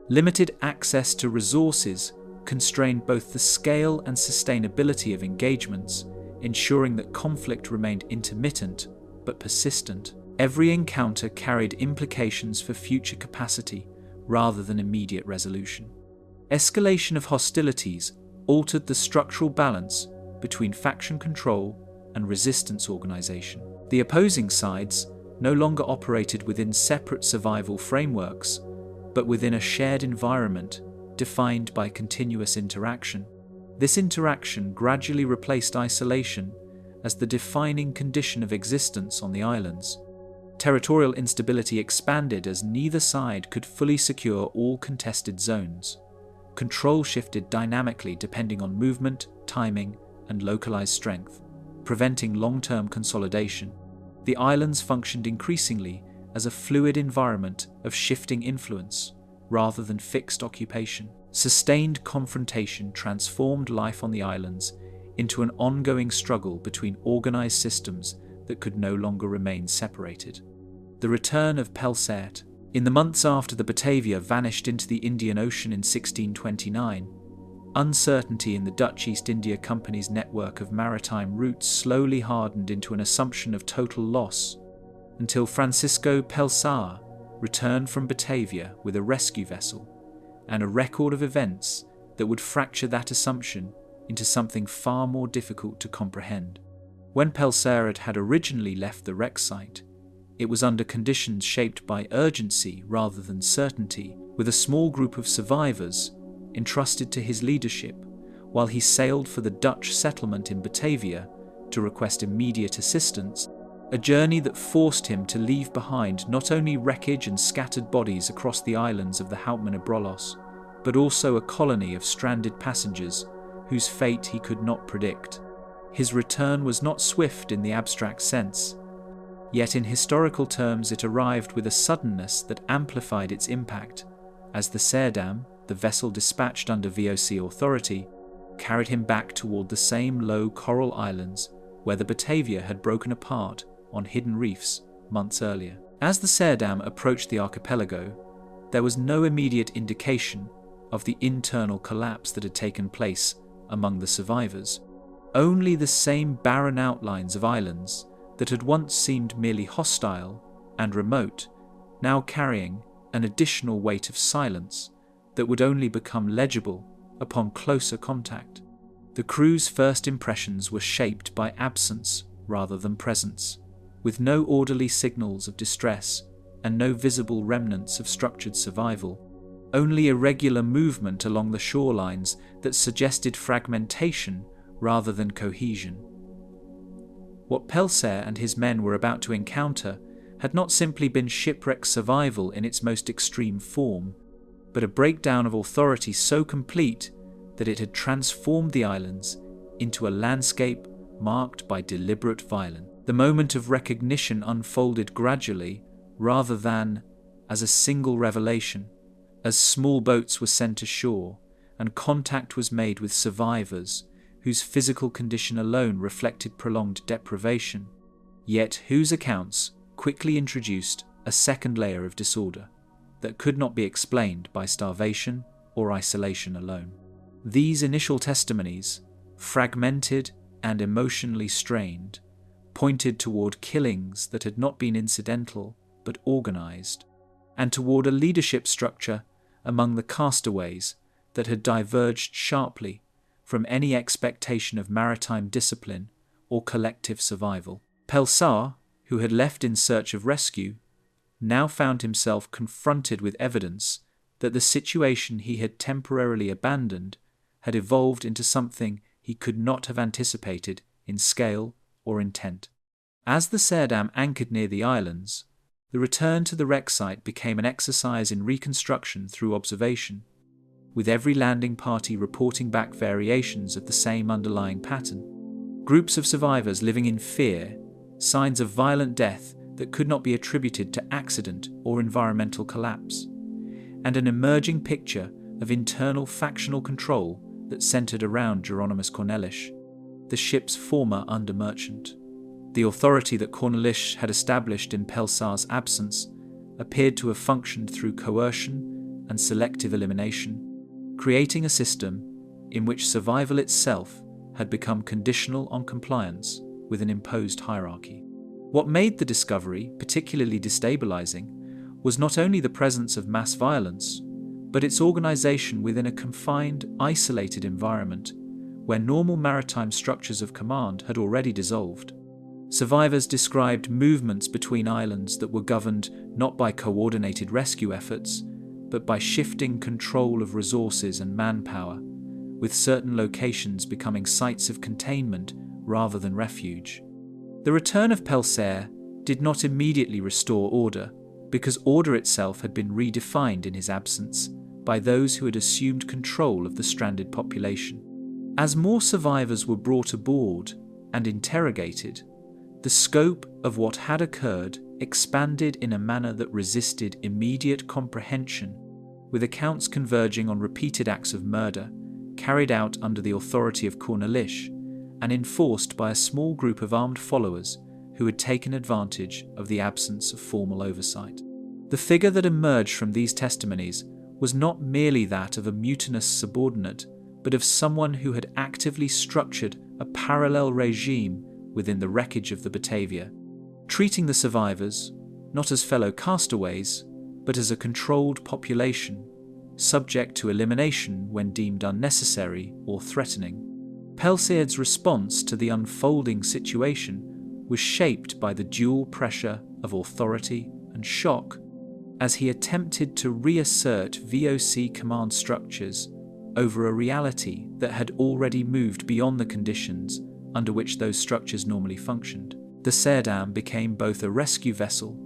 Limited access to resources constrained both the scale and sustainability of engagements, ensuring that conflict remained intermittent but persistent. Every encounter carried implications for future capacity rather than immediate resolution. Escalation of hostilities altered the structural balance between faction control and resistance organization. The opposing sides no longer operated within separate survival frameworks, but within a shared environment defined by continuous interaction. This interaction gradually replaced isolation as the defining condition of existence on the islands. Territorial instability expanded as neither side could fully secure all contested zones. Control shifted dynamically depending on movement, timing, and localized strength, preventing long-term consolidation. The islands functioned increasingly as a fluid environment of shifting influence rather than fixed occupation. Sustained confrontation transformed life on the islands into an ongoing struggle between organized systems that could no longer remain separated. The return of Pelsar. In the months after the Batavia vanished into the Indian Ocean in 1629, uncertainty in the Dutch East India Company's network of maritime routes slowly hardened into an assumption of total loss, until Francisco Pelsar returned from Batavia with a rescue vessel and a record of events that would fracture that assumption into something far more difficult to comprehend. When Pelsar had originally left the wreck site, it was under conditions shaped by urgency rather than certainty, with a small group of survivors entrusted to his leadership, while he sailed for the Dutch settlement in Batavia to request immediate assistance. a journey that forced him to leave behind not only wreckage and scattered bodies across the islands of the Houtman Abrolhos, but also a colony of stranded passengers whose fate he could not predict. His return was not swift in the abstract sense, yet in historical terms it arrived with a suddenness that amplified its impact, as the Serdam, the vessel dispatched under VOC authority, carried him back toward the same low coral islands where the Batavia had broken apart on hidden reefs months earlier. As the Serdam approached the archipelago, there was no immediate indication of the internal collapse that had taken place among the survivors. Only the same barren outlines of islands that had once seemed merely hostile and remote, now carrying an additional weight of silence that would only become legible upon closer contact. The crew's first impressions were shaped by absence rather than presence, with no orderly signals of distress and no visible remnants of structured survival, only irregular movement along the shorelines that suggested fragmentation rather than cohesion. What Pelsar and his men were about to encounter had not simply been shipwreck survival in its most extreme form, but a breakdown of authority so complete that it had transformed the islands into a landscape marked by deliberate violence. The moment of recognition unfolded gradually rather than as a single revelation, as small boats were sent ashore and contact was made with survivors whose physical condition alone reflected prolonged deprivation, yet whose accounts quickly introduced a second layer of disorder that could not be explained by starvation or isolation alone. These initial testimonies, fragmented and emotionally strained, pointed toward killings that had not been incidental but organized, and toward a leadership structure among the castaways that had diverged sharply from any expectation of maritime discipline or collective survival. Pelsar, who had left in search of rescue, now found himself confronted with evidence that the situation he had temporarily abandoned had evolved into something he could not have anticipated in scale or intent. As the Serdam anchored near the islands, the return to the wreck site became an exercise in reconstruction through observation, with every landing party reporting back variations of the same underlying pattern. Groups of survivors living in fear, signs of violent death that could not be attributed to accident or environmental collapse, and an emerging picture of internal factional control that centered around Jeronimus Cornelish, the ship's former under-merchant. The authority that Cornelish had established in Pelsar's absence appeared to have functioned through coercion and selective elimination, creating a system in which survival itself had become conditional on compliance with an imposed hierarchy. What made the discovery particularly destabilizing was not only the presence of mass violence, but its organization within a confined, isolated environment where normal maritime structures of command had already dissolved. Survivors described movements between islands that were governed not by coordinated rescue efforts, but by shifting control of resources and manpower, with certain locations becoming sites of containment rather than refuge. The return of Pelsar did not immediately restore order, because order itself had been redefined in his absence by those who had assumed control of the stranded population. As more survivors were brought aboard and interrogated, the scope of what had occurred expanded in a manner that resisted immediate comprehension, with accounts converging on repeated acts of murder carried out under the authority of Cornelish and enforced by a small group of armed followers who had taken advantage of the absence of formal oversight. The figure that emerged from these testimonies was not merely that of a mutinous subordinate, but of someone who had actively structured a parallel regime within the wreckage of the Batavia, treating the survivors not as fellow castaways, but as a controlled population, subject to elimination when deemed unnecessary or threatening. Pelsar's response to the unfolding situation was shaped by the dual pressure of authority and shock, as he attempted to reassert VOC command structures over a reality that had already moved beyond the conditions under which those structures normally functioned. The Serdam became both a rescue vessel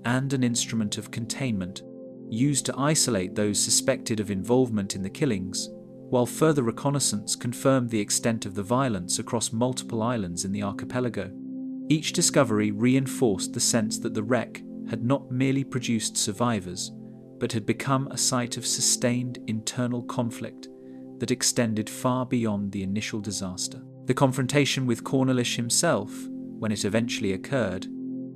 and an instrument of containment, used to isolate those suspected of involvement in the killings, while further reconnaissance confirmed the extent of the violence across multiple islands in the archipelago. Each discovery reinforced the sense that the wreck had not merely produced survivors, but had become a site of sustained internal conflict that extended far beyond the initial disaster. The confrontation with Cornelish himself, when it eventually occurred,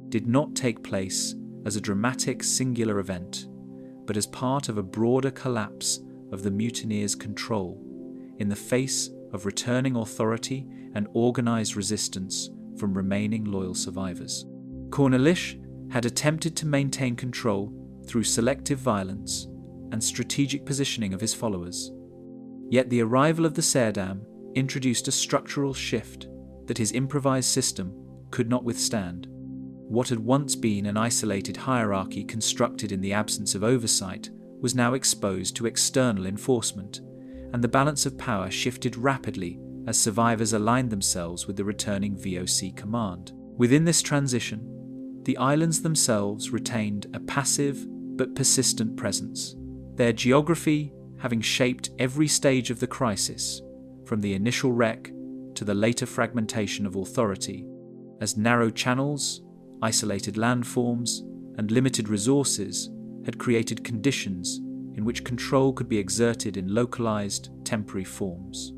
did not take place as a dramatic singular event, but as part of a broader collapse of the mutineers' control in the face of returning authority and organized resistance from remaining loyal survivors. Cornelish had attempted to maintain control through selective violence and strategic positioning of his followers. Yet the arrival of the Serdam introduced a structural shift that his improvised system could not withstand. What had once been an isolated hierarchy constructed in the absence of oversight was now exposed to external enforcement, and the balance of power shifted rapidly as survivors aligned themselves with the returning VOC command. Within this transition, the islands themselves retained a passive but persistent presence, their geography having shaped every stage of the crisis, from the initial wreck to the later fragmentation of authority, as narrow channels, isolated landforms, and limited resources had created conditions in which control could be exerted in localized, temporary forms.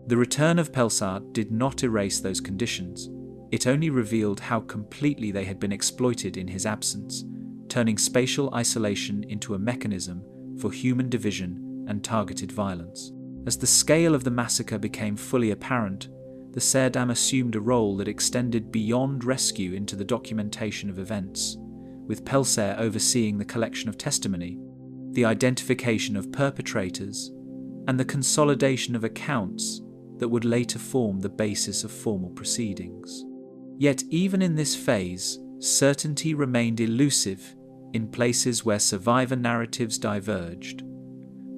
The return of Pelsar did not erase those conditions. It only revealed how completely they had been exploited in his absence, turning spatial isolation into a mechanism for human division and targeted violence. As the scale of the massacre became fully apparent, the Serdam assumed a role that extended beyond rescue into the documentation of events, with Pelsar overseeing the collection of testimony, the identification of perpetrators, and the consolidation of accounts that would later form the basis of formal proceedings. Yet even in this phase, certainty remained elusive in places where survivor narratives diverged,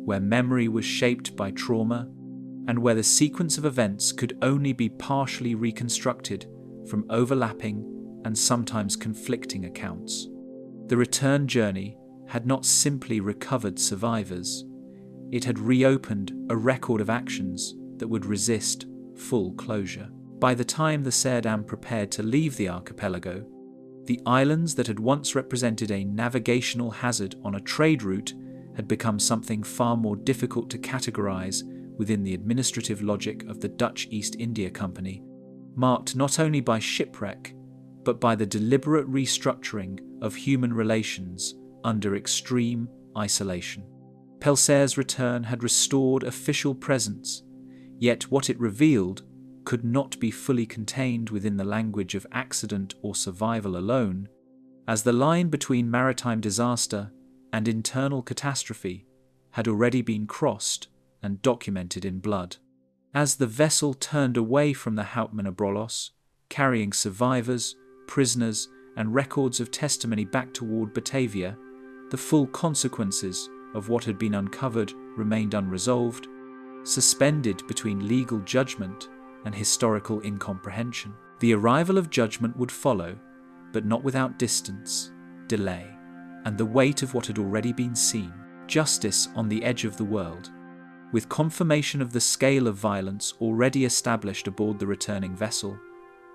where memory was shaped by trauma, and where the sequence of events could only be partially reconstructed from overlapping and sometimes conflicting accounts. The return journey had not simply recovered survivors, it had reopened a record of actions that would resist full closure. By the time the Serdam prepared to leave the archipelago, the islands that had once represented a navigational hazard on a trade route had become something far more difficult to categorize within the administrative logic of the Dutch East India Company, marked not only by shipwreck, but by the deliberate restructuring of human relations under extreme isolation. Pelsar's return had restored official presence, yet what it revealed could not be fully contained within the language of accident or survival alone, as the line between maritime disaster and internal catastrophe had already been crossed and documented in blood. As the vessel turned away from the Houtman Abrolhos, carrying survivors, prisoners, and records of testimony back toward Batavia, the full consequences of what had been uncovered remained unresolved, suspended between legal judgment and historical incomprehension. The arrival of judgment would follow, but not without distance, delay, and the weight of what had already been seen, justice on the edge of the world. With confirmation of the scale of violence already established aboard the returning vessel,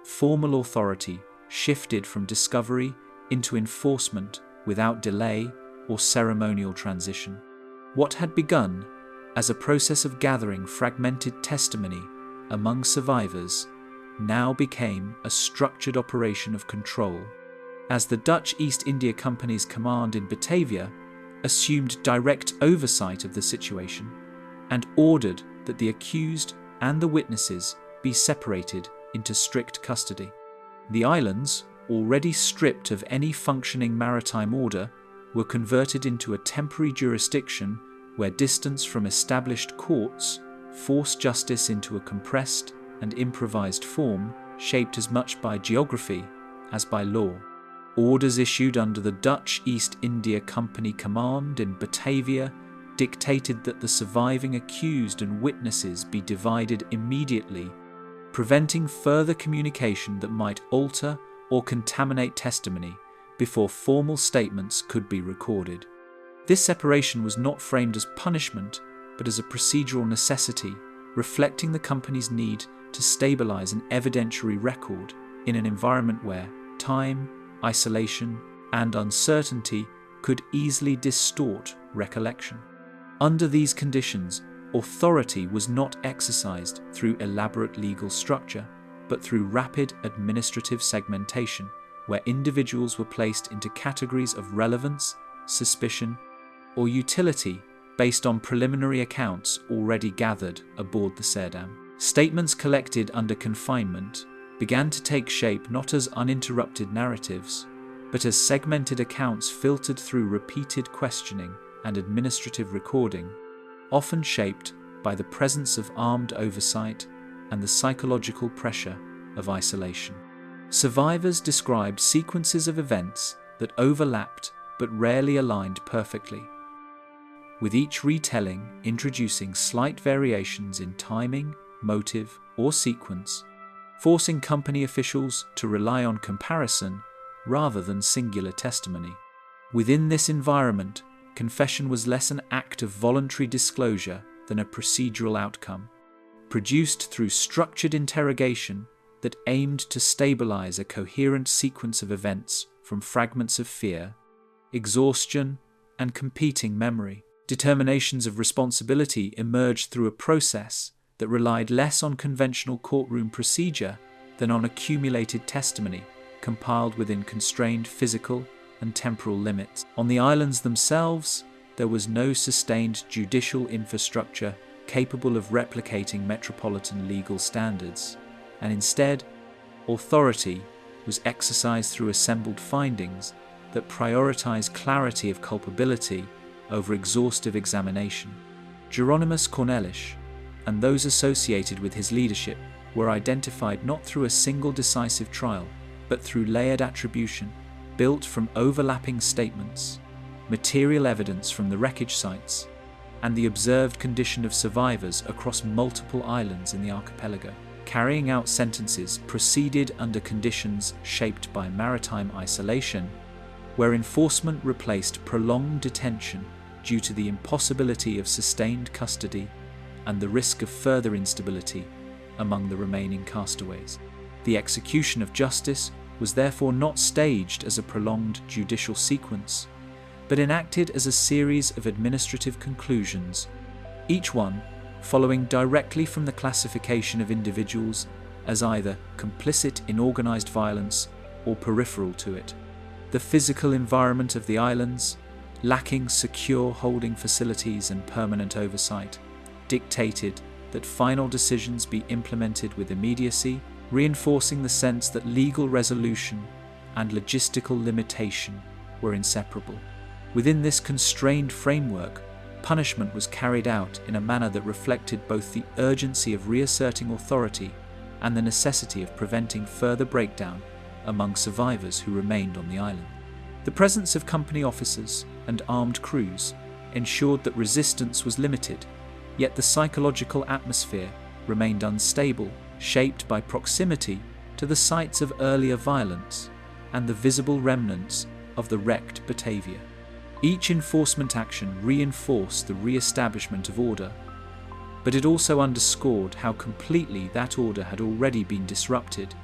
formal authority shifted from discovery into enforcement without delay or ceremonial transition. What had begun as a process of gathering fragmented testimony among survivors now became a structured operation of control, as the Dutch East India Company's command in Batavia assumed direct oversight of the situation and ordered that the accused and the witnesses be separated into strict custody. The islands, already stripped of any functioning maritime order, were converted into a temporary jurisdiction where distance from established courts forced justice into a compressed and improvised form shaped as much by geography as by law. Orders issued under the Dutch East India Company command in Batavia dictated that the surviving accused and witnesses be divided immediately, preventing further communication that might alter or contaminate testimony before formal statements could be recorded. This separation was not framed as punishment, but as a procedural necessity, reflecting the company's need to stabilize an evidentiary record in an environment where time, isolation, and uncertainty could easily distort recollection. Under these conditions, authority was not exercised through elaborate legal structure, but through rapid administrative segmentation, where individuals were placed into categories of relevance, suspicion, or utility based on preliminary accounts already gathered aboard the Serdam. Statements collected under confinement began to take shape not as uninterrupted narratives, but as segmented accounts filtered through repeated questioning and administrative recording, often shaped by the presence of armed oversight and the psychological pressure of isolation. Survivors described sequences of events that overlapped but rarely aligned perfectly, with each retelling introducing slight variations in timing, motive, or sequence, forcing company officials to rely on comparison rather than singular testimony. Within this environment, confession was less an act of voluntary disclosure than a procedural outcome, produced through structured interrogation that aimed to stabilize a coherent sequence of events from fragments of fear, exhaustion, and competing memory. Determinations of responsibility emerged through a process that relied less on conventional courtroom procedure than on accumulated testimony compiled within constrained physical and temporal limits. On the islands themselves, there was no sustained judicial infrastructure capable of replicating metropolitan legal standards, and instead, authority was exercised through assembled findings that prioritized clarity of culpability over exhaustive examination. Hieronymus Cornelish and those associated with his leadership were identified not through a single decisive trial, but through layered attribution, built from overlapping statements, material evidence from the wreckage sites, and the observed condition of survivors across multiple islands in the archipelago. Carrying out sentences proceeded under conditions shaped by maritime isolation, where enforcement replaced prolonged detention due to the impossibility of sustained custody and the risk of further instability among the remaining castaways. The execution of justice was therefore not staged as a prolonged judicial sequence, but enacted as a series of administrative conclusions, each one following directly from the classification of individuals as either complicit in organized violence or peripheral to it. The physical environment of the islands, lacking secure holding facilities and permanent oversight, dictated that final decisions be implemented with immediacy, reinforcing the sense that legal resolution and logistical limitation were inseparable. Within this constrained framework, punishment was carried out in a manner that reflected both the urgency of reasserting authority and the necessity of preventing further breakdown among survivors who remained on the island. The presence of company officers and armed crews ensured that resistance was limited, yet the psychological atmosphere remained unstable, shaped by proximity to the sites of earlier violence and the visible remnants of the wrecked Batavia. Each enforcement action reinforced the re-establishment of order, but it also underscored how completely that order had already been disrupted,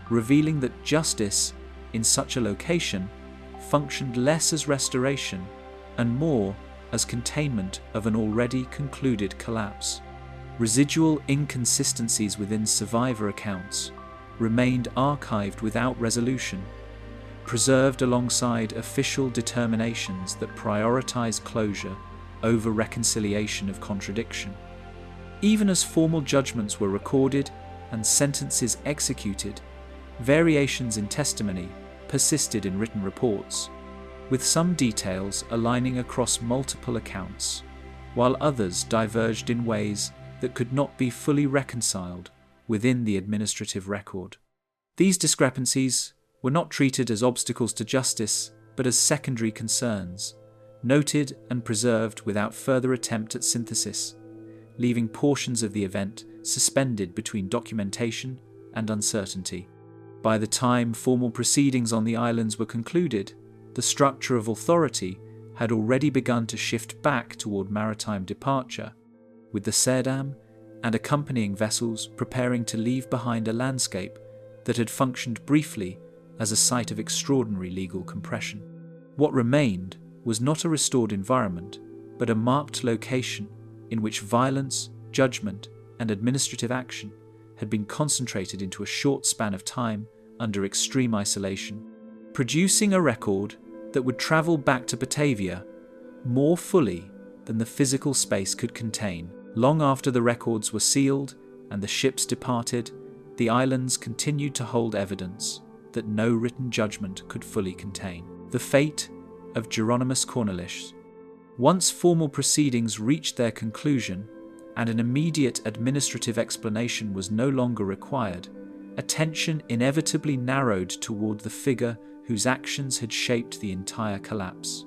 revealing that justice in such a location functioned less as restoration and more as containment of an already concluded collapse. Residual inconsistencies within survivor accounts remained archived without resolution, preserved alongside official determinations that prioritize closure over reconciliation of contradiction. Even as formal judgments were recorded and sentences executed, variations in testimony persisted in written reports, with some details aligning across multiple accounts, while others diverged in ways that could not be fully reconciled within the administrative record. These discrepancies were not treated as obstacles to justice, but as secondary concerns, noted and preserved without further attempt at synthesis, leaving portions of the event suspended between documentation and uncertainty. By the time formal proceedings on the islands were concluded, the structure of authority had already begun to shift back toward maritime departure, with the Serdam and accompanying vessels preparing to leave behind a landscape that had functioned briefly as a site of extraordinary legal compression. What remained was not a restored environment, but a marked location in which violence, judgment, and administrative action had been concentrated into a short span of time under extreme isolation, producing a record that would travel back to Batavia more fully than the physical space could contain. Long after the records were sealed and the ships departed, the islands continued to hold evidence that no written judgment could fully contain. The fate of Jeronimus Cornelish. Once formal proceedings reached their conclusion and an immediate administrative explanation was no longer required, attention inevitably narrowed toward the figure whose actions had shaped the entire collapse.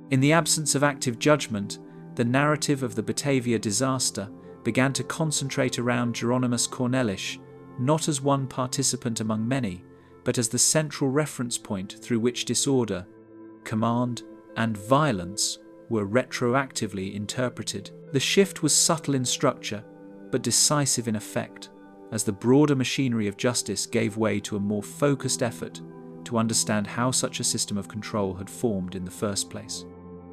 In the absence of active judgment, the narrative of the Batavia disaster began to concentrate around Jeronimus Cornelish, not as one participant among many, but as the central reference point through which disorder, command, and violence were retroactively interpreted. The shift was subtle in structure, but decisive in effect, as the broader machinery of justice gave way to a more focused effort to understand how such a system of control had formed in the first place.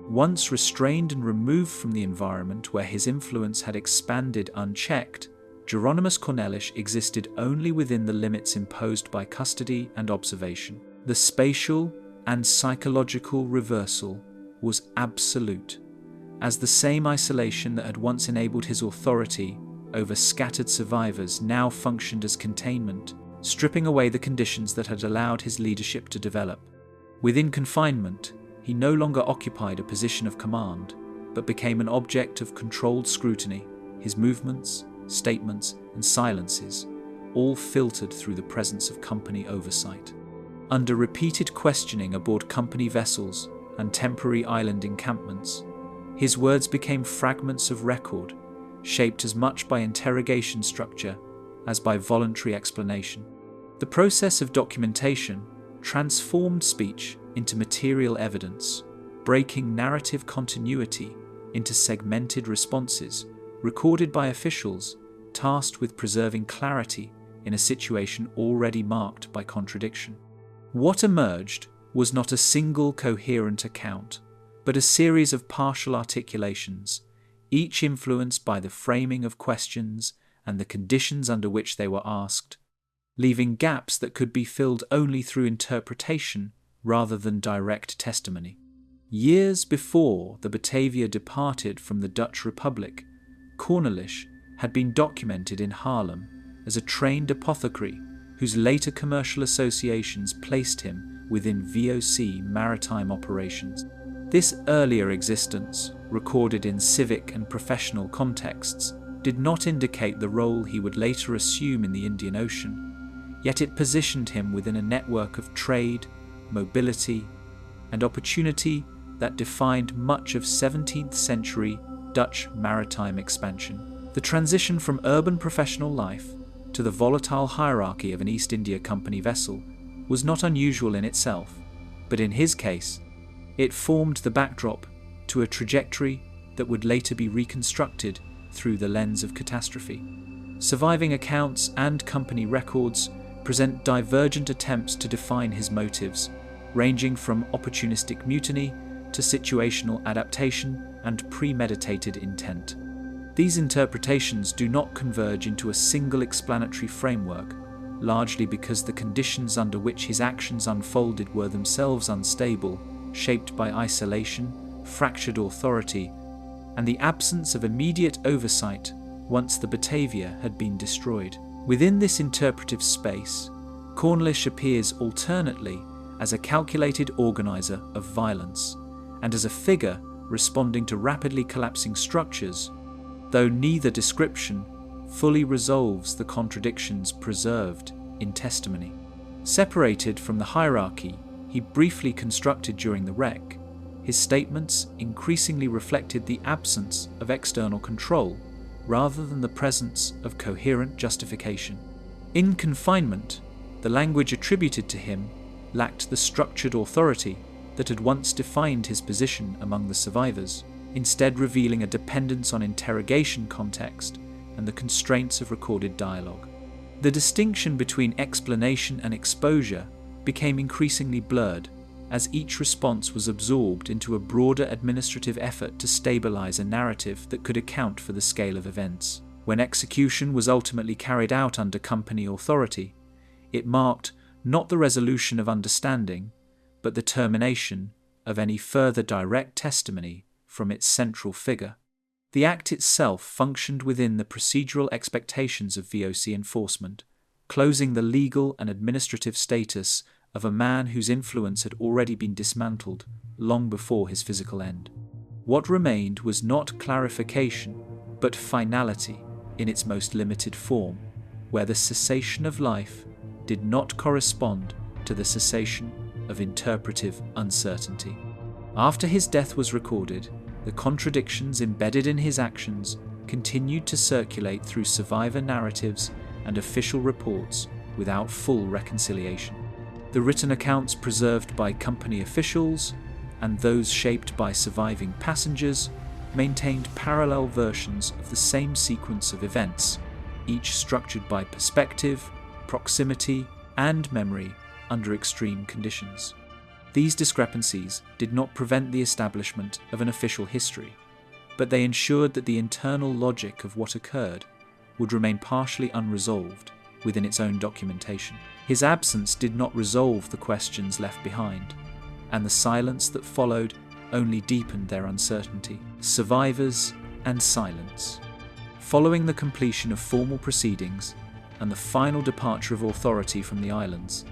Once restrained and removed from the environment where his influence had expanded unchecked, Jeronimus Cornelish existed only within the limits imposed by custody and observation. The spatial and psychological reversal was absolute, as the same isolation that had once enabled his authority over scattered survivors now functioned as containment, stripping away the conditions that had allowed his leadership to develop. Within confinement, he no longer occupied a position of command, but became an object of controlled scrutiny, his movements, statements, and silences, all filtered through the presence of company oversight. Under repeated questioning aboard company vessels and temporary island encampments, his words became fragments of record, shaped as much by interrogation structure as by voluntary explanation. The process of documentation transformed speech into material evidence, breaking narrative continuity into segmented responses recorded by officials tasked with preserving clarity in a situation already marked by contradiction. What emerged was not a single coherent account, but a series of partial articulations, each influenced by the framing of questions and the conditions under which they were asked, leaving gaps that could be filled only through interpretation rather than direct testimony. Years before the Batavia departed from the Dutch Republic, Cornelish had been documented in Haarlem as a trained apothecary whose later commercial associations placed him within VOC maritime operations. This earlier existence, recorded in civic and professional contexts, did not indicate the role he would later assume in the Indian Ocean, yet it positioned him within a network of trade, mobility, and opportunity that defined much of 17th century Dutch maritime expansion. The transition from urban professional life to the volatile hierarchy of an East India Company vessel was not unusual in itself, but in his case, it formed the backdrop to a trajectory that would later be reconstructed through the lens of catastrophe. Surviving accounts and company records present divergent attempts to define his motives, ranging from opportunistic mutiny to situational adaptation and premeditated intent. These interpretations do not converge into a single explanatory framework, largely because the conditions under which his actions unfolded were themselves unstable, shaped by isolation, fractured authority, and the absence of immediate oversight once the Batavia had been destroyed. Within this interpretive space, Cornelish appears alternately as a calculated organizer of violence and as a figure responding to rapidly collapsing structures, though neither description fully resolves the contradictions preserved in testimony. Separated from the hierarchy he briefly constructed during the wreck, his statements increasingly reflected the absence of external control rather than the presence of coherent justification. In confinement, The language attributed to him lacked the structured authority that had once defined his position among the survivors, instead revealing a dependence on interrogation context and the constraints of recorded dialogue. The distinction between explanation and exposure became increasingly blurred as each response was absorbed into a broader administrative effort to stabilize a narrative that could account for the scale of events. When execution was ultimately carried out under company authority, it marked not the resolution of understanding, but the termination of any further direct testimony from its central figure. The act itself functioned within the procedural expectations of VOC enforcement, closing the legal and administrative status of a man whose influence had already been dismantled long before his physical end. What remained was not clarification, but finality in its most limited form, where the cessation of life did not correspond to the cessation of interpretive uncertainty. After his death was recorded, the contradictions embedded in his actions continued to circulate through survivor narratives and official reports without full reconciliation. The written accounts preserved by company officials and those shaped by surviving passengers maintained parallel versions of the same sequence of events, each structured by perspective, proximity, and memory under extreme conditions. These discrepancies did not prevent the establishment of an official history, but they ensured that the internal logic of what occurred would remain partially unresolved within its own documentation. His absence did not resolve the questions left behind, and the silence that followed only deepened their uncertainty. Survivors and silence. Following the completion of formal proceedings and the final departure of authority from the islands,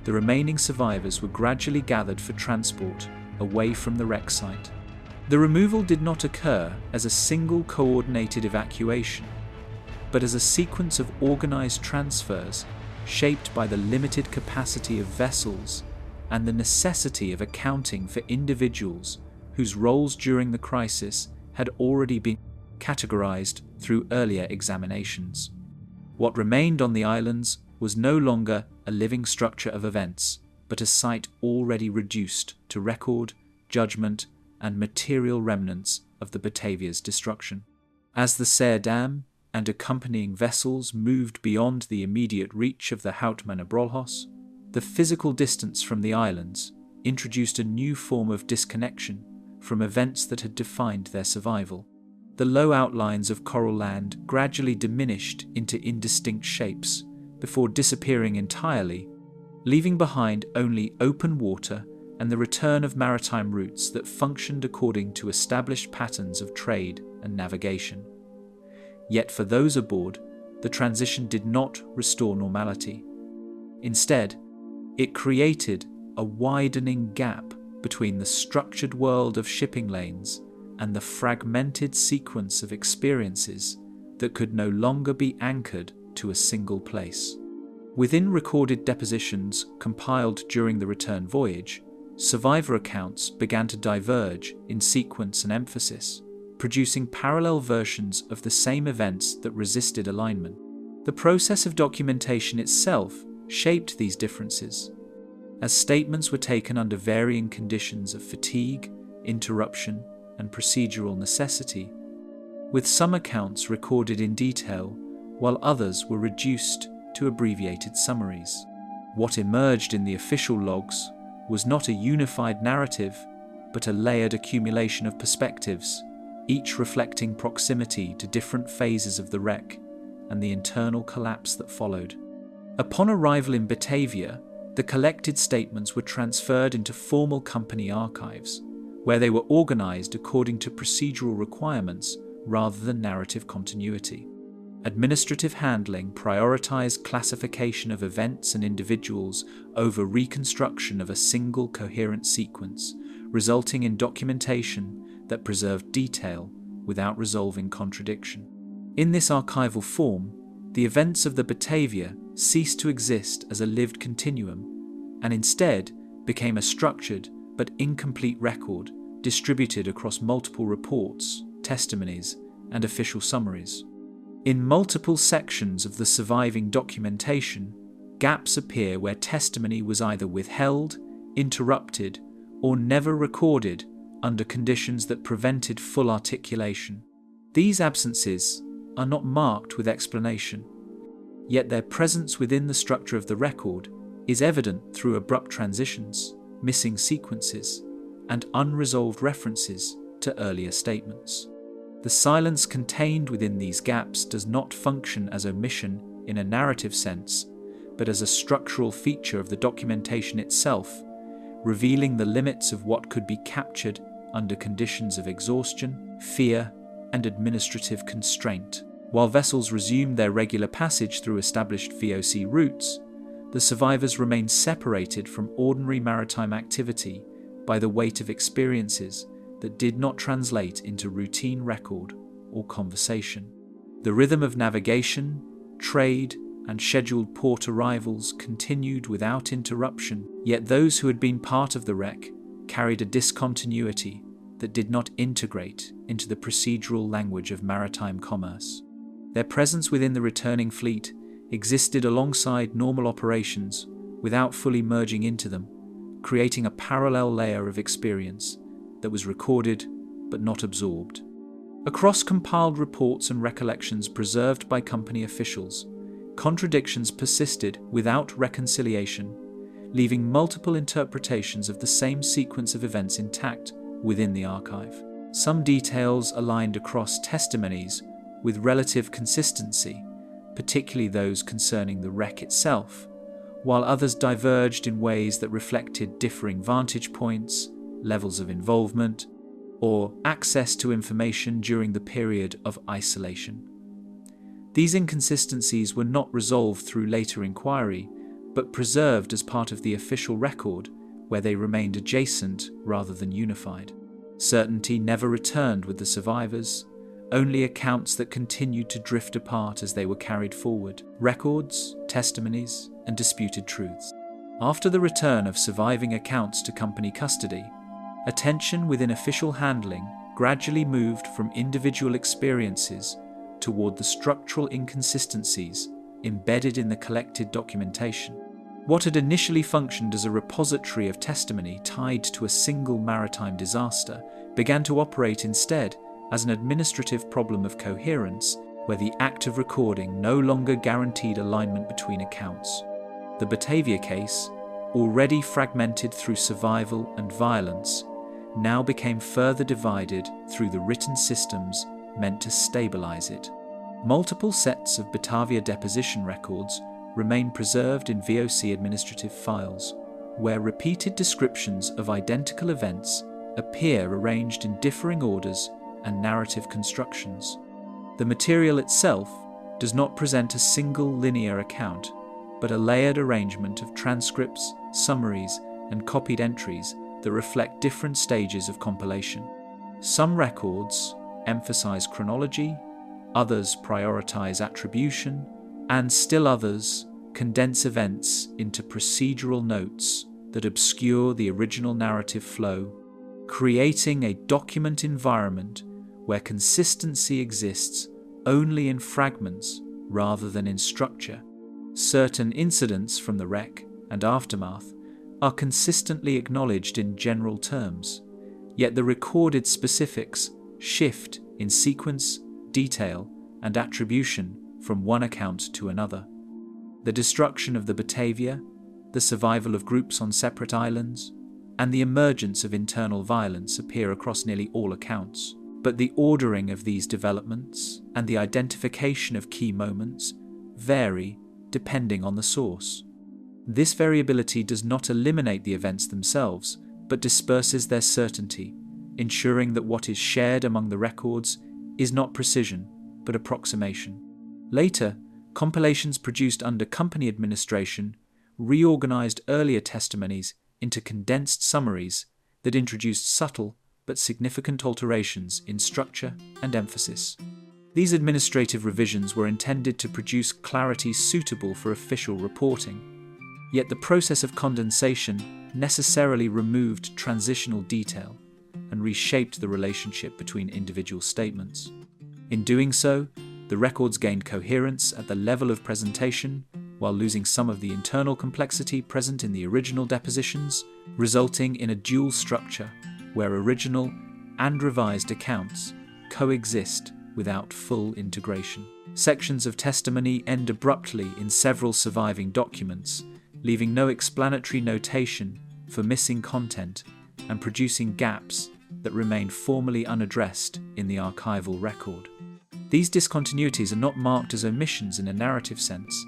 the remaining survivors were gradually gathered for transport away from the wreck site. The removal did not occur as a single coordinated evacuation, but as a sequence of organized transfers shaped by the limited capacity of vessels and the necessity of accounting for individuals whose roles during the crisis had already been categorized through earlier examinations. What remained on the islands was no longer a living structure of events, but a site already reduced to record, judgment, and material remnants of the Batavia's destruction. As the Ser Dam and accompanying vessels moved beyond the immediate reach of the Houtman Abrolhos, the physical distance from the islands introduced a new form of disconnection from events that had defined their survival. The low outlines of coral land gradually diminished into indistinct shapes before disappearing entirely, leaving behind only open water and the return of maritime routes that functioned according to established patterns of trade and navigation. Yet for those aboard, the transition did not restore normality. Instead, it created a widening gap between the structured world of shipping lanes and the fragmented sequence of experiences that could no longer be anchored to a single place. Within recorded depositions compiled during the return voyage, survivor accounts began to diverge in sequence and emphasis, producing parallel versions of the same events that resisted alignment. The process of documentation itself shaped these differences, as statements were taken under varying conditions of fatigue, interruption, and procedural necessity, with some accounts recorded in detail while others were reduced to abbreviated summaries. What emerged in the official logs was not a unified narrative, but a layered accumulation of perspectives, each reflecting proximity to different phases of the wreck and the internal collapse that followed. Upon arrival in Batavia, the collected statements were transferred into formal company archives, where they were organized according to procedural requirements rather than narrative continuity. Administrative handling prioritized classification of events and individuals over reconstruction of a single coherent sequence, resulting in documentation that preserved detail without resolving contradiction. In this archival form, the events of the Batavia ceased to exist as a lived continuum and instead became a structured but incomplete record distributed across multiple reports, testimonies, and official summaries. In multiple sections of the surviving documentation, gaps appear where testimony was either withheld, interrupted, or never recorded under conditions that prevented full articulation. These absences are not marked with explanation, yet their presence within the structure of the record is evident through abrupt transitions, missing sequences, and unresolved references to earlier statements. The silence contained within these gaps does not function as omission in a narrative sense, but as a structural feature of the documentation itself, revealing the limits of what could be captured under conditions of exhaustion, fear, and administrative constraint. While vessels resumed their regular passage through established VOC routes, the survivors remained separated from ordinary maritime activity by the weight of experiences that did not translate into routine record or conversation. The rhythm of navigation, trade, and scheduled port arrivals continued without interruption, yet those who had been part of the wreck carried a discontinuity that did not integrate into the procedural language of maritime commerce. Their presence within the returning fleet existed alongside normal operations without fully merging into them, creating a parallel layer of experience that was recorded but not absorbed. Across compiled reports and recollections preserved by company officials, contradictions persisted without reconciliation, leaving multiple interpretations of the same sequence of events intact within the archive. Some details aligned across testimonies with relative consistency, particularly those concerning the wreck itself, while others diverged in ways that reflected differing vantage points, levels of involvement, or access to information during the period of isolation. These inconsistencies were not resolved through later inquiry, but preserved as part of the official record, where they remained adjacent rather than unified. Certainty never returned with the survivors, only accounts that continued to drift apart as they were carried forward, records, testimonies, and disputed truths. After the return of surviving accounts to company custody, attention within official handling gradually moved from individual experiences toward the structural inconsistencies embedded in the collected documentation. What had initially functioned as a repository of testimony tied to a single maritime disaster began to operate instead as an administrative problem of coherence, where the act of recording no longer guaranteed alignment between accounts. The Batavia case, already fragmented through survival and violence, now became further divided through the written systems meant to stabilize it. Multiple sets of Batavia deposition records remain preserved in VOC administrative files, where repeated descriptions of identical events appear arranged in differing orders and narrative constructions. The material itself does not present a single linear account, but a layered arrangement of transcripts, summaries, and copied entries that reflect different stages of compilation. Some records emphasize chronology, others prioritize attribution, and still others condense events into procedural notes that obscure the original narrative flow, creating a document environment where consistency exists only in fragments rather than in structure. Certain incidents from the wreck and aftermath are consistently acknowledged in general terms, yet the recorded specifics shift in sequence, detail, and attribution from one account to another. The destruction of the Batavia, the survival of groups on separate islands, and the emergence of internal violence appear across nearly all accounts. But the ordering of these developments and the identification of key moments vary depending on the source. This variability does not eliminate the events themselves, but disperses their certainty, ensuring that what is shared among the records is not precision, but approximation. Later, compilations produced under company administration reorganized earlier testimonies into condensed summaries that introduced subtle but significant alterations in structure and emphasis. These administrative revisions were intended to produce clarity suitable for official reporting, yet the process of condensation necessarily removed transitional detail and reshaped the relationship between individual statements. In doing so, the records gained coherence at the level of presentation while losing some of the internal complexity present in the original depositions, resulting in a dual structure where original and revised accounts coexist without full integration. Sections of testimony end abruptly in several surviving documents, leaving no explanatory notation for missing content and producing gaps that remain formally unaddressed in the archival record. These discontinuities are not marked as omissions in a narrative sense,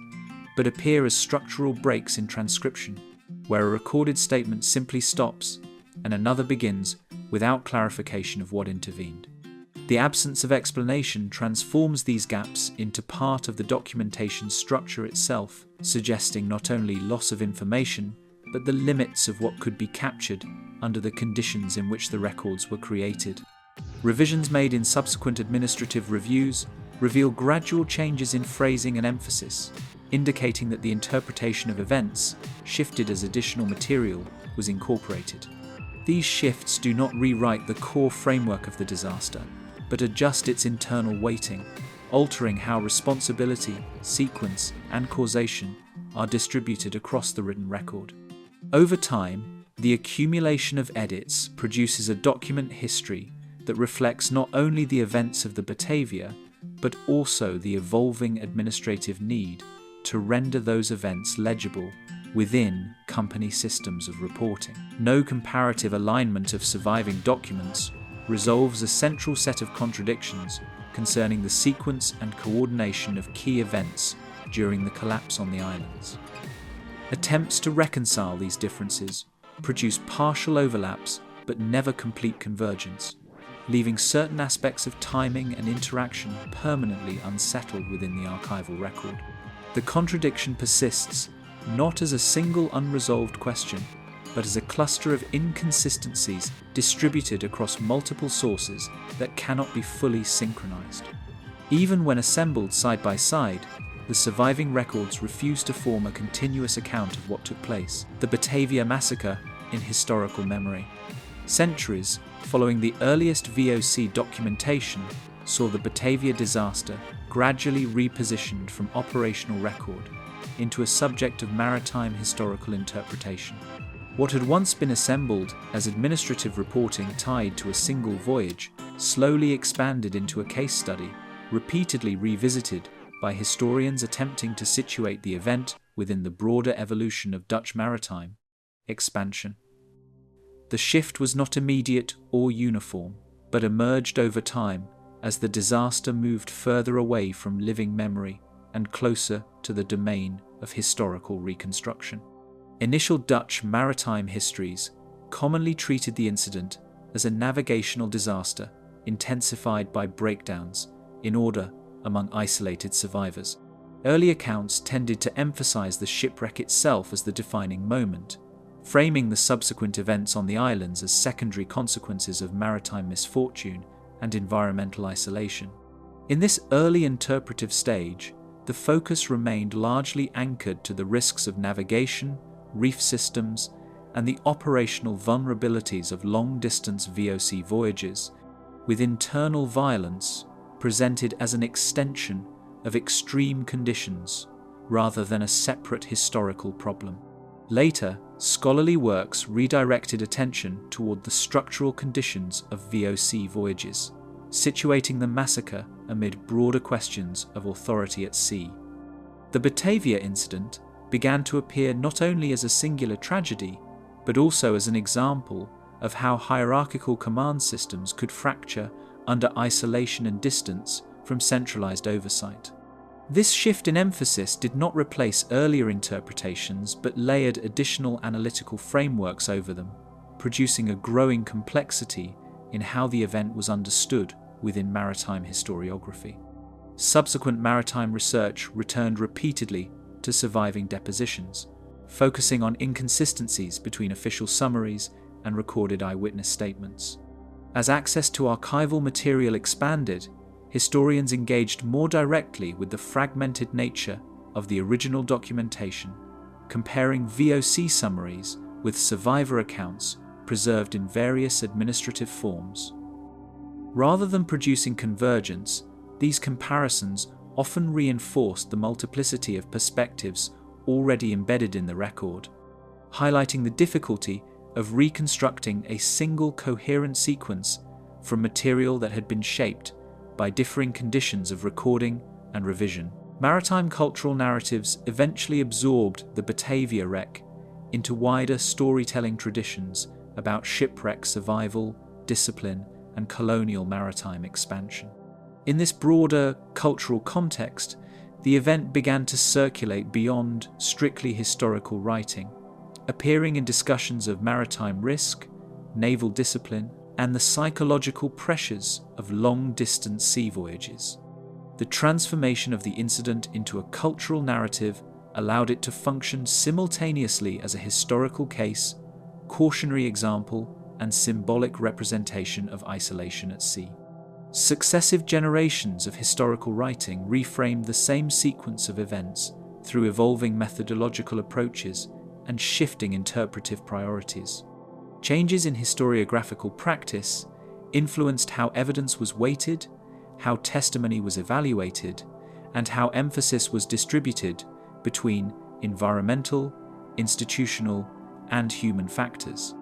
but appear as structural breaks in transcription, where a recorded statement simply stops and another begins without clarification of what intervened. The absence of explanation transforms these gaps into part of the documentation's structure itself, suggesting not only loss of information, but the limits of what could be captured under the conditions in which the records were created. Revisions made in subsequent administrative reviews reveal gradual changes in phrasing and emphasis, indicating that the interpretation of events shifted as additional material was incorporated. These shifts do not rewrite the core framework of the disaster, but adjust its internal weighting, altering how responsibility, sequence, and causation are distributed across the written record. Over time, the accumulation of edits produces a document history that reflects not only the events of the Batavia, but also the evolving administrative need to render those events legible within company systems of reporting. No comparative alignment of surviving documents resolves a central set of contradictions concerning the sequence and coordination of key events during the collapse on the islands. Attempts to reconcile these differences produce partial overlaps but never complete convergence, leaving certain aspects of timing and interaction permanently unsettled within the archival record. The contradiction persists not as a single unresolved question, but as a cluster of inconsistencies distributed across multiple sources that cannot be fully synchronized. Even when assembled side by side, the surviving records refuse to form a continuous account of what took place, the Batavia massacre in historical memory. Centuries following the earliest VOC documentation saw the Batavia disaster gradually repositioned from operational record into a subject of maritime historical interpretation. What had once been assembled as administrative reporting tied to a single voyage slowly expanded into a case study, repeatedly revisited by historians attempting to situate the event within the broader evolution of Dutch maritime expansion. The shift was not immediate or uniform, but emerged over time as the disaster moved further away from living memory and closer to the domain of historical reconstruction. Initial Dutch maritime histories commonly treated the incident as a navigational disaster intensified by breakdowns in order among isolated survivors. Early accounts tended to emphasize the shipwreck itself as the defining moment, framing the subsequent events on the islands as secondary consequences of maritime misfortune and environmental isolation. In this early interpretive stage, the focus remained largely anchored to the risks of navigation, reef systems, and the operational vulnerabilities of long-distance VOC voyages, with internal violence presented as an extension of extreme conditions rather than a separate historical problem. Later, scholarly works redirected attention toward the structural conditions of VOC voyages, situating the massacre amid broader questions of authority at sea. The Batavia incident began to appear not only as a singular tragedy, but also as an example of how hierarchical command systems could fracture under isolation and distance from centralized oversight. This shift in emphasis did not replace earlier interpretations, but layered additional analytical frameworks over them, producing a growing complexity in how the event was understood within maritime historiography. Subsequent maritime research returned repeatedly to surviving depositions, focusing on inconsistencies between official summaries and recorded eyewitness statements. As access to archival material expanded, historians engaged more directly with the fragmented nature of the original documentation, comparing VOC summaries with survivor accounts preserved in various administrative forms. Rather than producing convergence, these comparisons often reinforced the multiplicity of perspectives already embedded in the record, highlighting the difficulty of reconstructing a single coherent sequence from material that had been shaped by differing conditions of recording and revision. Maritime cultural narratives eventually absorbed the Batavia wreck into wider storytelling traditions about shipwreck survival, discipline, and colonial maritime expansion. In this broader cultural context, the event began to circulate beyond strictly historical writing, appearing in discussions of maritime risk, naval discipline, and the psychological pressures of long-distance sea voyages. The transformation of the incident into a cultural narrative allowed it to function simultaneously as a historical case, cautionary example, and symbolic representation of isolation at sea. Successive generations of historical writing reframed the same sequence of events through evolving methodological approaches and shifting interpretive priorities. Changes in historiographical practice influenced how evidence was weighted, how testimony was evaluated, and how emphasis was distributed between environmental, institutional, and human factors.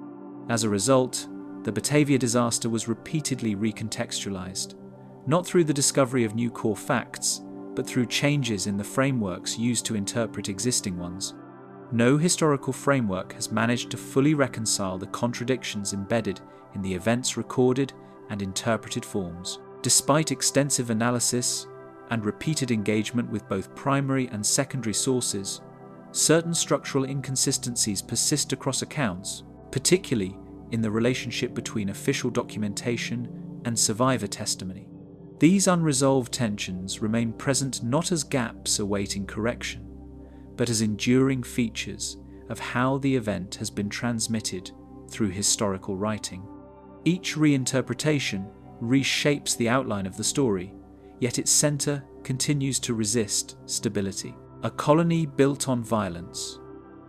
As a result, the Batavia disaster was repeatedly recontextualized, not through the discovery of new core facts, but through changes in the frameworks used to interpret existing ones. No historical framework has managed to fully reconcile the contradictions embedded in the event's recorded and interpreted forms. Despite extensive analysis and repeated engagement with both primary and secondary sources, certain structural inconsistencies persist across accounts, particularly in the relationship between official documentation and survivor testimony. These unresolved tensions remain present not as gaps awaiting correction, but as enduring features of how the event has been transmitted through historical writing. Each reinterpretation reshapes the outline of the story, yet its center continues to resist stability. A colony built on violence.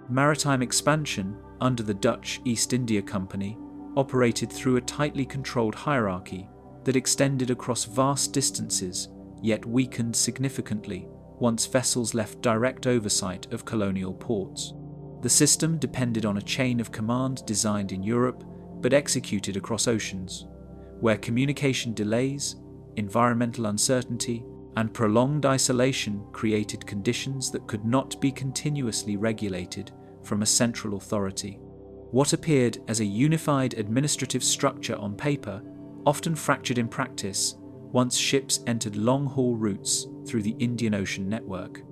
Maritime expansion under the Dutch East India Company operated through a tightly controlled hierarchy that extended across vast distances, yet weakened significantly once vessels left direct oversight of colonial ports. The system depended on a chain of command designed in Europe but executed across oceans, where communication delays, environmental uncertainty, and prolonged isolation created conditions that could not be continuously regulated from a central authority. What appeared as a unified administrative structure on paper often fractured in practice once ships entered long-haul routes through the Indian Ocean network.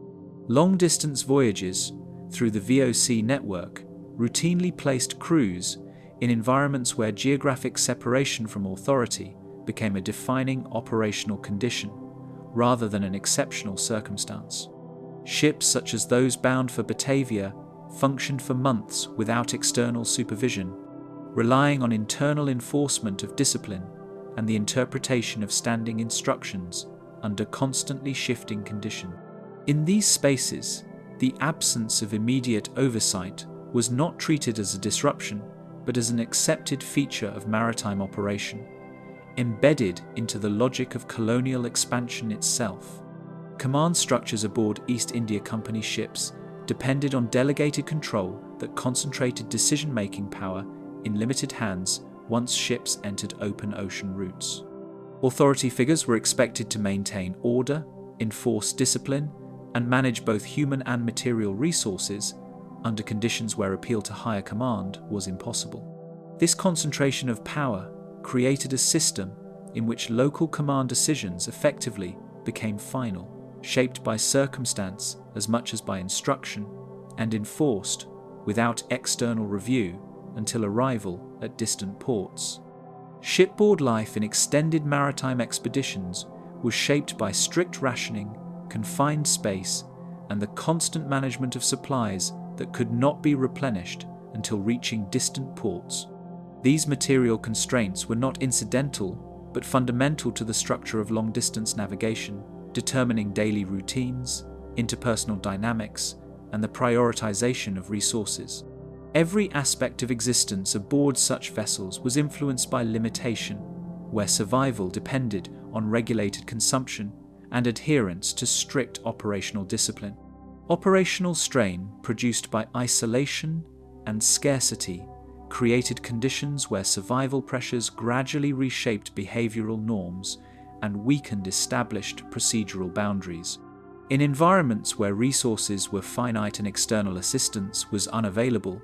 Long-distance voyages through the VOC network routinely placed crews in environments where geographic separation from authority became a defining operational condition rather than an exceptional circumstance. Ships such as those bound for Batavia functioned for months without external supervision, relying on internal enforcement of discipline and the interpretation of standing instructions under constantly shifting conditions. In these spaces, the absence of immediate oversight was not treated as a disruption, but as an accepted feature of maritime operation, embedded into the logic of colonial expansion itself. Command structures aboard East India Company ships depended on delegated control that concentrated decision-making power in limited hands once ships entered open ocean routes. Authority figures were expected to maintain order, enforce discipline, and manage both human and material resources under conditions where appeal to higher command was impossible. This concentration of power created a system in which local command decisions effectively became final, shaped by circumstance as much as by instruction, and enforced without external review until arrival at distant ports. Shipboard life in extended maritime expeditions was shaped by strict rationing, confined space, and the constant management of supplies that could not be replenished until reaching distant ports. These material constraints were not incidental, but fundamental to the structure of long-distance navigation, determining daily routines, interpersonal dynamics, and the prioritization of resources. Every aspect of existence aboard such vessels was influenced by limitation, where survival depended on regulated consumption and adherence to strict operational discipline. Operational strain produced by isolation and scarcity created conditions where survival pressures gradually reshaped behavioral norms and weakened established procedural boundaries. In environments where resources were finite and external assistance was unavailable,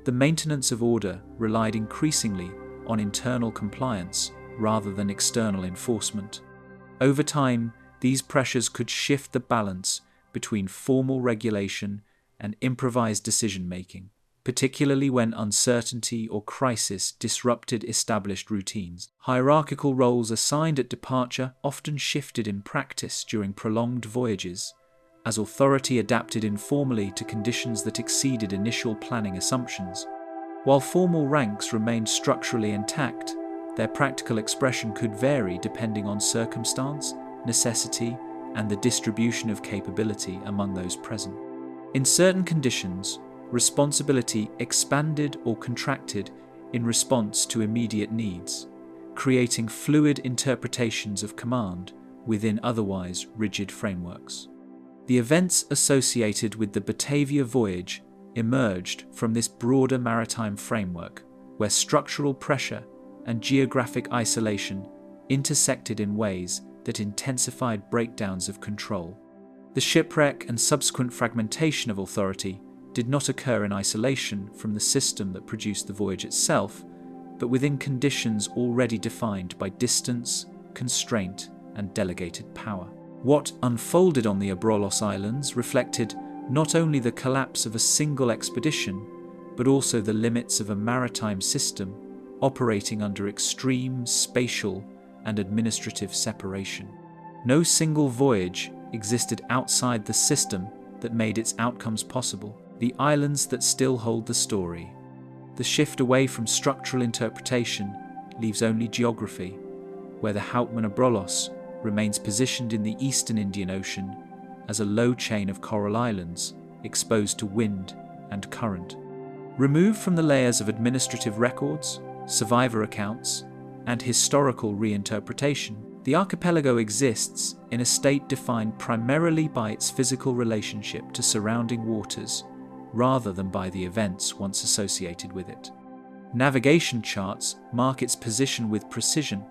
the maintenance of order relied increasingly on internal compliance rather than external enforcement. Over time, these pressures could shift the balance between formal regulation and improvised decision-making, particularly when uncertainty or crisis disrupted established routines. Hierarchical roles assigned at departure often shifted in practice during prolonged voyages, as authority adapted informally to conditions that exceeded initial planning assumptions. While formal ranks remained structurally intact, their practical expression could vary depending on circumstance, necessity, and the distribution of capability among those present. In certain conditions, responsibility expanded or contracted in response to immediate needs, creating fluid interpretations of command within otherwise rigid frameworks. The events associated with the Batavia voyage emerged from this broader maritime framework, where structural pressure and geographic isolation intersected in ways that intensified breakdowns of control. The shipwreck and subsequent fragmentation of authority did not occur in isolation from the system that produced the voyage itself, but within conditions already defined by distance, constraint, and delegated power. What unfolded on the Abrolhos Islands reflected not only the collapse of a single expedition, but also the limits of a maritime system operating under extreme spatial and administrative separation. No single voyage existed outside the system that made its outcomes possible. The islands that still hold the story. The shift away from structural interpretation leaves only geography, where the Hauptmann Abrolhos remains positioned in the eastern Indian Ocean as a low chain of coral islands exposed to wind and current. Removed from the layers of administrative records, survivor accounts, and historical reinterpretation, the archipelago exists in a state defined primarily by its physical relationship to surrounding waters, rather than by the events once associated with it. Navigation charts mark its position with precision,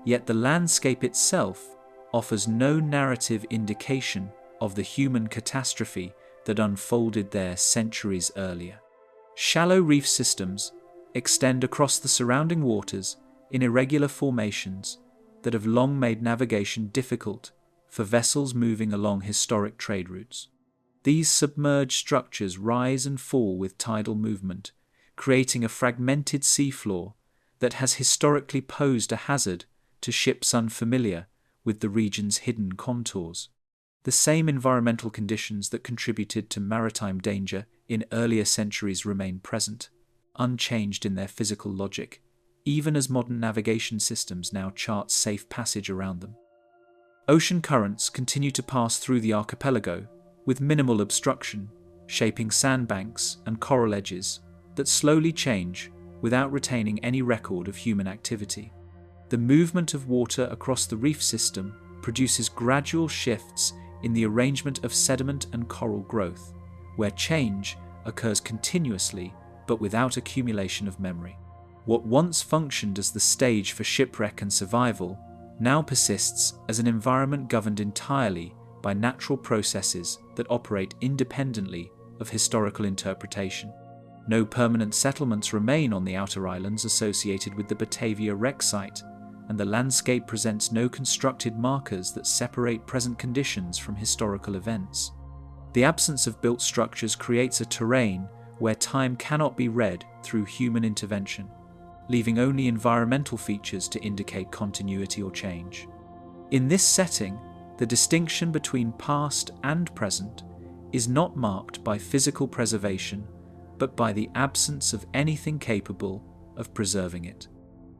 yet the landscape itself offers no narrative indication of the human catastrophe that unfolded there centuries earlier. Shallow reef systems extend across the surrounding waters in irregular formations that have long made navigation difficult for vessels moving along historic trade routes. These submerged structures rise and fall with tidal movement, creating a fragmented seafloor that has historically posed a hazard to ships unfamiliar with the region's hidden contours. The same environmental conditions that contributed to maritime danger in earlier centuries remain present, unchanged in their physical logic, even as modern navigation systems now chart safe passage around them. Ocean currents continue to pass through the archipelago with minimal obstruction, shaping sandbanks and coral edges that slowly change without retaining any record of human activity. The movement of water across the reef system produces gradual shifts in the arrangement of sediment and coral growth, where change occurs continuously but without accumulation of memory. What once functioned as the stage for shipwreck and survival now persists as an environment governed entirely by natural processes that operate independently of historical interpretation. No permanent settlements remain on the outer islands associated with the Batavia wreck site, and the landscape presents no constructed markers that separate present conditions from historical events. The absence of built structures creates a terrain where time cannot be read through human intervention, leaving only environmental features to indicate continuity or change. In this setting, the distinction between past and present is not marked by physical preservation, but by the absence of anything capable of preserving it.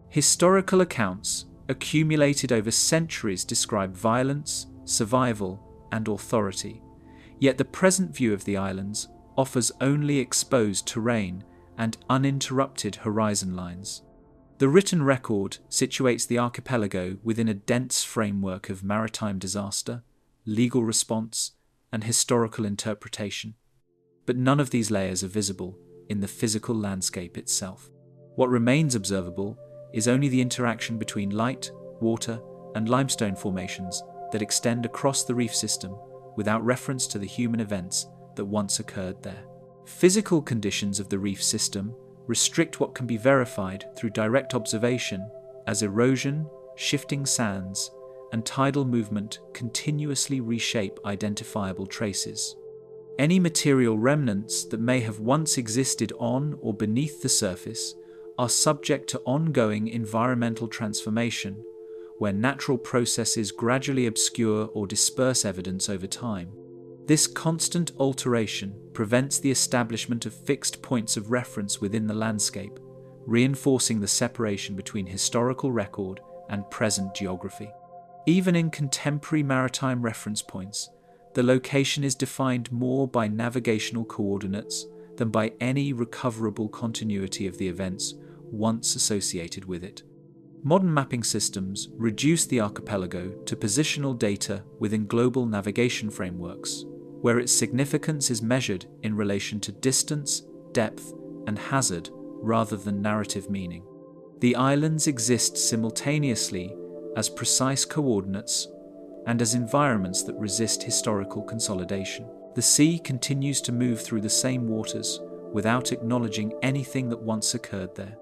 Historical accounts accumulated over centuries describe violence, survival, and authority, yet the present view of the islands offers only exposed terrain and uninterrupted horizon lines. The written record situates the archipelago within a dense framework of maritime disaster, legal response, and historical interpretation. But none of these layers are visible in the physical landscape itself. What remains observable is only the interaction between light, water, and limestone formations that extend across the reef system without reference to the human events that once occurred there. Physical conditions of the reef system restrict what can be verified through direct observation, as erosion, shifting sands, and tidal movement continuously reshape identifiable traces. Any material remnants that may have once existed on or beneath the surface are subject to ongoing environmental transformation, where natural processes gradually obscure or disperse evidence over time. This constant alteration prevents the establishment of fixed points of reference within the landscape, reinforcing the separation between historical record and present geography. Even in contemporary maritime reference points, the location is defined more by navigational coordinates than by any recoverable continuity of the events once associated with it. Modern mapping systems reduce the archipelago to positional data within global navigation frameworks, where its significance is measured in relation to distance, depth, and hazard rather than narrative meaning. The islands exist simultaneously as precise coordinates and as environments that resist historical consolidation. The sea continues to move through the same waters without acknowledging anything that once occurred there.